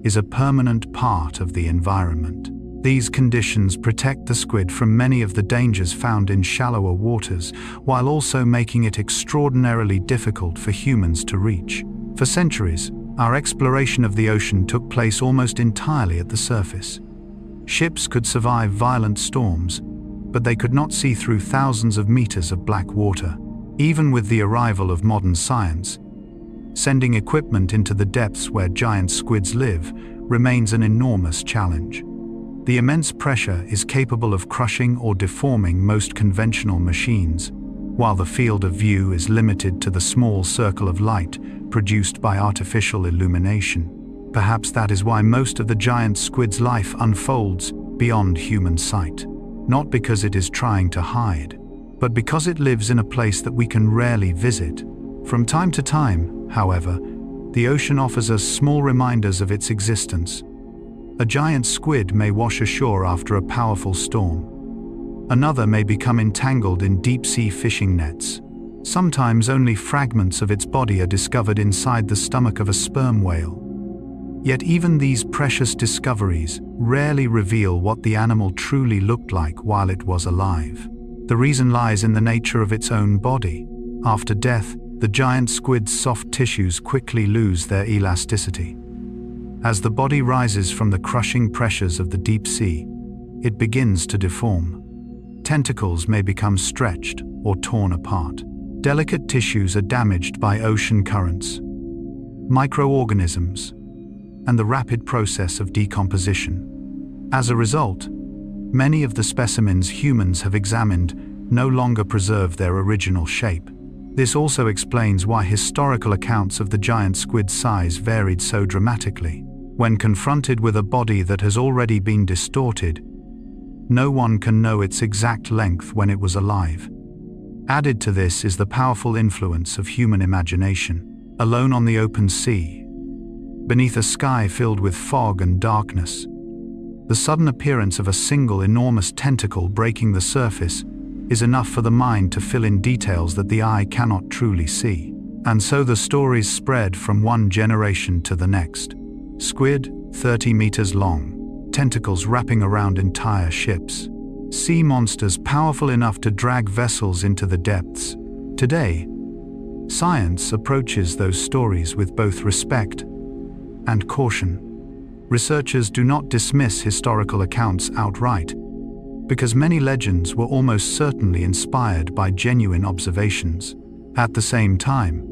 is a permanent part of the environment. These conditions protect the squid from many of the dangers found in shallower waters, while also making it extraordinarily difficult for humans to reach. For centuries, our exploration of the ocean took place almost entirely at the surface. Ships could survive violent storms, but they could not see through thousands of meters of black water. Even with the arrival of modern science, sending equipment into the depths where giant squids live remains an enormous challenge. The immense pressure is capable of crushing or deforming most conventional machines, while the field of view is limited to the small circle of light produced by artificial illumination. Perhaps that is why most of the giant squid's life unfolds beyond human sight. Not because it is trying to hide, but because it lives in a place that we can rarely visit. From time to time, however, the ocean offers us small reminders of its existence. A giant squid may wash ashore after a powerful storm. Another may become entangled in deep-sea fishing nets. Sometimes only fragments of its body are discovered inside the stomach of a sperm whale. Yet even these precious discoveries rarely reveal what the animal truly looked like while it was alive. The reason lies in the nature of its own body. After death, the giant squid's soft tissues quickly lose their elasticity. As the body rises from the crushing pressures of the deep sea, it begins to deform. Tentacles may become stretched or torn apart. Delicate tissues are damaged by ocean currents, microorganisms, and the rapid process of decomposition. As a result, many of the specimens humans have examined no longer preserve their original shape. This also explains why historical accounts of the giant squid's size varied so dramatically. When confronted with a body that has already been distorted, no one can know its exact length when it was alive. Added to this is the powerful influence of human imagination. Alone on the open sea, beneath a sky filled with fog and darkness, the sudden appearance of a single enormous tentacle breaking the surface is enough for the mind to fill in details that the eye cannot truly see. And so the stories spread from one generation to the next. Squid, 30 meters long, tentacles wrapping around entire ships. sea monsters powerful enough to drag vessels into the depths. Today, science approaches those stories with both respect and caution. Researchers do not dismiss historical accounts outright, because many legends were almost certainly inspired by genuine observations. At the same time,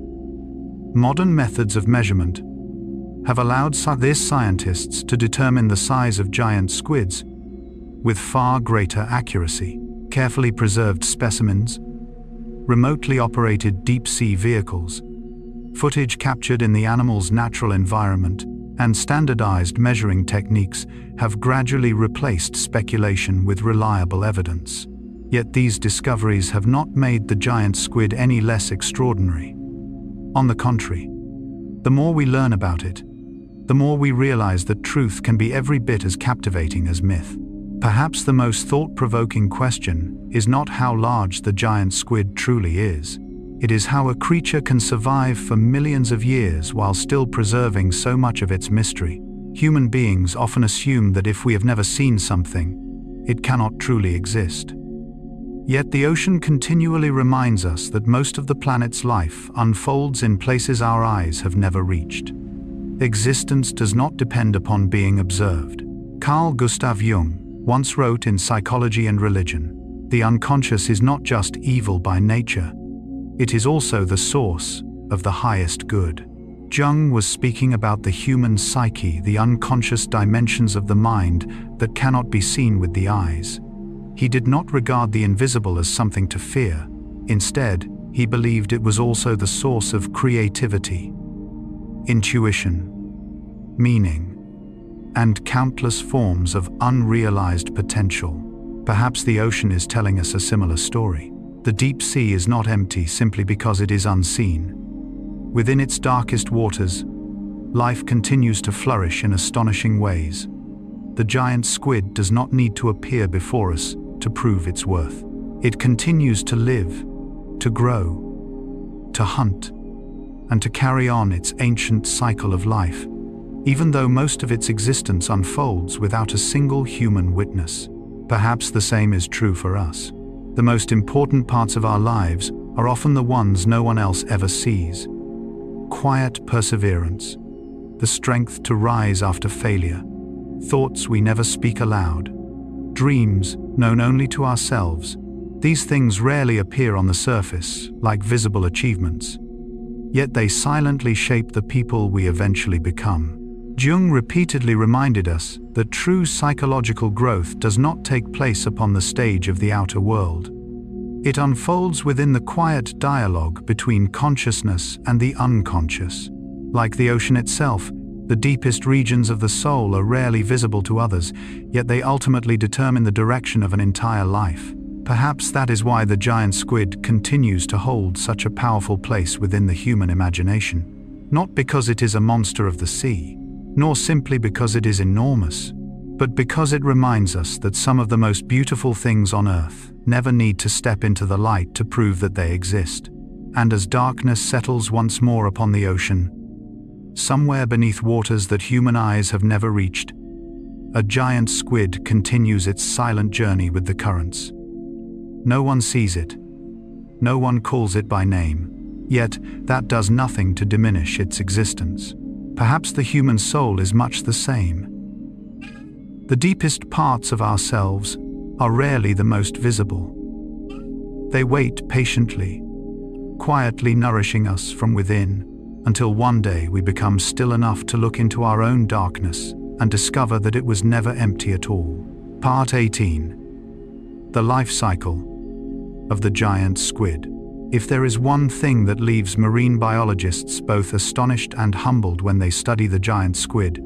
modern methods of measurement have allowed these scientists to determine the size of giant squids with far greater accuracy. Carefully preserved specimens, remotely operated deep-sea vehicles, footage captured in the animal's natural environment, and standardized measuring techniques have gradually replaced speculation with reliable evidence. Yet these discoveries have not made the giant squid any less extraordinary. On the contrary, the more we learn about it, the more we realize that truth can be every bit as captivating as myth. Perhaps the most thought-provoking question is not how large the giant squid truly is. It is how a creature can survive for millions of years while still preserving so much of its mystery. Human beings often assume that if we have never seen something, it cannot truly exist. Yet the ocean continually reminds us that most of the planet's life unfolds in places our eyes have never reached. Existence does not depend upon being observed. Carl Gustav Jung once wrote in Psychology and Religion, "The unconscious is not just evil by nature, it is also the source of the highest good." Jung was speaking about the human psyche, the unconscious dimensions of the mind that cannot be seen with the eyes. He did not regard the invisible as something to fear. Instead, he believed it was also the source of creativity, intuition, meaning, and countless forms of unrealized potential. Perhaps the ocean is telling us a similar story. The deep sea is not empty simply because it is unseen. Within its darkest waters, life continues to flourish in astonishing ways. The giant squid does not need to appear before us to prove its worth. It continues to live, to grow, to hunt, and to carry on its ancient cycle of life, even though most of its existence unfolds without a single human witness. Perhaps the same is true for us. The most important parts of our lives are often the ones no one else ever sees. Quiet perseverance, the strength to rise after failure, thoughts we never speak aloud, dreams known only to ourselves. These things rarely appear on the surface like visible achievements, yet they silently shape the people we eventually become. Jung repeatedly reminded us that true psychological growth does not take place upon the stage of the outer world. It unfolds within the quiet dialogue between consciousness and the unconscious. Like the ocean itself, the deepest regions of the soul are rarely visible to others, yet they ultimately determine the direction of an entire life. Perhaps that is why the giant squid continues to hold such a powerful place within the human imagination. Not because it is a monster of the sea, nor simply because it is enormous, but because it reminds us that some of the most beautiful things on earth never need to step into the light to prove that they exist. And as darkness settles once more upon the ocean, somewhere beneath waters that human eyes have never reached, a giant squid continues its silent journey with the currents. No one sees it, no one calls it by name, yet that does nothing to diminish its existence. Perhaps the human soul is much the same. The deepest parts of ourselves are rarely the most visible. They wait patiently, quietly nourishing us from within, until one day we become still enough to look into our own darkness and discover that it was never empty at all. Part 18. The life cycle of the giant squid. If there is one thing that leaves marine biologists both astonished and humbled when they study the giant squid,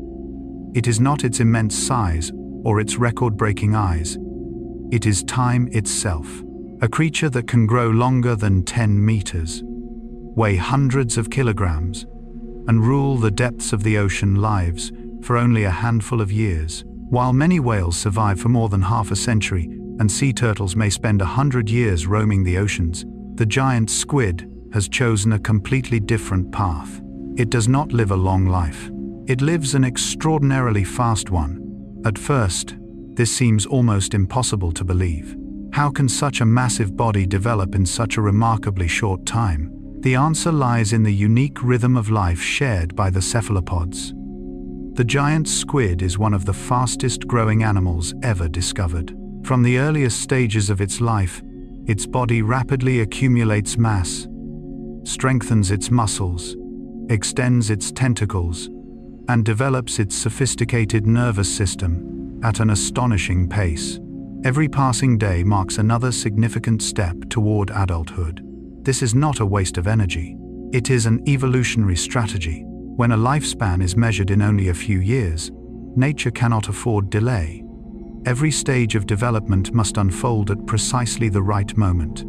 it is not its immense size or its record-breaking eyes. It is time itself. A creature that can grow longer than 10 meters, weigh hundreds of kilograms, and rule the depths of the ocean lives for only a handful of years. While many whales survive for more than half a century and sea turtles may spend 100 years roaming the oceans, the giant squid has chosen a completely different path. It does not live a long life. It lives an extraordinarily fast one. At first, This seems almost impossible to believe. How can such a massive body develop in such a remarkably short time? The answer lies in the unique rhythm of life shared by the cephalopods. The giant squid is one of the fastest-growing animals ever discovered. From the earliest stages of its life, its body rapidly accumulates mass, strengthens its muscles, extends its tentacles, and develops its sophisticated nervous system at an astonishing pace. Every passing day marks another significant step toward adulthood. This is not a waste of energy. It is an evolutionary strategy. When a lifespan is measured in only a few years, nature cannot afford delay. Every stage of development must unfold at precisely the right moment.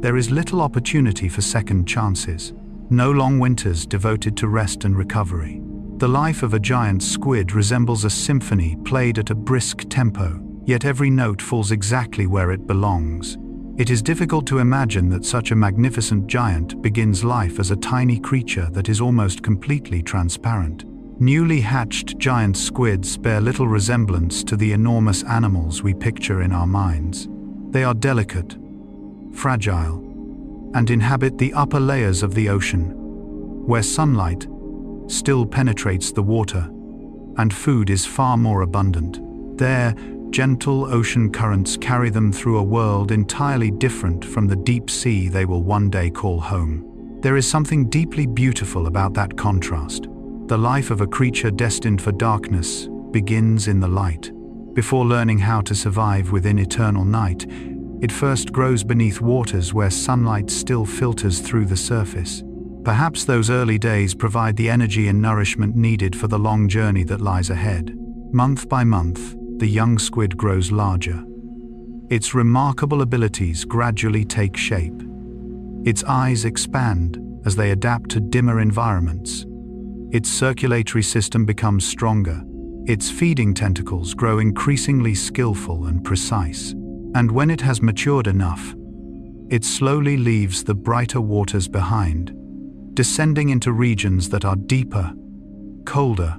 There is little opportunity for second chances. No long winters devoted to rest and recovery. The life of a giant squid resembles a symphony played at a brisk tempo, yet every note falls exactly where it belongs. It is difficult to imagine that such a magnificent giant begins life as a tiny creature that is almost completely transparent. Newly hatched giant squids bear little resemblance to the enormous animals we picture in our minds. They are delicate, fragile, and inhabit the upper layers of the ocean, where sunlight still penetrates the water, and food is far more abundant. There, gentle ocean currents carry them through a world entirely different from the deep sea they will one day call home. There is something deeply beautiful about that contrast. The life of a creature destined for darkness begins in the light. Before learning how to survive within eternal night, it first grows beneath waters where sunlight still filters through the surface. Perhaps those early days provide the energy and nourishment needed for the long journey that lies ahead. Month by month, the young squid grows larger. Its remarkable abilities gradually take shape. Its eyes expand as they adapt to dimmer environments. Its circulatory system becomes stronger. Its feeding tentacles grow increasingly skillful and precise. And when it has matured enough, it slowly leaves the brighter waters behind, descending into regions that are deeper, colder,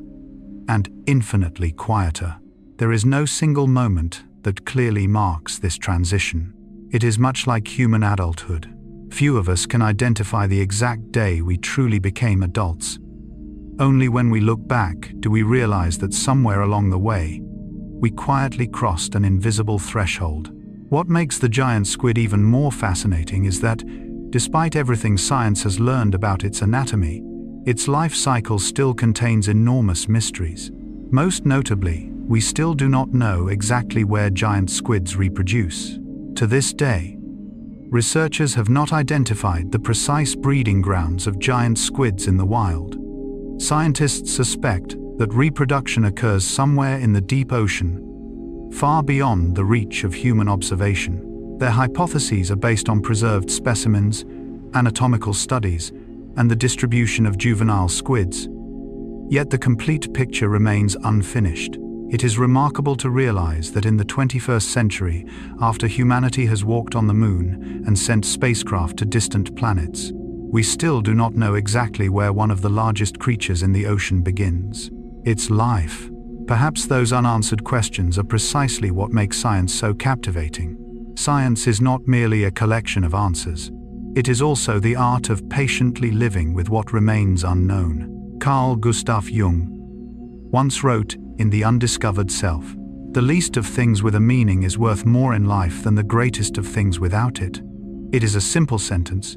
and infinitely quieter. There is no single moment that clearly marks this transition. It is much like human adulthood. Few of us can identify the exact day we truly became adults. Only when we look back do we realize that somewhere along the way, we quietly crossed an invisible threshold. What makes the giant squid even more fascinating is that, despite everything science has learned about its anatomy, its life cycle still contains enormous mysteries. Most notably, we still do not know exactly where giant squids reproduce. To this day, researchers have not identified the precise breeding grounds of giant squids in the wild. Scientists suspect that reproduction occurs somewhere in the deep ocean, far beyond the reach of human observation. Their hypotheses are based on preserved specimens, anatomical studies, and the distribution of juvenile squids. Yet the complete picture remains unfinished. It is remarkable to realize that in the 21st century, after humanity has walked on the moon and sent spacecraft to distant planets, we still do not know exactly where one of the largest creatures in the ocean begins. Its life. Perhaps those unanswered questions are precisely what makes science so captivating. Science is not merely a collection of answers. It is also the art of patiently living with what remains unknown. Carl Gustav Jung once wrote in The Undiscovered Self, "The least of things with a meaning is worth more in life than the greatest of things without it." It is a simple sentence,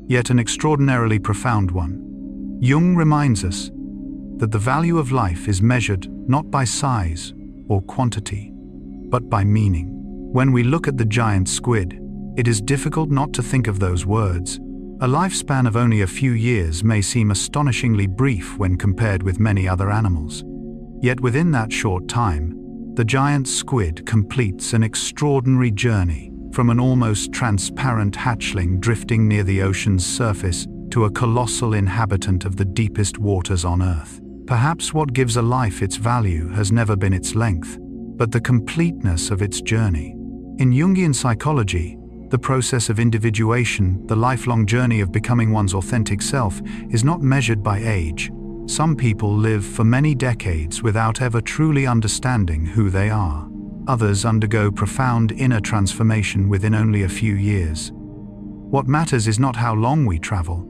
yet an extraordinarily profound one. Jung reminds us that the value of life is measured not by size or quantity, but by meaning. When we look at the giant squid, it is difficult not to think of those words. A lifespan of only a few years may seem astonishingly brief when compared with many other animals. Yet within that short time, the giant squid completes an extraordinary journey, from an almost transparent hatchling drifting near the ocean's surface to a colossal inhabitant of the deepest waters on Earth. Perhaps what gives a life its value has never been its length, but the completeness of its journey. In Jungian psychology, the process of individuation, the lifelong journey of becoming one's authentic self, is not measured by age. Some people live for many decades without ever truly understanding who they are. Others undergo profound inner transformation within only a few years. What matters is not how long we travel,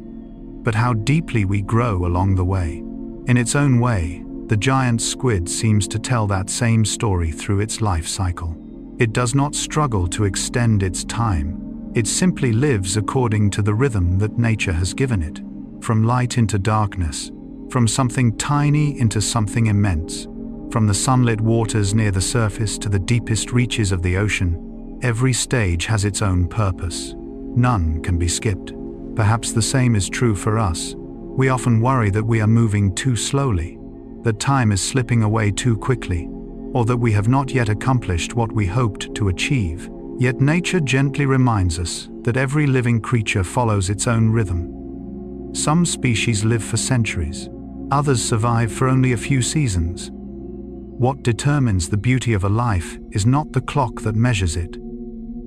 but how deeply we grow along the way. In its own way, the giant squid seems to tell that same story through its life cycle. It does not struggle to extend its time. It simply lives according to the rhythm that nature has given it. From light into darkness, from something tiny into something immense, from the sunlit waters near the surface to the deepest reaches of the ocean, every stage has its own purpose. None can be skipped. Perhaps the same is true for us. We often worry that we are moving too slowly, that time is slipping away too quickly, or that we have not yet accomplished what we hoped to achieve. Yet nature gently reminds us that every living creature follows its own rhythm. Some species live for centuries, others survive for only a few seasons. What determines the beauty of a life is not the clock that measures it,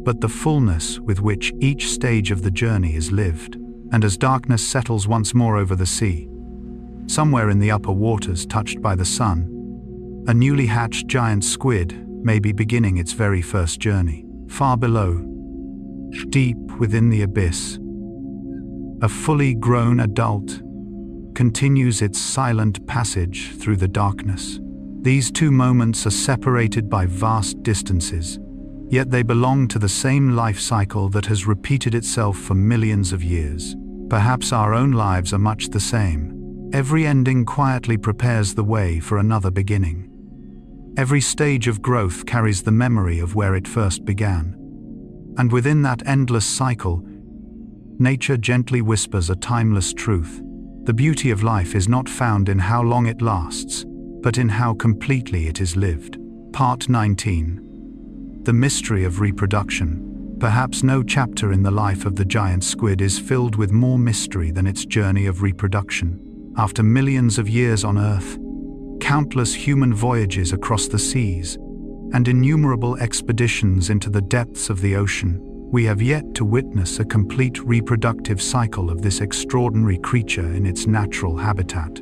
but the fullness with which each stage of the journey is lived. And as darkness settles once more over the sea, somewhere in the upper waters touched by the sun, a newly hatched giant squid may be beginning its very first journey. Far below, deep within the abyss, a fully grown adult continues its silent passage through the darkness. These two moments are separated by vast distances, yet they belong to the same life cycle that has repeated itself for millions of years. Perhaps our own lives are much the same. Every ending quietly prepares the way for another beginning. Every stage of growth carries the memory of where it first began. And within that endless cycle, nature gently whispers a timeless truth. The beauty of life is not found in how long it lasts, but in how completely it is lived. Part 19. The mystery of reproduction. Perhaps no chapter in the life of the giant squid is filled with more mystery than its journey of reproduction. After millions of years on Earth, countless human voyages across the seas, and innumerable expeditions into the depths of the ocean, we have yet to witness a complete reproductive cycle of this extraordinary creature in its natural habitat.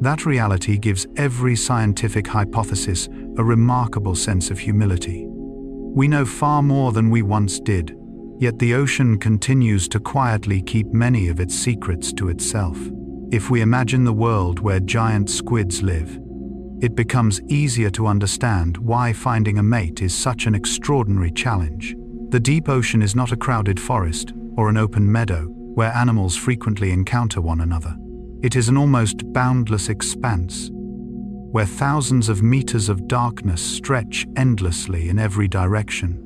That reality gives every scientific hypothesis a remarkable sense of humility. We know far more than we once did, yet the ocean continues to quietly keep many of its secrets to itself. If we imagine the world where giant squids live, it becomes easier to understand why finding a mate is such an extraordinary challenge. The deep ocean is not a crowded forest or an open meadow where animals frequently encounter one another. It is an almost boundless expanse, where thousands of meters of darkness stretch endlessly in every direction.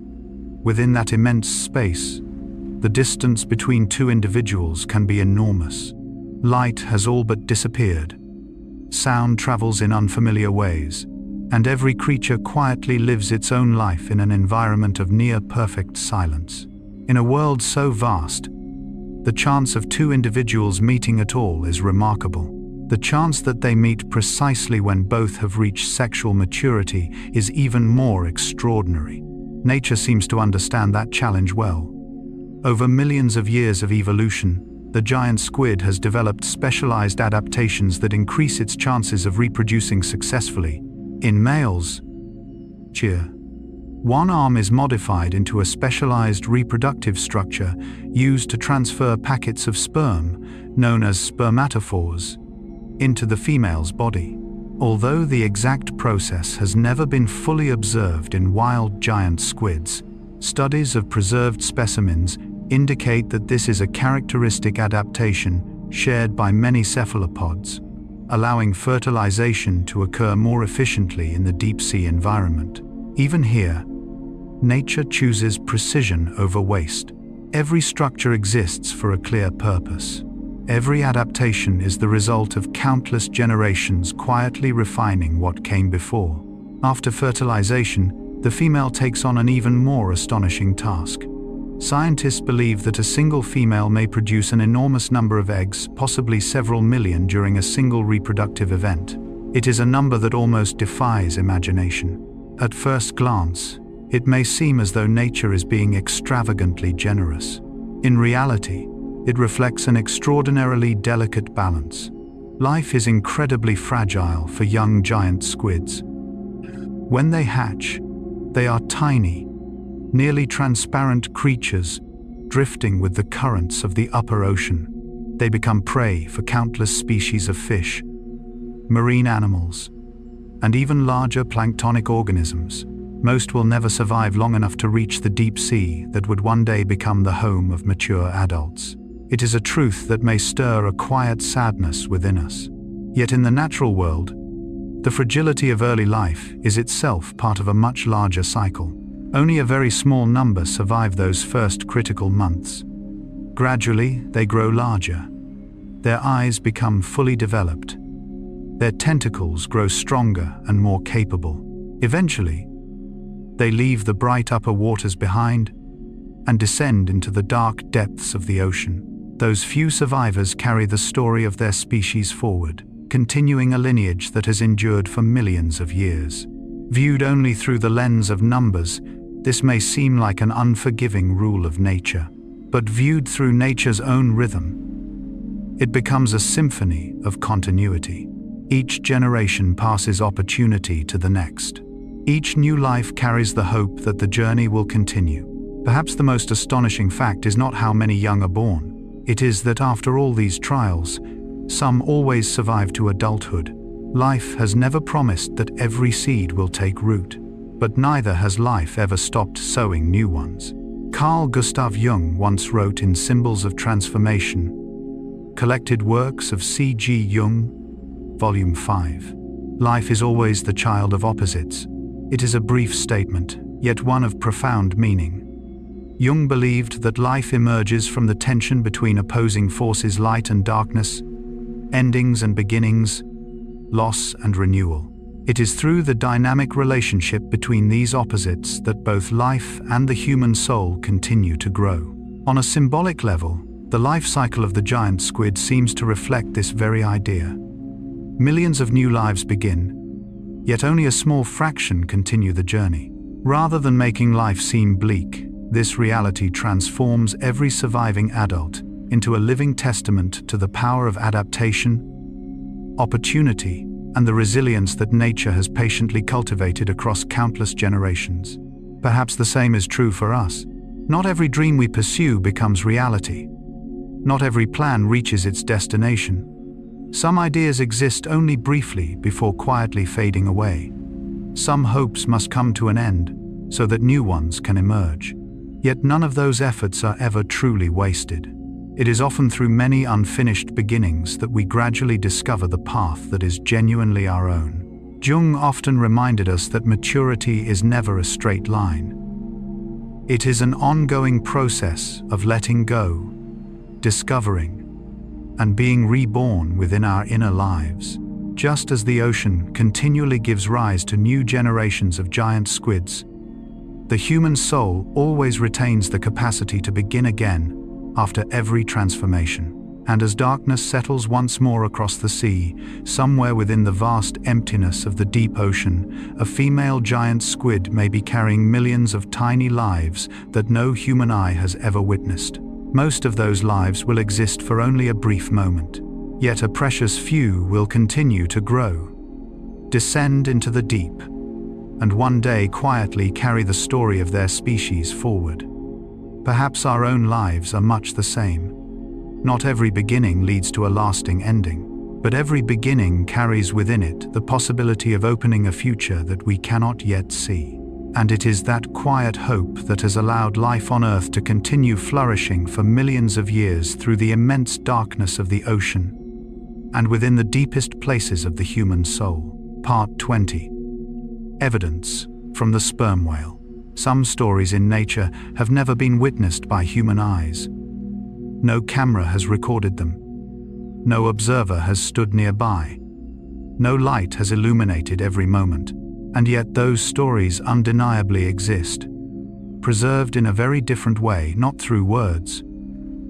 Within that immense space, the distance between two individuals can be enormous. Light has all but disappeared. Sound travels in unfamiliar ways, and every creature quietly lives its own life in an environment of near-perfect silence. In a world so vast, the chance of two individuals meeting at all is remarkable. The chance that they meet precisely when both have reached sexual maturity is even more extraordinary. Nature seems to understand that challenge well. Over millions of years of evolution, the giant squid has developed specialized adaptations that increase its chances of reproducing successfully. In males, one arm is modified into a specialized reproductive structure used to transfer packets of sperm, known as spermatophores, into the female's body. Although the exact process has never been fully observed in wild giant squids, studies of preserved specimens indicate that this is a characteristic adaptation shared by many cephalopods, allowing fertilization to occur more efficiently in the deep-sea environment. Even here, nature chooses precision over waste. Every structure exists for a clear purpose. Every adaptation is the result of countless generations quietly refining what came before. After fertilization, the female takes on an even more astonishing task. Scientists believe that a single female may produce an enormous number of eggs, possibly several million, during a single reproductive event. It is a number that almost defies imagination. At first glance, it may seem as though nature is being extravagantly generous. In reality, it reflects an extraordinarily delicate balance. Life is incredibly fragile for young giant squids. When they hatch, They are tiny, nearly transparent creatures drifting with the currents of the upper ocean. They become prey for countless species of fish, marine animals, and even larger planktonic organisms. Most will never survive long enough to reach the deep sea that would one day become the home of mature adults. It is a truth that may stir a quiet sadness within us. Yet in the natural world, the fragility of early life is itself part of a much larger cycle. Only a very small number survive those first critical months. Gradually, they grow larger. Their eyes become fully developed. Their tentacles grow stronger and more capable. Eventually, they leave the bright upper waters behind and descend into the dark depths of the ocean. Those few survivors carry the story of their species forward, continuing a lineage that has endured for millions of years. Viewed only through the lens of numbers, this may seem like an unforgiving rule of nature. But viewed through nature's own rhythm, it becomes a symphony of continuity. Each generation passes opportunity to the next. Each new life carries the hope that the journey will continue. Perhaps the most astonishing fact is not how many young are born. It is that after all these trials, some always survive to adulthood. Life has never promised that every seed will take root, but neither has life ever stopped sowing new ones. Carl Gustav Jung once wrote in Symbols of Transformation, collected works of C.G. Jung, Volume 5. Life is always the child of opposites. It is a brief statement, yet one of profound meaning. Jung believed that life emerges from the tension between opposing forces, light and darkness, endings and beginnings, loss and renewal. It is through the dynamic relationship between these opposites that both life and the human soul continue to grow. On a symbolic level, the life cycle of the giant squid seems to reflect this very idea. Millions of new lives begin, yet only a small fraction continue the journey. Rather than making life seem bleak, this reality transforms every surviving adult into a living testament to the power of adaptation, opportunity, and the resilience that nature has patiently cultivated across countless generations. Perhaps the same is true for us. Not every dream we pursue becomes reality. Not every plan reaches its destination. Some ideas exist only briefly before quietly fading away. Some hopes must come to an end so that new ones can emerge. Yet none of those efforts are ever truly wasted. It is often through many unfinished beginnings that we gradually discover the path that is genuinely our own. Jung often reminded us that maturity is never a straight line. It is an ongoing process of letting go, discovering, and being reborn within our inner lives. Just as the ocean continually gives rise to new generations of giant squids, the human soul always retains the capacity to begin again after every transformation. And as darkness settles once more across the sea, somewhere within the vast emptiness of the deep ocean, a female giant squid may be carrying millions of tiny lives that no human eye has ever witnessed. Most of those lives will exist for only a brief moment, yet a precious few will continue to grow, descend into the deep, and one day quietly carry the story of their species forward. Perhaps our own lives are much the same. Not every beginning leads to a lasting ending, but every beginning carries within it the possibility of opening a future that we cannot yet see. And it is that quiet hope that has allowed life on Earth to continue flourishing for millions of years through the immense darkness of the ocean and within the deepest places of the human soul. Part 20. Evidence from the sperm whale. Some stories in nature have never been witnessed by human eyes. No camera has recorded them. No observer has stood nearby. No light has illuminated every moment. And yet those stories undeniably exist, preserved in a very different way, not through words,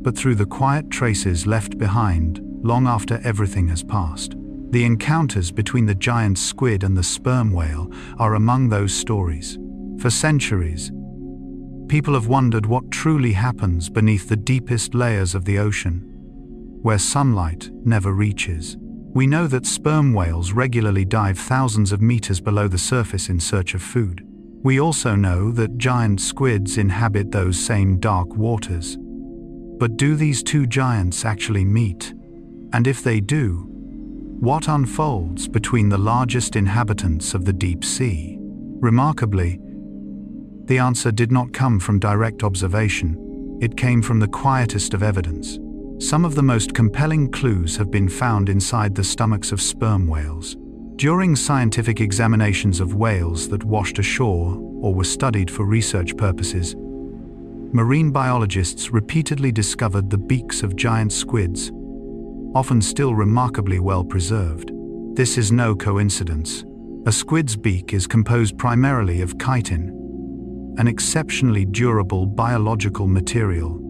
but through the quiet traces left behind long after everything has passed. The encounters between the giant squid and the sperm whale are among those stories. For centuries, people have wondered what truly happens beneath the deepest layers of the ocean, where sunlight never reaches. We know that sperm whales regularly dive thousands of meters below the surface in search of food. We also know that giant squids inhabit those same dark waters. But do these two giants actually meet? And if they do, what unfolds between the largest inhabitants of the deep sea? Remarkably, the answer did not come from direct observation. It came from the quietest of evidence. Some of the most compelling clues have been found inside the stomachs of sperm whales. During scientific examinations of whales that washed ashore or were studied for research purposes, marine biologists repeatedly discovered the beaks of giant squids, often still remarkably well preserved. This is no coincidence. A squid's beak is composed primarily of chitin, an exceptionally durable biological material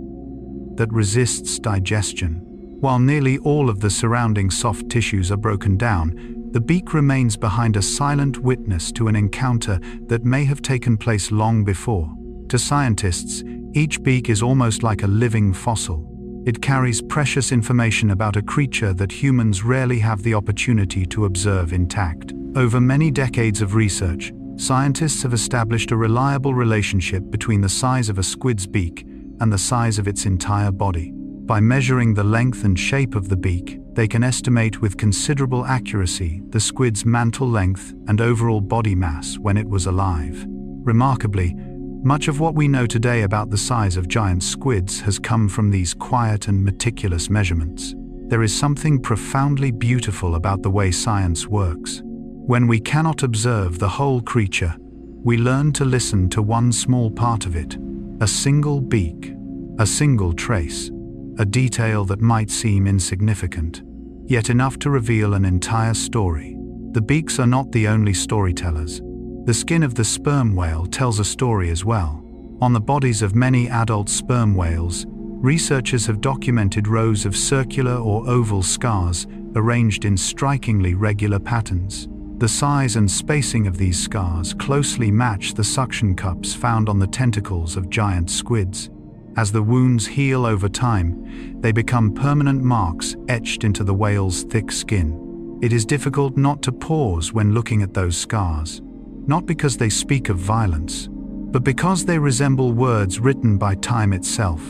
that resists digestion. While nearly all of the surrounding soft tissues are broken down, the beak remains behind a silent witness to an encounter that may have taken place long before. To scientists, each beak is almost like a living fossil. It carries precious information about a creature that humans rarely have the opportunity to observe intact. Over many decades of research, scientists have established a reliable relationship between the size of a squid's beak and the size of its entire body. By measuring the length and shape of the beak, they can estimate with considerable accuracy the squid's mantle length and overall body mass when it was alive. Remarkably, much of what we know today about the size of giant squids has come from these quiet and meticulous measurements. There is something profoundly beautiful about the way science works. When we cannot observe the whole creature, we learn to listen to one small part of it, a single beak, a single trace, a detail that might seem insignificant, yet enough to reveal an entire story. The beaks are not the only storytellers. The skin of the sperm whale tells a story as well. On the bodies of many adult sperm whales, researchers have documented rows of circular or oval scars arranged in strikingly regular patterns. The size and spacing of these scars closely match the suction cups found on the tentacles of giant squids. As the wounds heal over time, they become permanent marks etched into the whale's thick skin. It is difficult not to pause when looking at those scars, not because they speak of violence, but because they resemble words written by time itself.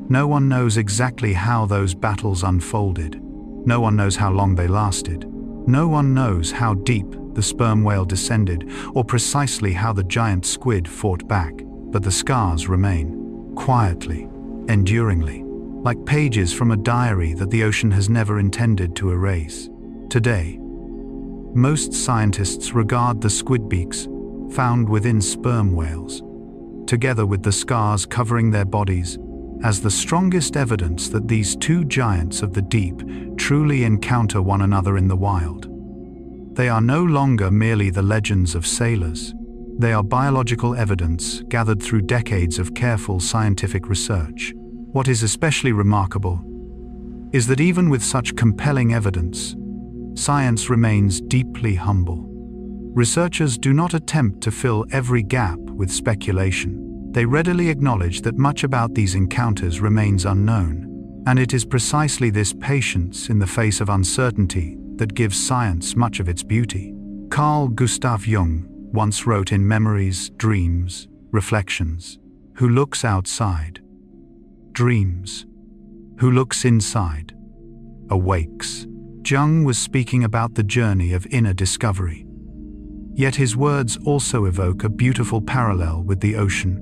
No one knows exactly how those battles unfolded. No one knows how long they lasted. No one knows how deep the sperm whale descended, or precisely how the giant squid fought back, but the scars remain. Quietly, enduringly, like pages from a diary that the ocean has never intended to erase. Today, most scientists regard the squid beaks found within sperm whales, together with the scars covering their bodies, as the strongest evidence that these two giants of the deep truly encounter one another in the wild. They are no longer merely the legends of sailors. They are biological evidence gathered through decades of careful scientific research. What is especially remarkable is that even with such compelling evidence, science remains deeply humble. Researchers do not attempt to fill every gap with speculation. They readily acknowledge that much about these encounters remains unknown, and it is precisely this patience in the face of uncertainty that gives science much of its beauty. Carl Gustav Jung once wrote in Memories, Dreams, Reflections, "Who looks outside, dreams. Who looks inside, awakes." Jung was speaking about the journey of inner discovery. Yet his words also evoke a beautiful parallel with the ocean.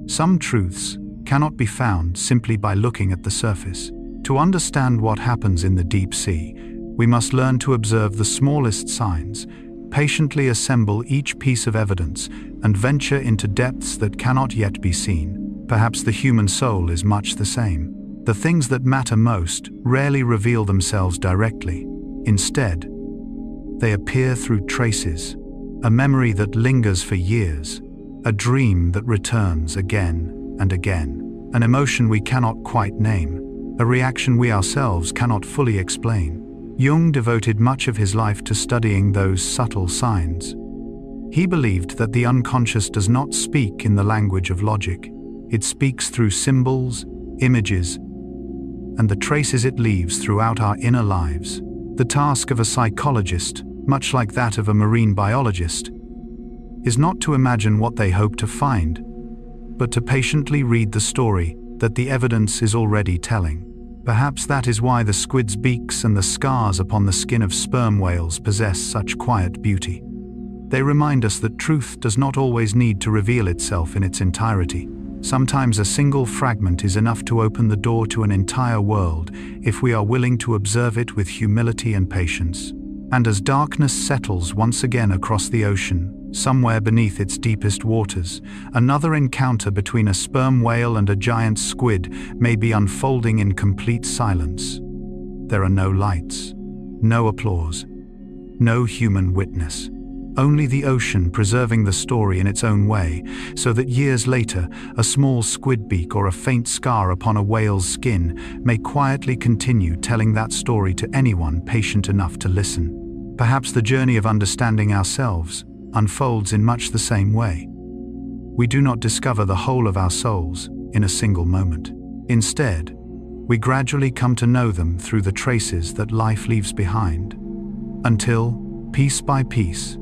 Some truths cannot be found simply by looking at the surface. To understand what happens in the deep sea, we must learn to observe the smallest signs, patiently assemble each piece of evidence, and venture into depths that cannot yet be seen. Perhaps the human soul is much the same. The things that matter most rarely reveal themselves directly. Instead, they appear through traces, a memory that lingers for years, a dream that returns again and again, an emotion we cannot quite name, a reaction we ourselves cannot fully explain. Jung devoted much of his life to studying those subtle signs. He believed that the unconscious does not speak in the language of logic. It speaks through symbols, images, and the traces it leaves throughout our inner lives. The task of a psychologist, much like that of a marine biologist, is not to imagine what they hope to find, but to patiently read the story that the evidence is already telling. Perhaps that is why the squid's beaks and the scars upon the skin of sperm whales possess such quiet beauty. They remind us that truth does not always need to reveal itself in its entirety. Sometimes a single fragment is enough to open the door to an entire world if we are willing to observe it with humility and patience. And as darkness settles once again across the ocean, somewhere beneath its deepest waters, another encounter between a sperm whale and a giant squid may be unfolding in complete silence. There are no lights, no applause, no human witness. Only the ocean preserving the story in its own way, so that years later, a small squid beak or a faint scar upon a whale's skin may quietly continue telling that story to anyone patient enough to listen. Perhaps the journey of understanding ourselves unfolds in much the same way. We do not discover the whole of our souls in a single moment. Instead, we gradually come to know them through the traces that life leaves behind, until, piece by piece,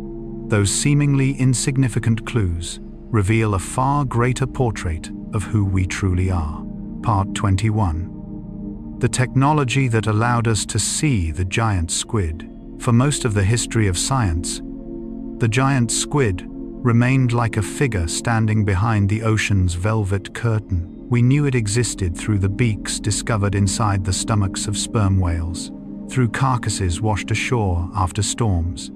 those seemingly insignificant clues reveal a far greater portrait of who we truly are. Part 21. The technology that allowed us to see the giant squid. For most of the history of science, the giant squid remained like a figure standing behind the ocean's velvet curtain. We knew it existed through the beaks discovered inside the stomachs of sperm whales, through carcasses washed ashore after storms,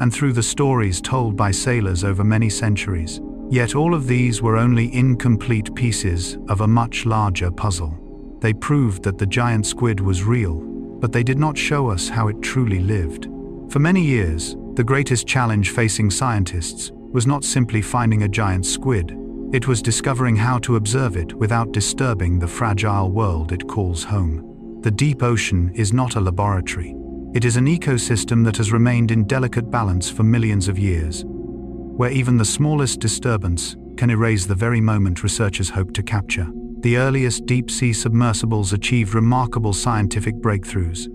and through the stories told by sailors over many centuries. Yet all of these were only incomplete pieces of a much larger puzzle. They proved that the giant squid was real, but they did not show us how it truly lived. For many years, the greatest challenge facing scientists was not simply finding a giant squid. It was discovering how to observe it without disturbing the fragile world it calls home. The deep ocean is not a laboratory. It is an ecosystem that has remained in delicate balance for millions of years, where even the smallest disturbance can erase the very moment researchers hope to capture. The earliest deep-sea submersibles achieved remarkable scientific breakthroughs,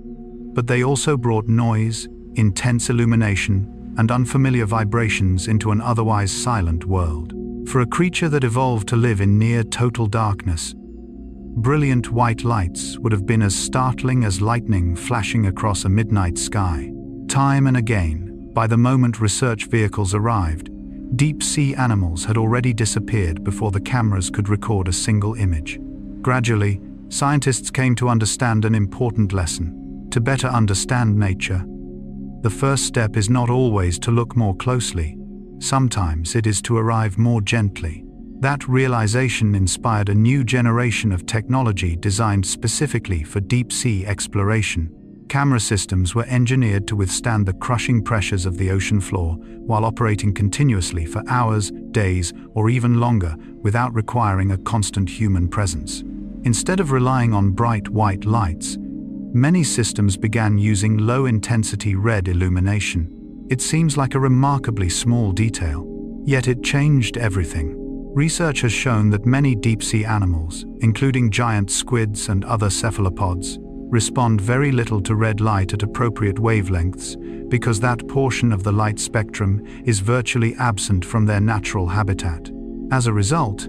but they also brought noise, intense illumination, and unfamiliar vibrations into an otherwise silent world. For a creature that evolved to live in near total darkness, brilliant white lights would have been as startling as lightning flashing across a midnight sky. Time and again, by the moment research vehicles arrived, deep-sea animals had already disappeared before the cameras could record a single image. Gradually, scientists came to understand an important lesson. To better understand nature, the first step is not always to look more closely. Sometimes it is to arrive more gently. That realization inspired a new generation of technology designed specifically for deep-sea exploration. Camera systems were engineered to withstand the crushing pressures of the ocean floor while operating continuously for hours, days, or even longer without requiring a constant human presence. Instead of relying on bright white lights, many systems began using low-intensity red illumination. It seems like a remarkably small detail, yet it changed everything. Research has shown that many deep-sea animals, including giant squids and other cephalopods, respond very little to red light at appropriate wavelengths because that portion of the light spectrum is virtually absent from their natural habitat. As a result,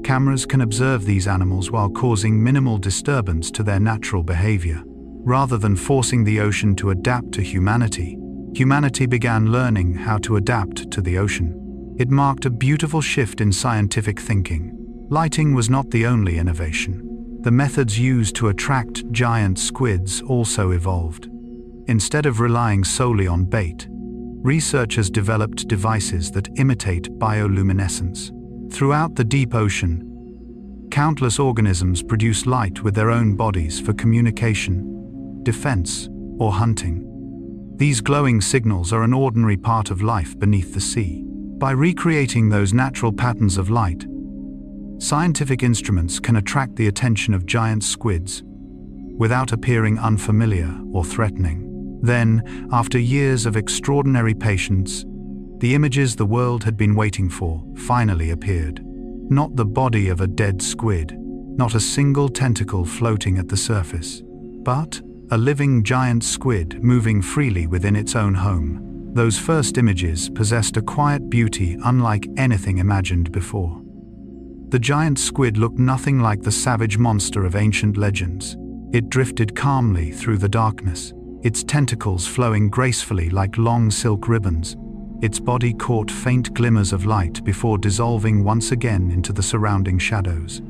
cameras can observe these animals while causing minimal disturbance to their natural behavior. Rather than forcing the ocean to adapt to humanity, humanity began learning how to adapt to the ocean. It marked a beautiful shift in scientific thinking. Lighting was not the only innovation. The methods used to attract giant squids also evolved. Instead of relying solely on bait, researchers developed devices that imitate bioluminescence. Throughout the deep ocean, countless organisms produce light with their own bodies for communication, defense, or hunting. These glowing signals are an ordinary part of life beneath the sea. By recreating those natural patterns of light, scientific instruments can attract the attention of giant squids without appearing unfamiliar or threatening. Then, after years of extraordinary patience, the images the world had been waiting for finally appeared. Not the body of a dead squid, not a single tentacle floating at the surface, but a living giant squid moving freely within its own home. Those first images possessed a quiet beauty unlike anything imagined before. The giant squid looked nothing like the savage monster of ancient legends. It drifted calmly through the darkness, its tentacles flowing gracefully like long silk ribbons. Its body caught faint glimmers of light before dissolving once again into the surrounding shadows.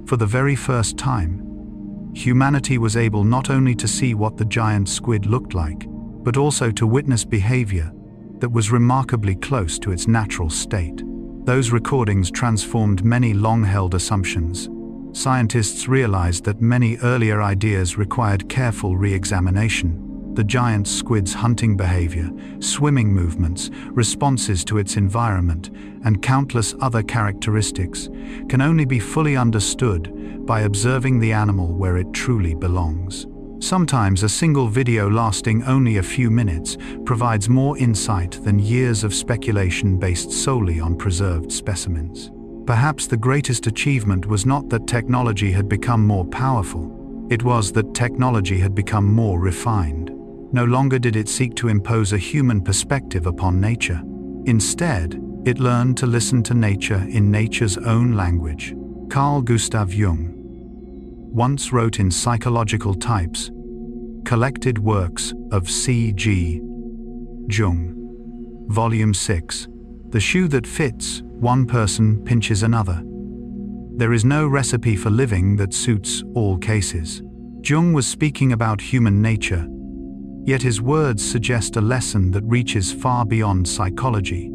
For the very first time, humanity was able not only to see what the giant squid looked like, but also to witness behavior that was remarkably close to its natural state. Those recordings transformed many long-held assumptions. Scientists realized that many earlier ideas required careful re-examination. The giant squid's hunting behavior, swimming movements, responses to its environment, and countless other characteristics can only be fully understood by observing the animal where it truly belongs. Sometimes a single video lasting only a few minutes provides more insight than years of speculation based solely on preserved specimens. Perhaps the greatest achievement was not that technology had become more powerful, it was that technology had become more refined. No longer did it seek to impose a human perspective upon nature. Instead, it learned to listen to nature in nature's own language. Carl Gustav Jung once wrote in Psychological Types, Collected Works of C.G. Jung, Volume 6, "The shoe that fits one person pinches another. There is no recipe for living that suits all cases." Jung was speaking about human nature, yet his words suggest a lesson that reaches far beyond psychology.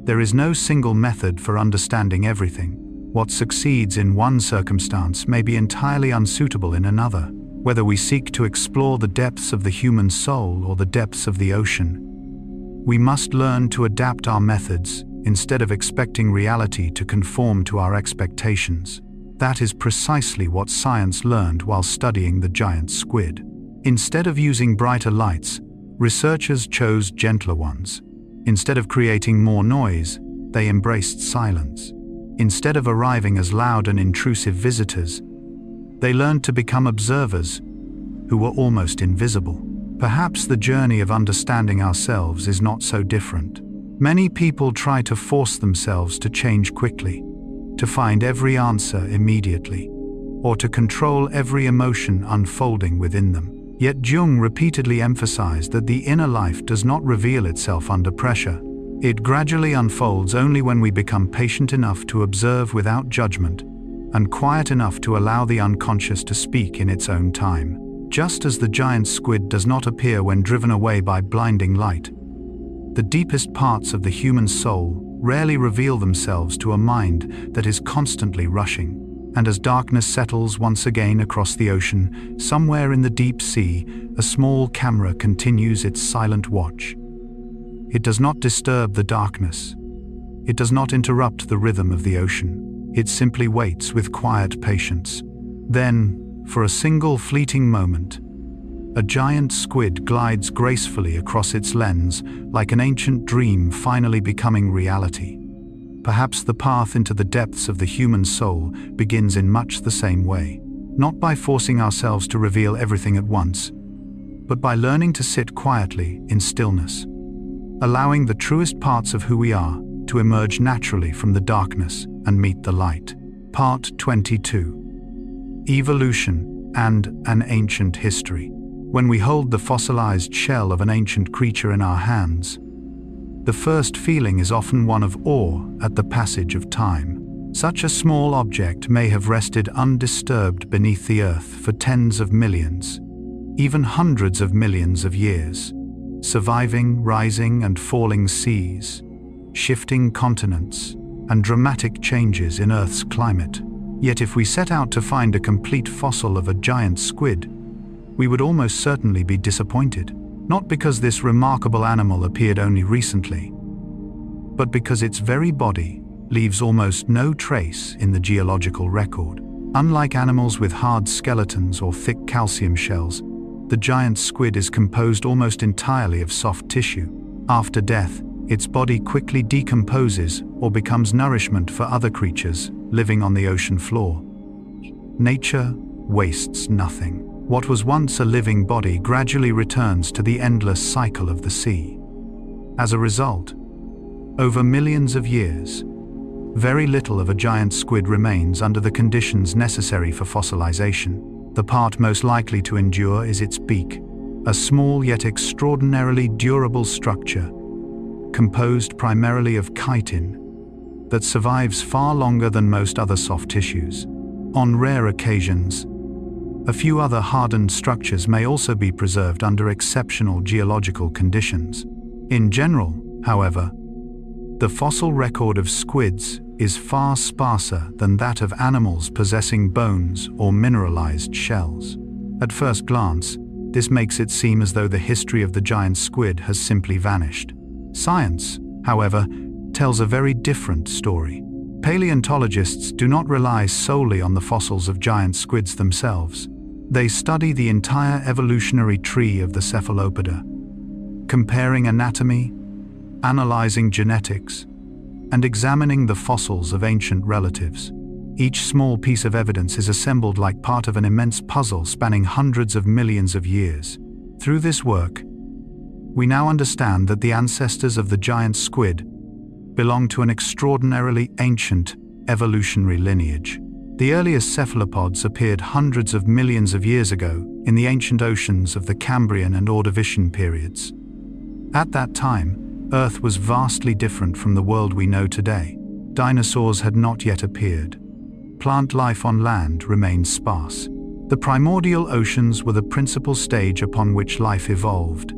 There is no single method for understanding everything. What succeeds in one circumstance may be entirely unsuitable in another. Whether we seek to explore the depths of the human soul or the depths of the ocean, we must learn to adapt our methods instead of expecting reality to conform to our expectations. That is precisely what science learned while studying the giant squid. Instead of using brighter lights, researchers chose gentler ones. Instead of creating more noise, they embraced silence. Instead of arriving as loud and intrusive visitors, they learned to become observers who were almost invisible. Perhaps the journey of understanding ourselves is not so different. Many people try to force themselves to change quickly, to find every answer immediately, or to control every emotion unfolding within them. Yet Jung repeatedly emphasized that the inner life does not reveal itself under pressure. It gradually unfolds only when we become patient enough to observe without judgment and quiet enough to allow the unconscious to speak in its own time. Just as the giant squid does not appear when driven away by blinding light, the deepest parts of the human soul rarely reveal themselves to a mind that is constantly rushing. And as darkness settles once again across the ocean, somewhere in the deep sea, a small camera continues its silent watch. It does not disturb the darkness. It does not interrupt the rhythm of the ocean. It simply waits with quiet patience. Then, for a single fleeting moment, a giant squid glides gracefully across its lens, like an ancient dream finally becoming reality. Perhaps the path into the depths of the human soul begins in much the same way, not by forcing ourselves to reveal everything at once, but by learning to sit quietly in stillness, allowing the truest parts of who we are to emerge naturally from the darkness and meet the light. Part 22. Evolution and an Ancient History. When we hold the fossilized shell of an ancient creature in our hands, the first feeling is often one of awe at the passage of time. Such a small object may have rested undisturbed beneath the earth for tens of millions, even hundreds of millions of years, surviving rising and falling seas, shifting continents, and dramatic changes in Earth's climate. Yet if we set out to find a complete fossil of a giant squid, we would almost certainly be disappointed. Not because this remarkable animal appeared only recently, but because its very body leaves almost no trace in the geological record. Unlike animals with hard skeletons or thick calcium shells, the giant squid is composed almost entirely of soft tissue. After death, its body quickly decomposes or becomes nourishment for other creatures living on the ocean floor. Nature wastes nothing. What was once a living body gradually returns to the endless cycle of the sea. As a result, over millions of years, very little of a giant squid remains under the conditions necessary for fossilization. The part most likely to endure is its beak, a small yet extraordinarily durable structure, composed primarily of chitin, that survives far longer than most other soft tissues. On rare occasions, a few other hardened structures may also be preserved under exceptional geological conditions. In general, however, the fossil record of squids is far sparser than that of animals possessing bones or mineralized shells. At first glance, this makes it seem as though the history of the giant squid has simply vanished. Science, however, tells a very different story. Paleontologists do not rely solely on the fossils of giant squids themselves. They study the entire evolutionary tree of the cephalopoda, comparing anatomy, analyzing genetics, and examining the fossils of ancient relatives. Each small piece of evidence is assembled like part of an immense puzzle spanning hundreds of millions of years. Through this work, we now understand that the ancestors of the giant squid belong to an extraordinarily ancient evolutionary lineage. The earliest cephalopods appeared hundreds of millions of years ago in the ancient oceans of the Cambrian and Ordovician periods. At that time, Earth was vastly different from the world we know today. Dinosaurs had not yet appeared. Plant life on land remained sparse. The primordial oceans were the principal stage upon which life evolved,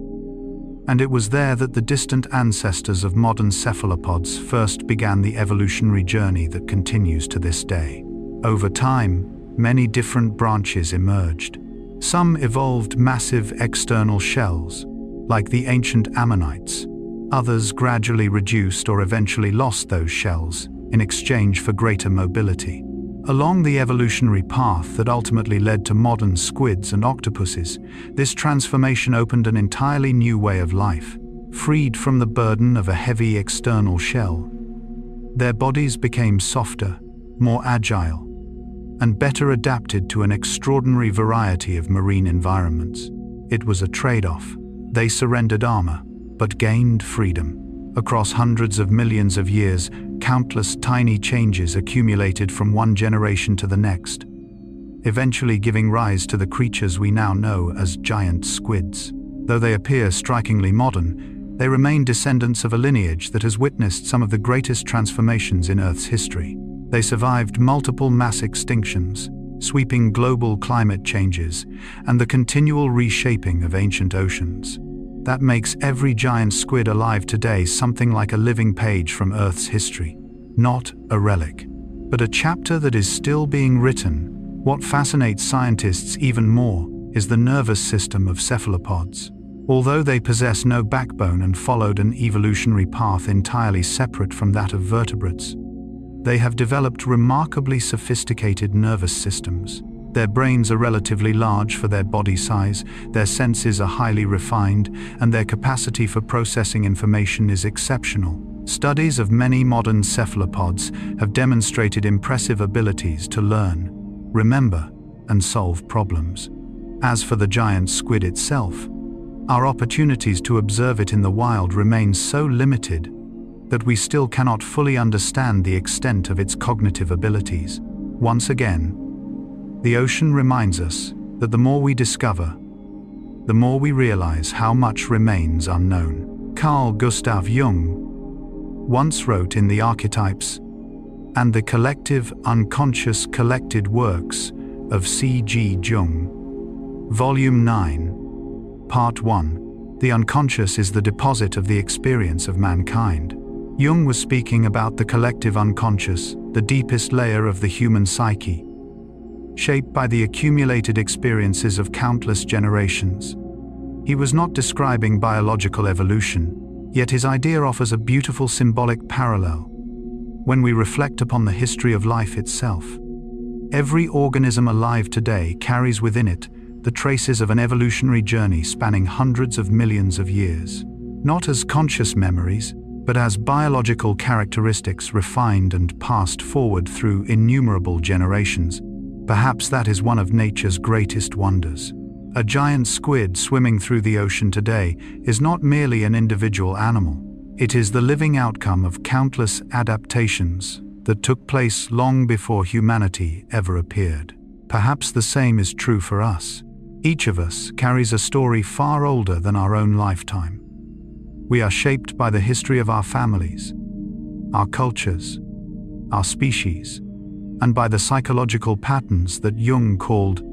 and it was there that the distant ancestors of modern cephalopods first began the evolutionary journey that continues to this day. Over time, many different branches emerged. Some evolved massive external shells, like the ancient ammonites. Others gradually reduced or eventually lost those shells in exchange for greater mobility. Along the evolutionary path that ultimately led to modern squids and octopuses, this transformation opened an entirely new way of life. Freed from the burden of a heavy external shell, their bodies became softer, more agile, and better adapted to an extraordinary variety of marine environments. It was a trade-off. They surrendered armor, but gained freedom. Across hundreds of millions of years, countless tiny changes accumulated from one generation to the next, eventually giving rise to the creatures we now know as giant squids. Though they appear strikingly modern, they remain descendants of a lineage that has witnessed some of the greatest transformations in Earth's history. They survived multiple mass extinctions, sweeping global climate changes, and the continual reshaping of ancient oceans. That makes every giant squid alive today something like a living page from Earth's history. Not a relic, but a chapter that is still being written. What fascinates scientists even more is the nervous system of cephalopods. Although they possess no backbone and followed an evolutionary path entirely separate from that of vertebrates, they have developed remarkably sophisticated nervous systems. Their brains are relatively large for their body size, their senses are highly refined, and their capacity for processing information is exceptional. Studies of many modern cephalopods have demonstrated impressive abilities to learn, remember, and solve problems. As for the giant squid itself, our opportunities to observe it in the wild remain so limited that we still cannot fully understand the extent of its cognitive abilities. Once again, the ocean reminds us that the more we discover, the more we realize how much remains unknown. Carl Gustav Jung once wrote in The Archetypes and the Collective Unconscious Collected Works of C.G. Jung, Volume 9, Part 1, The unconscious is the deposit of the experience of mankind. Jung was speaking about the collective unconscious, the deepest layer of the human psyche, shaped by the accumulated experiences of countless generations. He was not describing biological evolution, yet his idea offers a beautiful symbolic parallel. When we reflect upon the history of life itself, every organism alive today carries within it the traces of an evolutionary journey spanning hundreds of millions of years, not as conscious memories, but as biological characteristics refined and passed forward through innumerable generations. Perhaps that is one of nature's greatest wonders. A giant squid swimming through the ocean today is not merely an individual animal. It is the living outcome of countless adaptations that took place long before humanity ever appeared. Perhaps the same is true for us. Each of us carries a story far older than our own lifetime. We are shaped by the history of our families, our cultures, our species, and by the psychological patterns that Jung called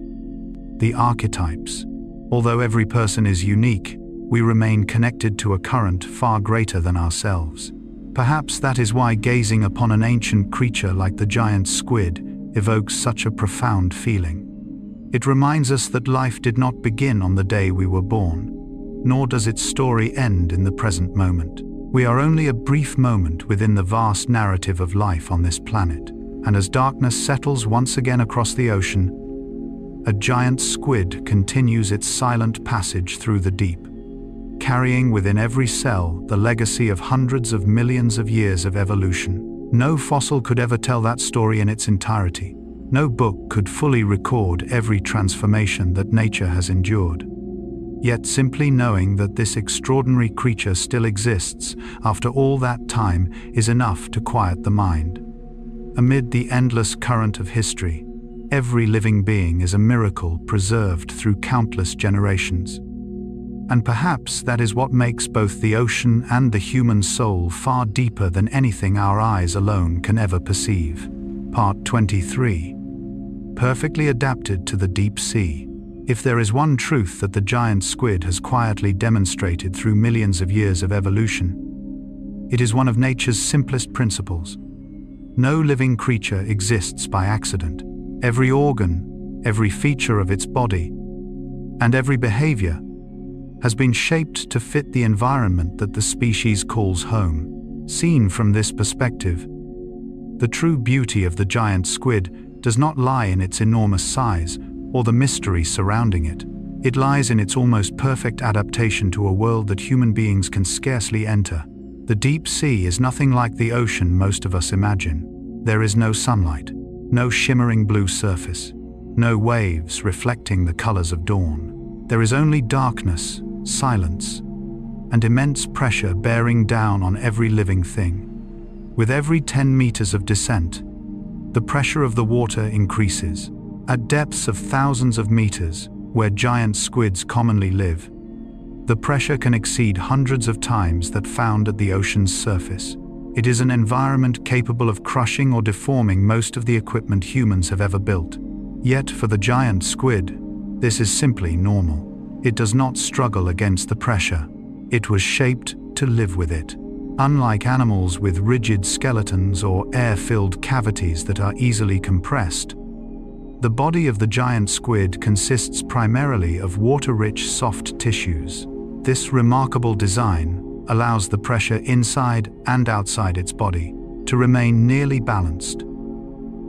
the archetypes. Although every person is unique, we remain connected to a current far greater than ourselves. Perhaps that is why gazing upon an ancient creature like the giant squid evokes such a profound feeling. It reminds us that life did not begin on the day we were born, nor does its story end in the present moment. We are only a brief moment within the vast narrative of life on this planet, and as darkness settles once again across the ocean, a giant squid continues its silent passage through the deep, carrying within every cell the legacy of hundreds of millions of years of evolution. No fossil could ever tell that story in its entirety. No book could fully record every transformation that nature has endured. Yet simply knowing that this extraordinary creature still exists after all that time is enough to quiet the mind. Amid the endless current of history, every living being is a miracle preserved through countless generations. And perhaps that is what makes both the ocean and the human soul far deeper than anything our eyes alone can ever perceive. Part 23. Perfectly adapted to the deep sea. If there is one truth that the giant squid has quietly demonstrated through millions of years of evolution, it is one of nature's simplest principles. No living creature exists by accident. Every organ, every feature of its body, and every behavior has been shaped to fit the environment that the species calls home. Seen from this perspective, the true beauty of the giant squid does not lie in its enormous size or the mystery surrounding it. It lies in its almost perfect adaptation to a world that human beings can scarcely enter. The deep sea is nothing like the ocean most of us imagine. There is no sunlight, no shimmering blue surface, no waves reflecting the colors of dawn. There is only darkness, silence, and immense pressure bearing down on every living thing. With every 10 meters of descent, the pressure of the water increases. At depths of thousands of meters, where giant squids commonly live, the pressure can exceed hundreds of times that found at the ocean's surface. It is an environment capable of crushing or deforming most of the equipment humans have ever built. Yet for the giant squid, this is simply normal. It does not struggle against the pressure. It was shaped to live with it. Unlike animals with rigid skeletons or air-filled cavities that are easily compressed, the body of the giant squid consists primarily of water-rich soft tissues. This remarkable design allows the pressure inside and outside its body to remain nearly balanced,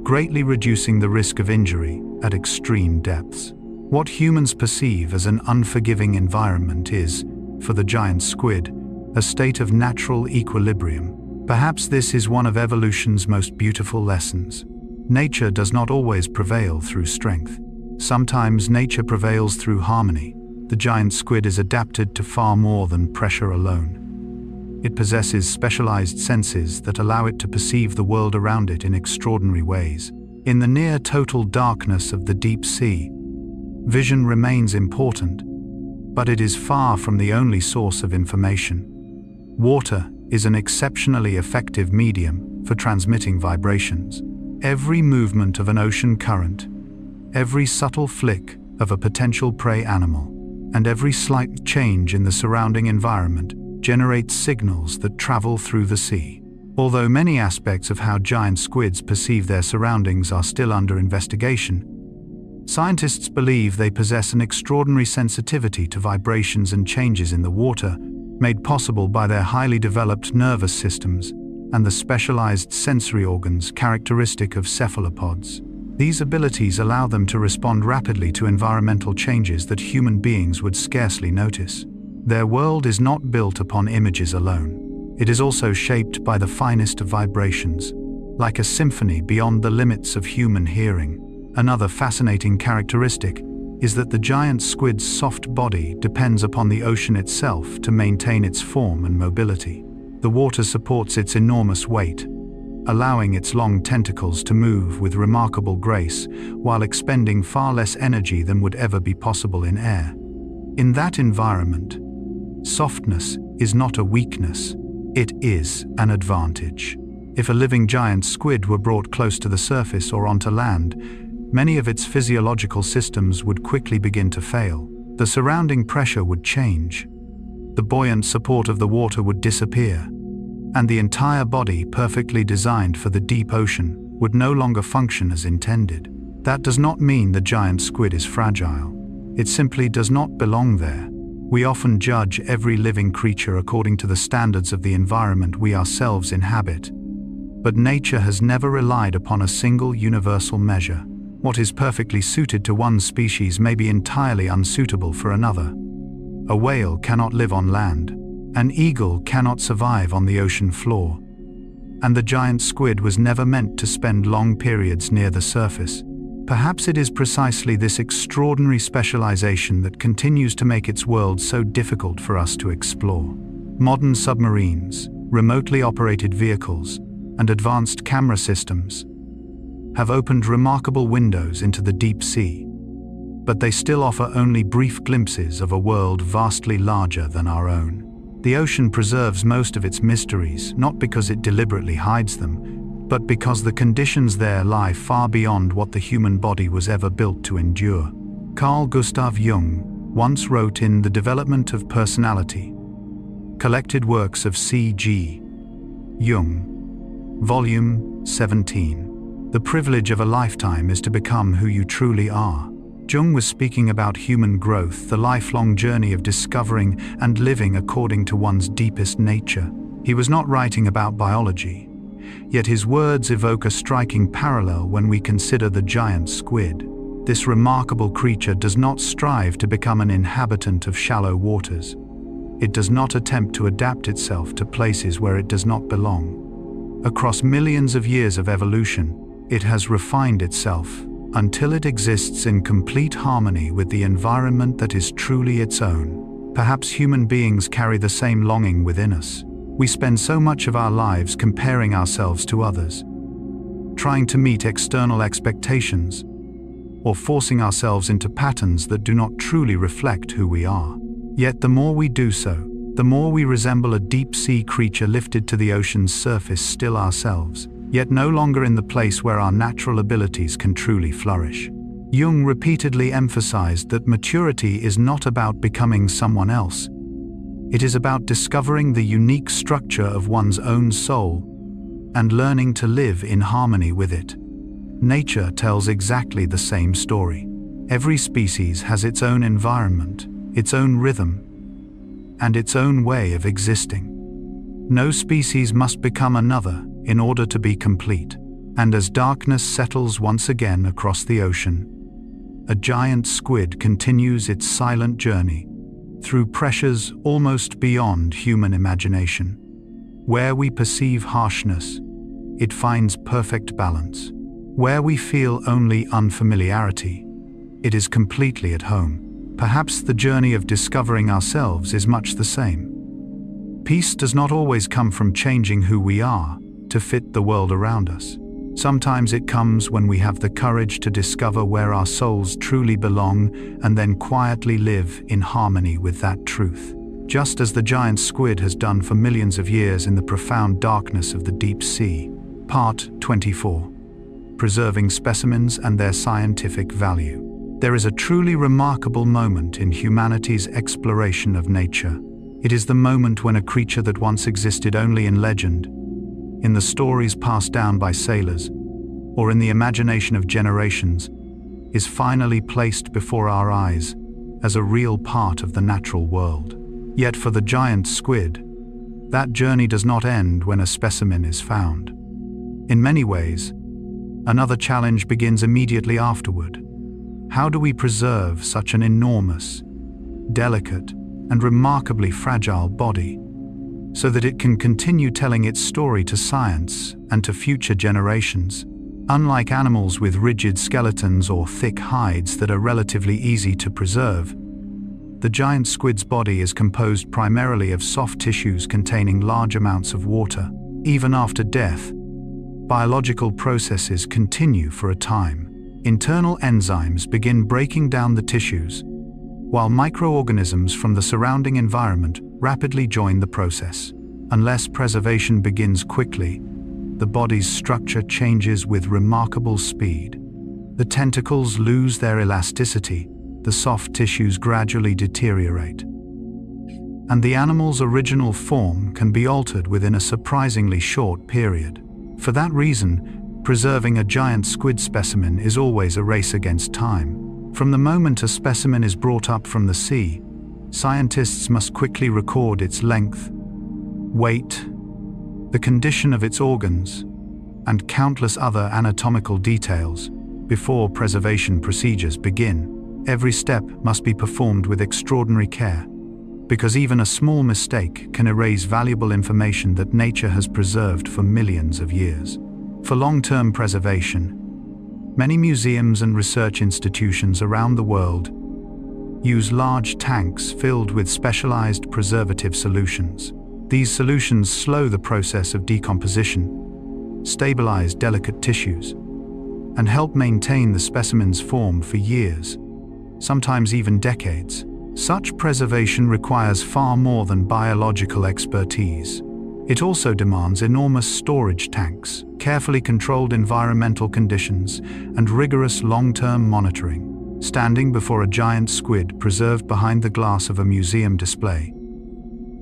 greatly reducing the risk of injury at extreme depths. What humans perceive as an unforgiving environment is, for the giant squid, a state of natural equilibrium. Perhaps this is one of evolution's most beautiful lessons. Nature does not always prevail through strength. Sometimes nature prevails through harmony. The giant squid is adapted to far more than pressure alone. It possesses specialized senses that allow it to perceive the world around it in extraordinary ways. In the near total darkness of the deep sea, vision remains important, but it is far from the only source of information. Water is an exceptionally effective medium for transmitting vibrations. Every movement of an ocean current, every subtle flick of a potential prey animal, and every slight change in the surrounding environment generates signals that travel through the sea. Although many aspects of how giant squids perceive their surroundings are still under investigation, scientists believe they possess an extraordinary sensitivity to vibrations and changes in the water, made possible by their highly developed nervous systems and the specialized sensory organs characteristic of cephalopods. These abilities allow them to respond rapidly to environmental changes that human beings would scarcely notice. Their world is not built upon images alone. It is also shaped by the finest of vibrations, like a symphony beyond the limits of human hearing. Another fascinating characteristic is that the giant squid's soft body depends upon the ocean itself to maintain its form and mobility. The water supports its enormous weight, allowing its long tentacles to move with remarkable grace while expending far less energy than would ever be possible in air. In that environment, softness is not a weakness, it is an advantage. If a living giant squid were brought close to the surface or onto land, many of its physiological systems would quickly begin to fail. The surrounding pressure would change. The buoyant support of the water would disappear, and the entire body, perfectly designed for the deep ocean, would no longer function as intended. That does not mean the giant squid is fragile. It simply does not belong there. We often judge every living creature according to the standards of the environment we ourselves inhabit. But nature has never relied upon a single universal measure. What is perfectly suited to one species may be entirely unsuitable for another. A whale cannot live on land. An eagle cannot survive on the ocean floor. And the giant squid was never meant to spend long periods near the surface. Perhaps it is precisely this extraordinary specialization that continues to make its world so difficult for us to explore. Modern submarines, remotely operated vehicles, and advanced camera systems have opened remarkable windows into the deep sea, but they still offer only brief glimpses of a world vastly larger than our own. The ocean preserves most of its mysteries, not because it deliberately hides them, but because the conditions there lie far beyond what the human body was ever built to endure. Carl Gustav Jung once wrote in The Development of Personality, Collected Works of C.G. Jung, Volume 17, "The privilege of a lifetime is to become who you truly are." Jung was speaking about human growth, the lifelong journey of discovering and living according to one's deepest nature. He was not writing about biology, yet his words evoke a striking parallel when we consider the giant squid. This remarkable creature does not strive to become an inhabitant of shallow waters. It does not attempt to adapt itself to places where it does not belong. Across millions of years of evolution, it has refined itself until it exists in complete harmony with the environment that is truly its own. Perhaps human beings carry the same longing within us. We spend so much of our lives comparing ourselves to others, trying to meet external expectations, or forcing ourselves into patterns that do not truly reflect who we are. Yet the more we do so, the more we resemble a deep-sea creature lifted to the ocean's surface, still ourselves, yet no longer in the place where our natural abilities can truly flourish. Jung repeatedly emphasized that maturity is not about becoming someone else. It is about discovering the unique structure of one's own soul and learning to live in harmony with it. Nature tells exactly the same story. Every species has its own environment, its own rhythm, and its own way of existing. No species must become another in order to be complete. And as darkness settles once again across the ocean, a giant squid continues its silent journey through pressures almost beyond human imagination. Where we perceive harshness, it finds perfect balance. Where we feel only unfamiliarity, it is completely at home. Perhaps the journey of discovering ourselves is much the same. Peace does not always come from changing who we are to fit the world around us. Sometimes it comes when we have the courage to discover where our souls truly belong and then quietly live in harmony with that truth. Just as the giant squid has done for millions of years in the profound darkness of the deep sea. Part 24. Preserving specimens and their scientific value. There is a truly remarkable moment in humanity's exploration of nature. It is the moment when a creature that once existed only in legend, in the stories passed down by sailors, or in the imagination of generations, is finally placed before our eyes as a real part of the natural world. Yet for the giant squid, that journey does not end when a specimen is found. In many ways, another challenge begins immediately afterward. How do we preserve such an enormous, delicate, and remarkably fragile body so that it can continue telling its story to science and to future generations? Unlike animals with rigid skeletons or thick hides that are relatively easy to preserve, the giant squid's body is composed primarily of soft tissues containing large amounts of water. Even after death, biological processes continue for a time. Internal enzymes begin breaking down the tissues, while microorganisms from the surrounding environment rapidly join the process. Unless preservation begins quickly, the body's structure changes with remarkable speed. The tentacles lose their elasticity, the soft tissues gradually deteriorate, and the animal's original form can be altered within a surprisingly short period. For that reason, preserving a giant squid specimen is always a race against time. From the moment a specimen is brought up from the sea, scientists must quickly record its length, weight, the condition of its organs, and countless other anatomical details before preservation procedures begin. Every step must be performed with extraordinary care, because even a small mistake can erase valuable information that nature has preserved for millions of years. For long-term preservation, many museums and research institutions around the world use large tanks filled with specialized preservative solutions. These solutions slow the process of decomposition, stabilize delicate tissues, and help maintain the specimen's form for years, sometimes even decades. Such preservation requires far more than biological expertise. It also demands enormous storage tanks, carefully controlled environmental conditions, and rigorous long-term monitoring. Standing before a giant squid preserved behind the glass of a museum display,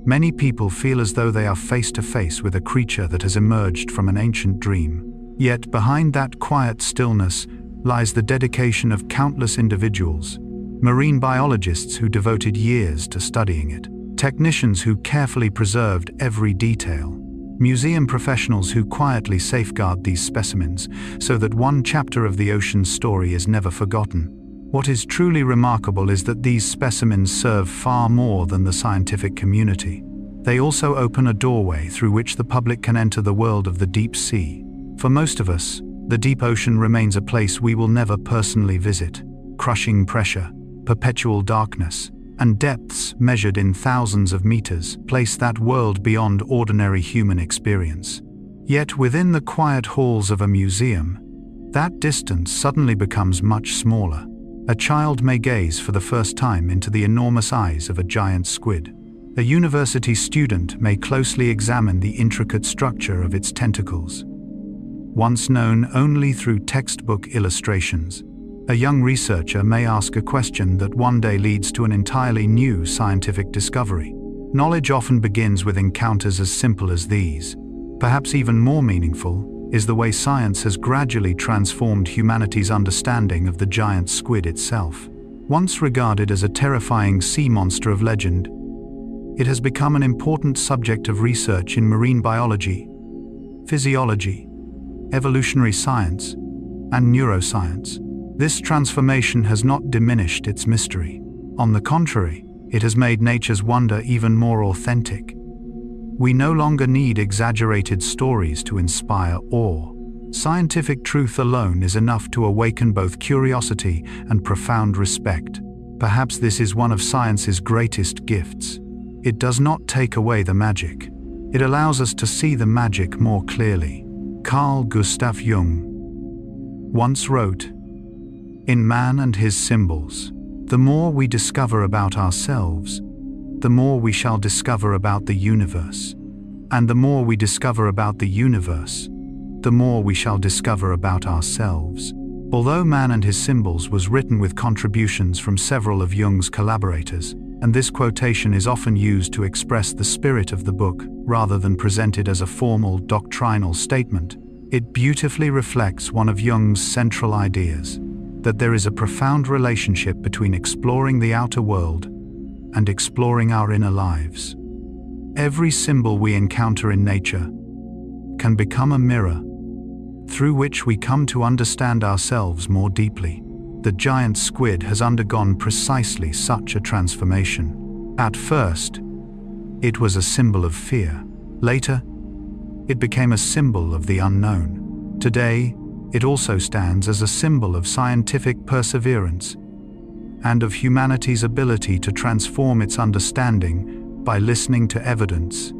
many people feel as though they are face to face with a creature that has emerged from an ancient dream. Yet behind that quiet stillness lies the dedication of countless individuals: marine biologists who devoted years to studying it, technicians who carefully preserved every detail, museum professionals who quietly safeguard these specimens so that one chapter of the ocean's story is never forgotten. What is truly remarkable is that these specimens serve far more than the scientific community. They also open a doorway through which the public can enter the world of the deep sea. For most of us, the deep ocean remains a place we will never personally visit. Crushing pressure, perpetual darkness, and depths measured in thousands of meters place that world beyond ordinary human experience. Yet within the quiet halls of a museum, that distance suddenly becomes much smaller. A child may gaze for the first time into the enormous eyes of a giant squid. A university student may closely examine the intricate structure of its tentacles. Once known only through textbook illustrations, a young researcher may ask a question that one day leads to an entirely new scientific discovery. Knowledge often begins with encounters as simple as these. Perhaps even more meaningful is the way science has gradually transformed humanity's understanding of the giant squid itself. Once regarded as a terrifying sea monster of legend, it has become an important subject of research in marine biology, physiology, evolutionary science, and neuroscience. This transformation has not diminished its mystery. On the contrary, it has made nature's wonder even more authentic. We no longer need exaggerated stories to inspire awe. Scientific truth alone is enough to awaken both curiosity and profound respect. Perhaps this is one of science's greatest gifts. It does not take away the magic. It allows us to see the magic more clearly. Carl Gustav Jung once wrote, "In man and his symbols, the more we discover about ourselves, the more we shall discover about the universe. And the more we discover about the universe, the more we shall discover about ourselves." Although Man and His Symbols was written with contributions from several of Jung's collaborators, and this quotation is often used to express the spirit of the book rather than presented as a formal doctrinal statement, it beautifully reflects one of Jung's central ideas: that there is a profound relationship between exploring the outer world and exploring our inner lives. Every symbol we encounter in nature can become a mirror through which we come to understand ourselves more deeply. The giant squid has undergone precisely such a transformation. At first, it was a symbol of fear. Later, it became a symbol of the unknown. Today, It also stands as a symbol of scientific perseverance and of humanity's ability to transform its understanding by listening to evidence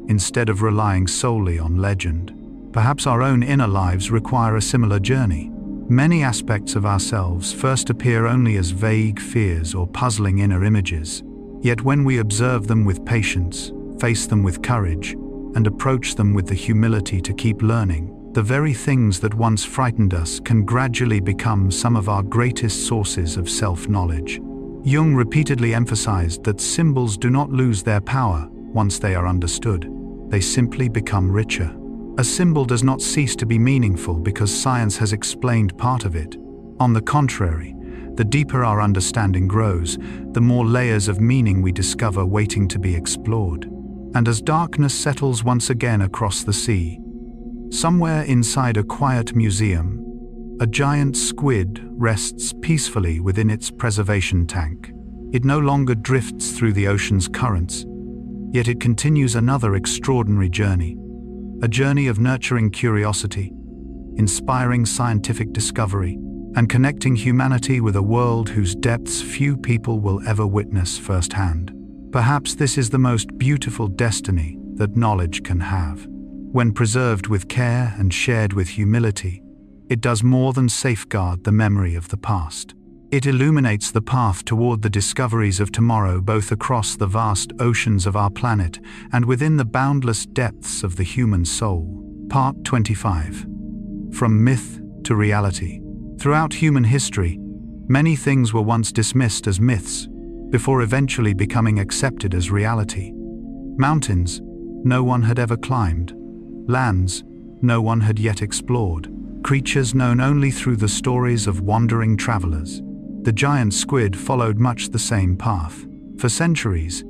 instead of relying solely on legend. Perhaps our own inner lives require a similar journey. Many aspects of ourselves first appear only as vague fears or puzzling inner images. Yet when we observe them with patience, face them with courage, and approach them with the humility to keep learning, the very things that once frightened us can gradually become some of our greatest sources of self-knowledge. Jung repeatedly emphasized that symbols do not lose their power once they are understood. They simply become richer. A symbol does not cease to be meaningful because science has explained part of it. On the contrary, the deeper our understanding grows, the more layers of meaning we discover waiting to be explored. And as darkness settles once again across the sea, somewhere inside a quiet museum, a giant squid rests peacefully within its preservation tank. It no longer drifts through the ocean's currents, yet it continues another extraordinary journey. A journey of nurturing curiosity, inspiring scientific discovery, and connecting humanity with a world whose depths few people will ever witness firsthand. Perhaps this is the most beautiful destiny that knowledge can have. When preserved with care and shared with humility, it does more than safeguard the memory of the past. It illuminates the path toward the discoveries of tomorrow, both across the vast oceans of our planet and within the boundless depths of the human soul. Part 25. From myth to reality. Throughout human history, many things were once dismissed as myths, before eventually becoming accepted as reality. Mountains no one had ever climbed, lands no one had yet explored, creatures known only through the stories of wandering travelers. The giant squid followed much the same path. For centuries,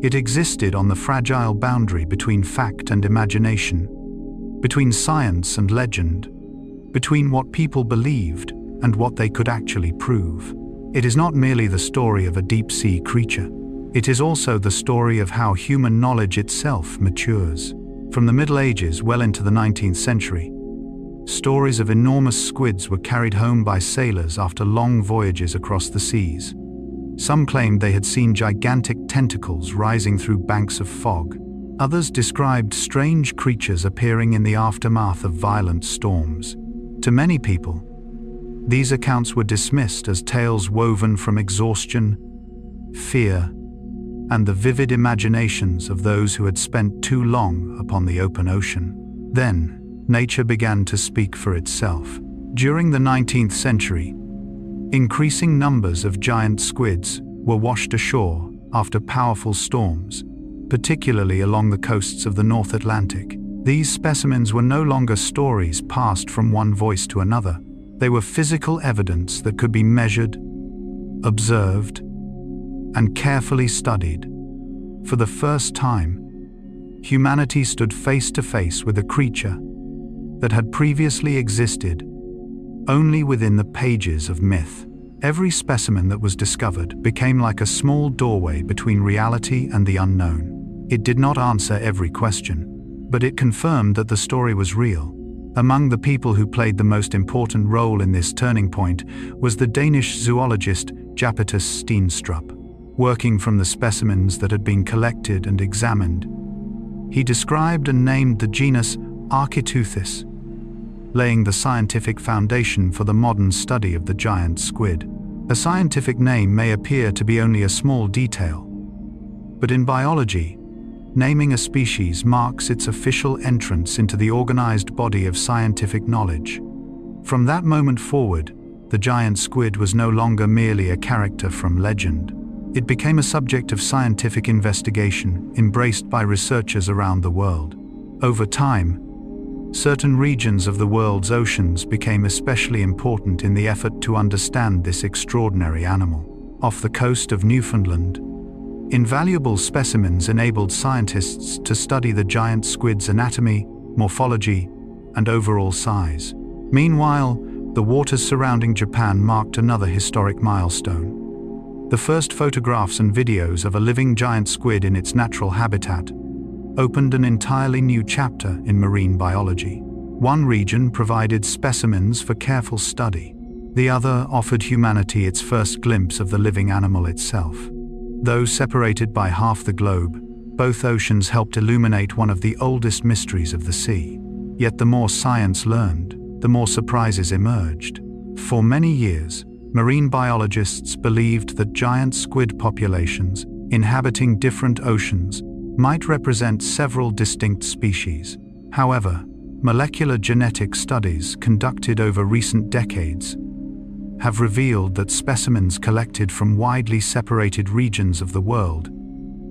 it existed on the fragile boundary between fact and imagination, between science and legend, between what people believed and what they could actually prove. It is not merely the story of a deep-sea creature. It is also the story of how human knowledge itself matures. From the Middle Ages well into the 19th century, stories of enormous squids were carried home by sailors after long voyages across the seas. Some claimed they had seen gigantic tentacles rising through banks of fog. Others described strange creatures appearing in the aftermath of violent storms. To many people, these accounts were dismissed as tales woven from exhaustion, fear, and the vivid imaginations of those who had spent too long upon the open ocean. Then, nature began to speak for itself. During the 19th century, increasing numbers of giant squids were washed ashore after powerful storms, particularly along the coasts of the North Atlantic. These specimens were no longer stories passed from one voice to another. They were physical evidence that could be measured, observed, and carefully studied. For the first time, humanity stood face to face with a creature that had previously existed only within the pages of myth. Every specimen that was discovered became like a small doorway between reality and the unknown. It did not answer every question, but it confirmed that the story was real. Among the people who played the most important role in this turning point was the Danish zoologist Japetus Steenstrup. Working from the specimens that had been collected and examined, he described and named the genus Architeuthis, laying the scientific foundation for the modern study of the giant squid. A scientific name may appear to be only a small detail, but in biology, naming a species marks its official entrance into the organized body of scientific knowledge. From that moment forward, the giant squid was no longer merely a character from legend. It became a subject of scientific investigation, embraced by researchers around the world. Over time, certain regions of the world's oceans became especially important in the effort to understand this extraordinary animal. Off the coast of Newfoundland, invaluable specimens enabled scientists to study the giant squid's anatomy, morphology, and overall size. Meanwhile, the waters surrounding Japan marked another historic milestone. The first photographs and videos of a living giant squid in its natural habitat opened an entirely new chapter in marine biology. One region provided specimens for careful study. The other offered humanity its first glimpse of the living animal itself. Though separated by half the globe, both oceans helped illuminate one of the oldest mysteries of the sea. Yet the more science learned, the more surprises emerged. For many years, marine biologists believed that giant squid populations, inhabiting different oceans, might represent several distinct species. However, molecular genetic studies conducted over recent decades have revealed that specimens collected from widely separated regions of the world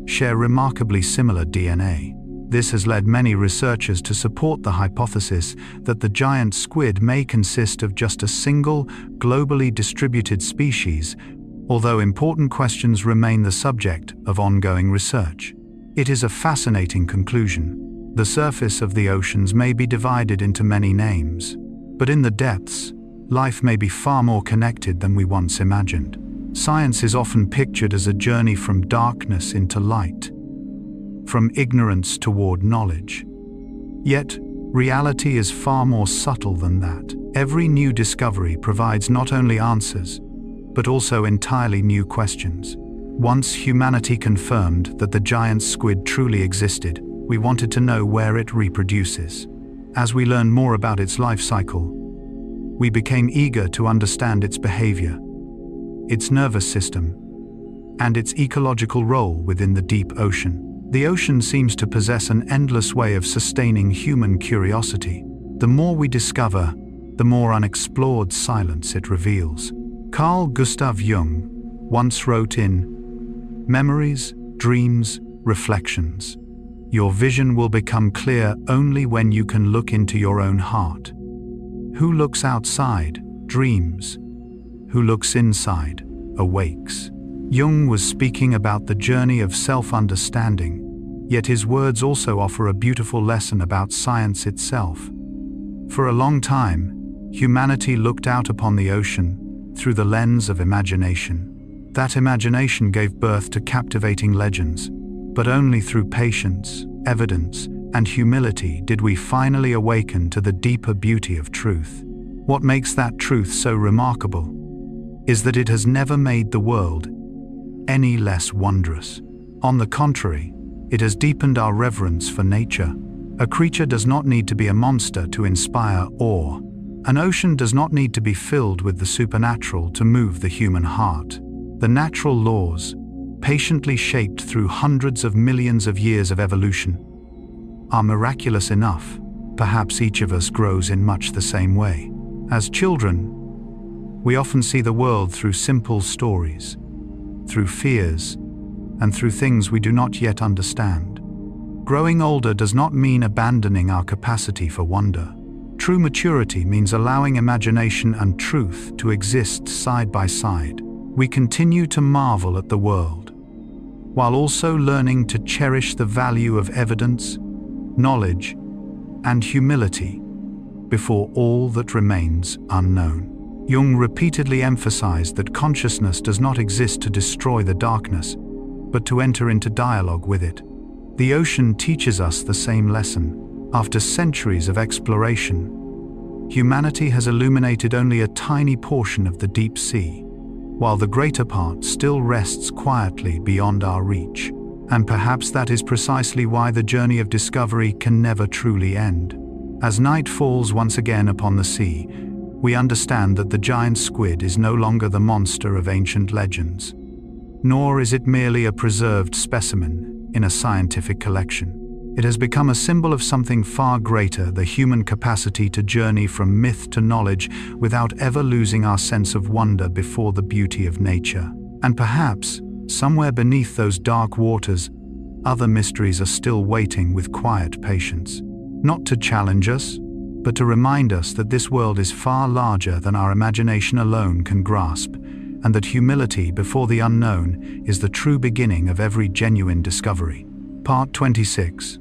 share remarkably similar DNA. This has led many researchers to support the hypothesis that the giant squid may consist of just a single, globally distributed species, although important questions remain the subject of ongoing research. It is a fascinating conclusion. The surface of the oceans may be divided into many names, but in the depths, life may be far more connected than we once imagined. Science is often pictured as a journey from darkness into light, from ignorance toward knowledge. Yet, reality is far more subtle than that. Every new discovery provides not only answers, but also entirely new questions. Once humanity confirmed that the giant squid truly existed, we wanted to know where it reproduces. As we learned more about its life cycle, we became eager to understand its behavior, its nervous system, and its ecological role within the deep ocean. The ocean seems to possess an endless way of sustaining human curiosity. The more we discover, the more unexplored silence it reveals. Carl Gustav Jung once wrote in Memories, Dreams, Reflections, "Your vision will become clear only when you can look into your own heart. Who looks outside, dreams. Who looks inside, awakes." Jung was speaking about the journey of self-understanding, yet his words also offer a beautiful lesson about science itself. For a long time, humanity looked out upon the ocean through the lens of imagination. That imagination gave birth to captivating legends, but only through patience, evidence, and humility did we finally awaken to the deeper beauty of truth. What makes that truth so remarkable is that it has never made the world any less wondrous. On the contrary, it has deepened our reverence for nature. A creature does not need to be a monster to inspire awe. An ocean does not need to be filled with the supernatural to move the human heart. The natural laws, patiently shaped through hundreds of millions of years of evolution, are miraculous enough. Perhaps each of us grows in much the same way. As children, we often see the world through simple stories, through fears, and through things we do not yet understand. Growing older does not mean abandoning our capacity for wonder. True maturity means allowing imagination and truth to exist side by side. We continue to marvel at the world, while also learning to cherish the value of evidence, knowledge, and humility before all that remains unknown. Jung repeatedly emphasized that consciousness does not exist to destroy the darkness, but to enter into dialogue with it. The ocean teaches us the same lesson. After centuries of exploration, humanity has illuminated only a tiny portion of the deep sea, while the greater part still rests quietly beyond our reach. And perhaps that is precisely why the journey of discovery can never truly end. As night falls once again upon the sea, we understand that the giant squid is no longer the monster of ancient legends, nor is it merely a preserved specimen in a scientific collection. It has become a symbol of something far greater, the human capacity to journey from myth to knowledge without ever losing our sense of wonder before the beauty of nature. And perhaps, somewhere beneath those dark waters, other mysteries are still waiting with quiet patience. Not to challenge us, but to remind us that this world is far larger than our imagination alone can grasp, and that humility before the unknown is the true beginning of every genuine discovery. Part 26.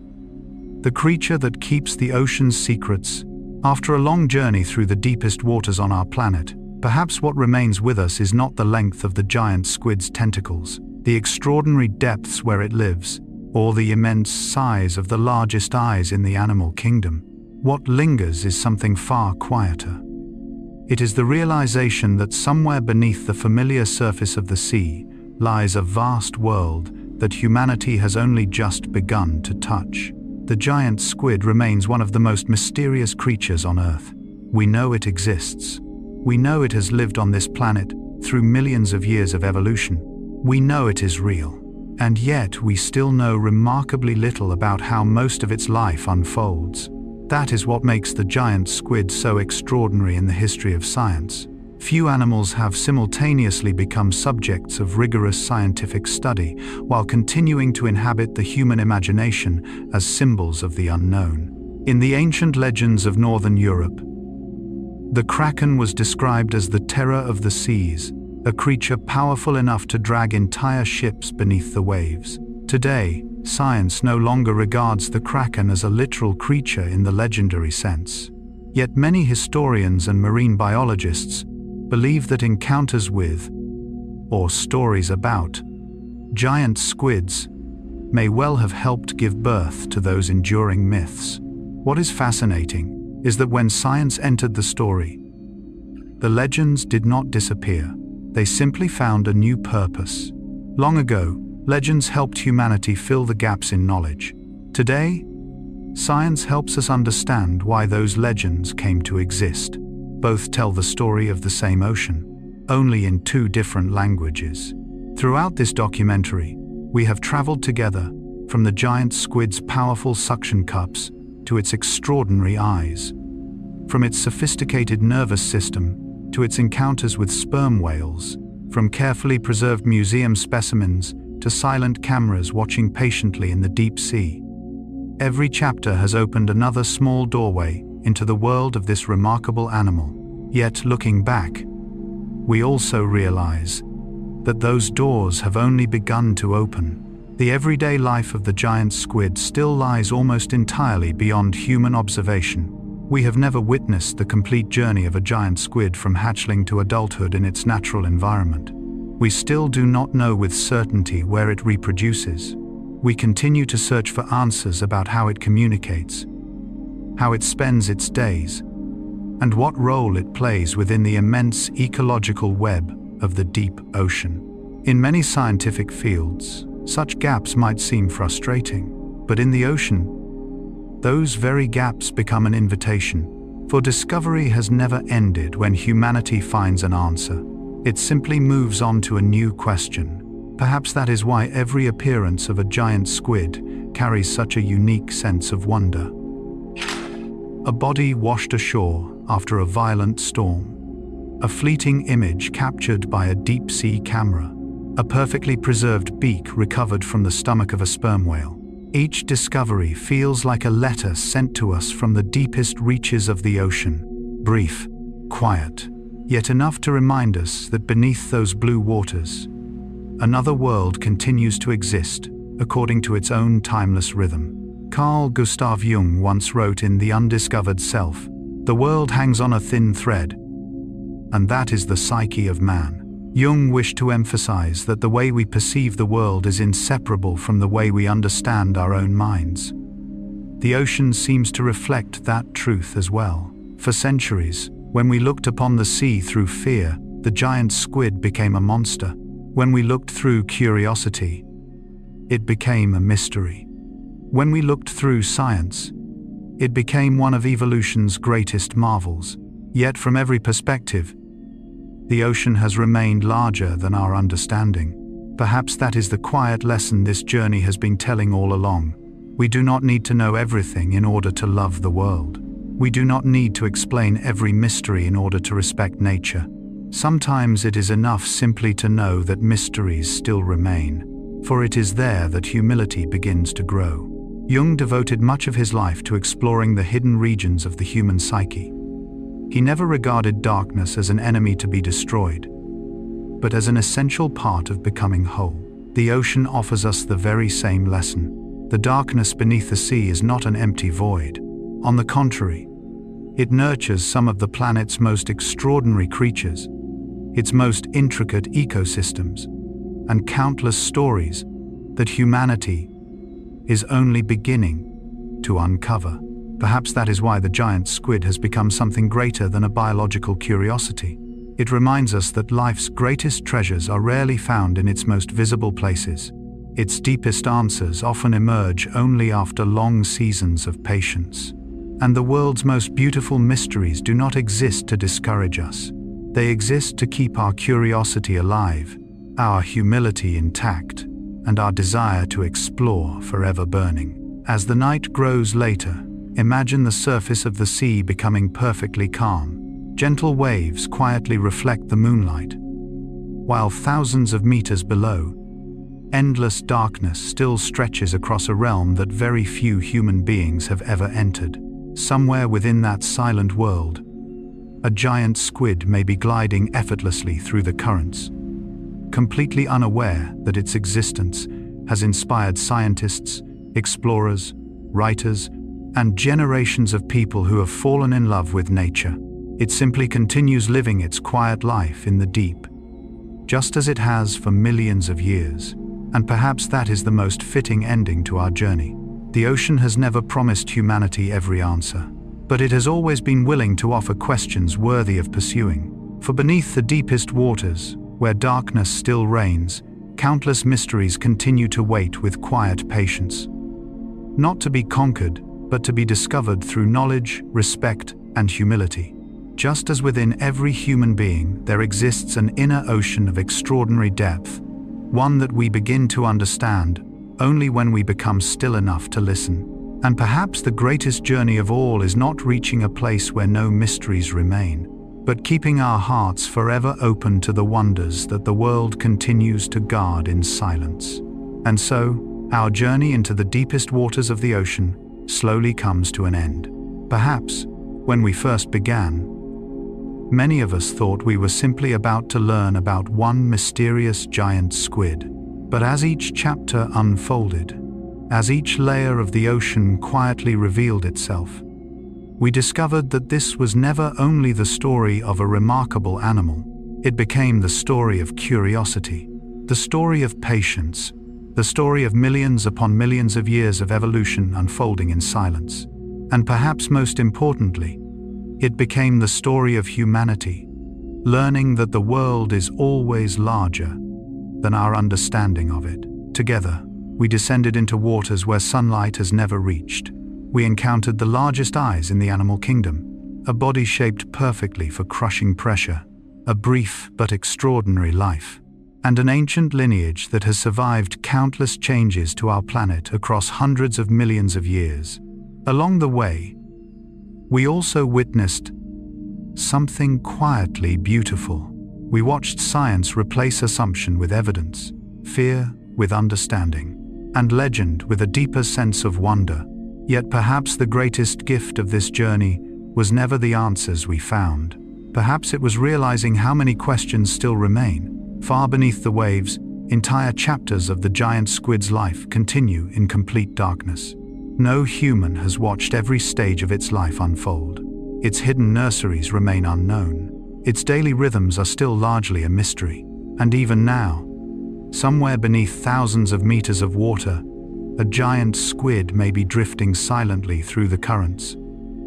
The creature that keeps the ocean's secrets. After a long journey through the deepest waters on our planet, perhaps what remains with us is not the length of the giant squid's tentacles, the extraordinary depths where it lives, or the immense size of the largest eyes in the animal kingdom. what lingers is something far quieter. It is the realization that somewhere beneath the familiar surface of the sea lies a vast world that humanity has only just begun to touch. The giant squid remains one of the most mysterious creatures on Earth. We know it exists. We know it has lived on this planet through millions of years of evolution. We know it is real. And yet we still know remarkably little about how most of its life unfolds. That is what makes the giant squid so extraordinary in the history of science. Few animals have simultaneously become subjects of rigorous scientific study while continuing to inhabit the human imagination as symbols of the unknown. In the ancient legends of Northern Europe, the kraken was described as the terror of the seas, a creature powerful enough to drag entire ships beneath the waves. Today, science no longer regards the kraken as a literal creature in the legendary sense. Yet many historians and marine biologists believe that encounters with, or stories about, giant squids may well have helped give birth to those enduring myths. What is fascinating is that when science entered the story, the legends did not disappear. They simply found a new purpose. Long ago, legends helped humanity fill the gaps in knowledge. Today, science helps us understand why those legends came to exist. Both tell the story of the same ocean, only in two different languages. Throughout this documentary, we have traveled together from the giant squid's powerful suction cups to its extraordinary eyes, from its sophisticated nervous system to its encounters with sperm whales, from carefully preserved museum specimens to silent cameras watching patiently in the deep sea. Every chapter has opened another small doorway into the world of this remarkable animal. Yet, looking back, we also realize that those doors have only begun to open. The everyday life of the giant squid still lies almost entirely beyond human observation. We have never witnessed the complete journey of a giant squid from hatchling to adulthood in its natural environment. We still do not know with certainty where it reproduces. We continue to search for answers about how it communicates, how it spends its days, and what role it plays within the immense ecological web of the deep ocean. In many scientific fields, such gaps might seem frustrating, but in the ocean, those very gaps become an invitation, for discovery has never ended when humanity finds an answer. It simply moves on to a new question. Perhaps that is why every appearance of a giant squid carries such a unique sense of wonder. A body washed ashore after a violent storm. A fleeting image captured by a deep-sea camera. A perfectly preserved beak recovered from the stomach of a sperm whale. Each discovery feels like a letter sent to us from the deepest reaches of the ocean. Brief, quiet, yet enough to remind us that beneath those blue waters, another world continues to exist according to its own timeless rhythm. Carl Gustav Jung once wrote in The Undiscovered Self, "The world hangs on a thin thread, and that is the psyche of man." Jung wished to emphasize that the way we perceive the world is inseparable from the way we understand our own minds. The ocean seems to reflect that truth as well. For centuries, when we looked upon the sea through fear, the giant squid became a monster. When we looked through curiosity, it became a mystery. When we looked through science, it became one of evolution's greatest marvels. Yet from every perspective, the ocean has remained larger than our understanding. Perhaps that is the quiet lesson this journey has been telling all along. We do not need to know everything in order to love the world. We do not need to explain every mystery in order to respect nature. Sometimes it is enough simply to know that mysteries still remain, for it is there that humility begins to grow. Jung devoted much of his life to exploring the hidden regions of the human psyche. He never regarded darkness as an enemy to be destroyed, but as an essential part of becoming whole. The ocean offers us the very same lesson. The darkness beneath the sea is not an empty void. On the contrary, it nurtures some of the planet's most extraordinary creatures, its most intricate ecosystems, and countless stories that humanity is only beginning to uncover. Perhaps that is why the giant squid has become something greater than a biological curiosity. It reminds us that life's greatest treasures are rarely found in its most visible places. Its deepest answers often emerge only after long seasons of patience. And the world's most beautiful mysteries do not exist to discourage us. They exist to keep our curiosity alive, our humility intact, and our desire to explore forever burning. As the night grows later, imagine the surface of the sea becoming perfectly calm. Gentle waves quietly reflect the moonlight, while thousands of meters below, endless darkness still stretches across a realm that very few human beings have ever entered. Somewhere within that silent world, a giant squid may be gliding effortlessly through the currents, completely unaware that its existence has inspired scientists, explorers, writers, and generations of people who have fallen in love with nature. It simply continues living its quiet life in the deep, just as it has for millions of years. And perhaps that is the most fitting ending to our journey. The ocean has never promised humanity every answer, but it has always been willing to offer questions worthy of pursuing. For beneath the deepest waters, where darkness still reigns, countless mysteries continue to wait with quiet patience. Not to be conquered, but to be discovered through knowledge, respect, and humility. Just as within every human being there exists an inner ocean of extraordinary depth, one that we begin to understand only when we become still enough to listen. And perhaps the greatest journey of all is not reaching a place where no mysteries remain, but keeping our hearts forever open to the wonders that the world continues to guard in silence. And so, our journey into the deepest waters of the ocean slowly comes to an end. Perhaps, when we first began, many of us thought we were simply about to learn about one mysterious giant squid. But as each chapter unfolded, as each layer of the ocean quietly revealed itself, we discovered that this was never only the story of a remarkable animal. It became the story of curiosity, the story of patience, the story of millions upon millions of years of evolution unfolding in silence. And perhaps most importantly, it became the story of humanity, learning that the world is always larger than our understanding of it. Together, we descended into waters where sunlight has never reached. We encountered the largest eyes in the animal kingdom, a body shaped perfectly for crushing pressure, a brief but extraordinary life, and an ancient lineage that has survived countless changes to our planet across hundreds of millions of years. Along the way, we also witnessed something quietly beautiful. We watched science replace assumption with evidence, fear with understanding, and legend with a deeper sense of wonder. Yet perhaps the greatest gift of this journey was never the answers we found. Perhaps it was realizing how many questions still remain. Far beneath the waves, entire chapters of the giant squid's life continue in complete darkness. No human has watched every stage of its life unfold. Its hidden nurseries remain unknown. Its daily rhythms are still largely a mystery. And even now, somewhere beneath thousands of meters of water, a giant squid may be drifting silently through the currents,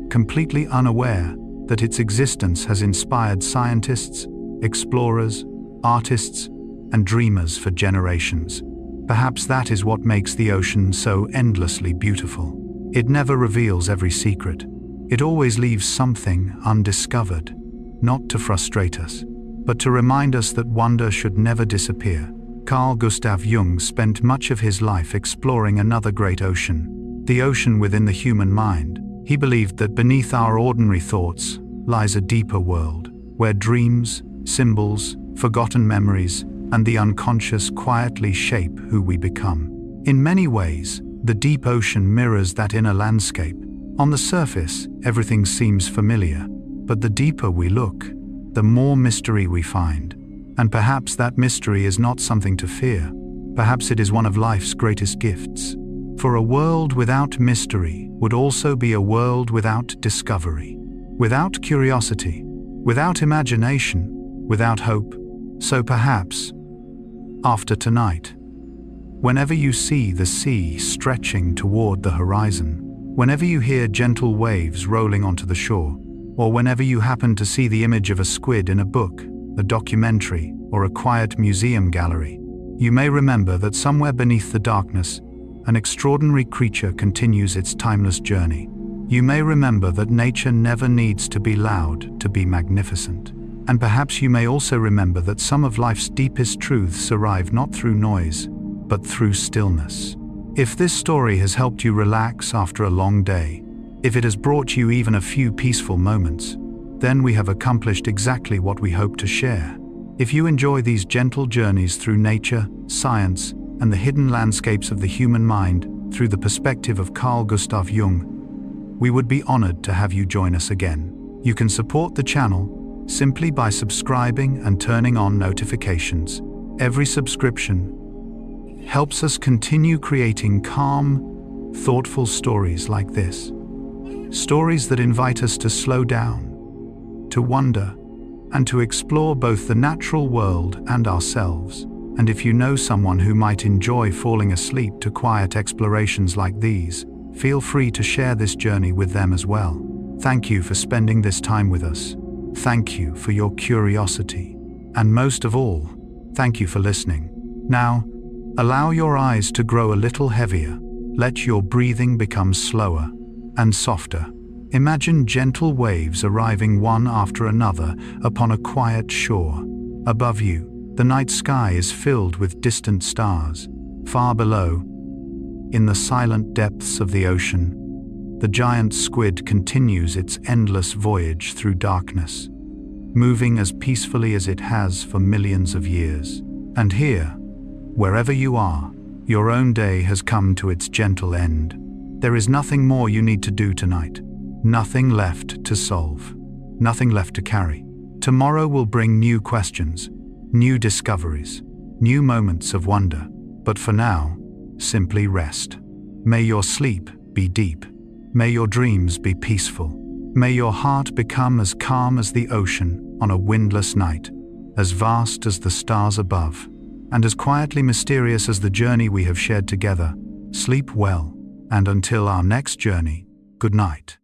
completely unaware that its existence has inspired scientists, explorers, artists, and dreamers for generations. Perhaps that is what makes the ocean so endlessly beautiful. It never reveals every secret. It always leaves something undiscovered, not to frustrate us, but to remind us that wonder should never disappear. Carl Gustav Jung spent much of his life exploring another great ocean, the ocean within the human mind. He believed that beneath our ordinary thoughts lies a deeper world, where dreams, symbols, forgotten memories, and the unconscious quietly shape who we become. In many ways, the deep ocean mirrors that inner landscape. On the surface, everything seems familiar, but the deeper we look, the more mystery we find. And perhaps that mystery is not something to fear. Perhaps it is one of life's greatest gifts. For a world without mystery would also be a world without discovery, without curiosity, without imagination, without hope. So perhaps, after tonight, whenever you see the sea stretching toward the horizon, Whenever you hear gentle waves rolling onto the shore, or whenever you happen to see the image of a squid in a book, a documentary, or a quiet museum gallery, you may remember that somewhere beneath the darkness, an extraordinary creature continues its timeless journey. You may remember that nature never needs to be loud to be magnificent. And perhaps you may also remember that some of life's deepest truths arrive not through noise, but through stillness. If this story has helped you relax after a long day, if it has brought you even a few peaceful moments, then we have accomplished exactly what we hope to share. If you enjoy these gentle journeys through nature, science, and the hidden landscapes of the human mind through the perspective of Carl Gustav Jung, we would be honored to have you join us again. You can support the channel simply by subscribing and turning on notifications. Every subscription helps us continue creating calm, thoughtful stories like this. Stories that invite us to slow down, to wonder, and to explore both the natural world and ourselves. And if you know someone who might enjoy falling asleep to quiet explorations like these, feel free to share this journey with them as well. Thank you for spending this time with us. Thank you for your curiosity. And most of all, thank you for listening. Now, allow your eyes to grow a little heavier. Let your breathing become slower and softer. Imagine gentle waves arriving one after another upon a quiet shore. Above you, the night sky is filled with distant stars. Far below, in the silent depths of the ocean, the giant squid continues its endless voyage through darkness, moving as peacefully as it has for millions of years. And here, wherever you are, your own day has come to its gentle end. There is nothing more you need to do tonight. Nothing left to solve. Nothing left to carry. Tomorrow will bring new questions, new discoveries, new moments of wonder. But for now, simply rest. May your sleep be deep. May your dreams be peaceful. May your heart become as calm as the ocean on a windless night, as vast as the stars above, and as quietly mysterious as the journey we have shared together. Sleep well, and until our next journey, good night.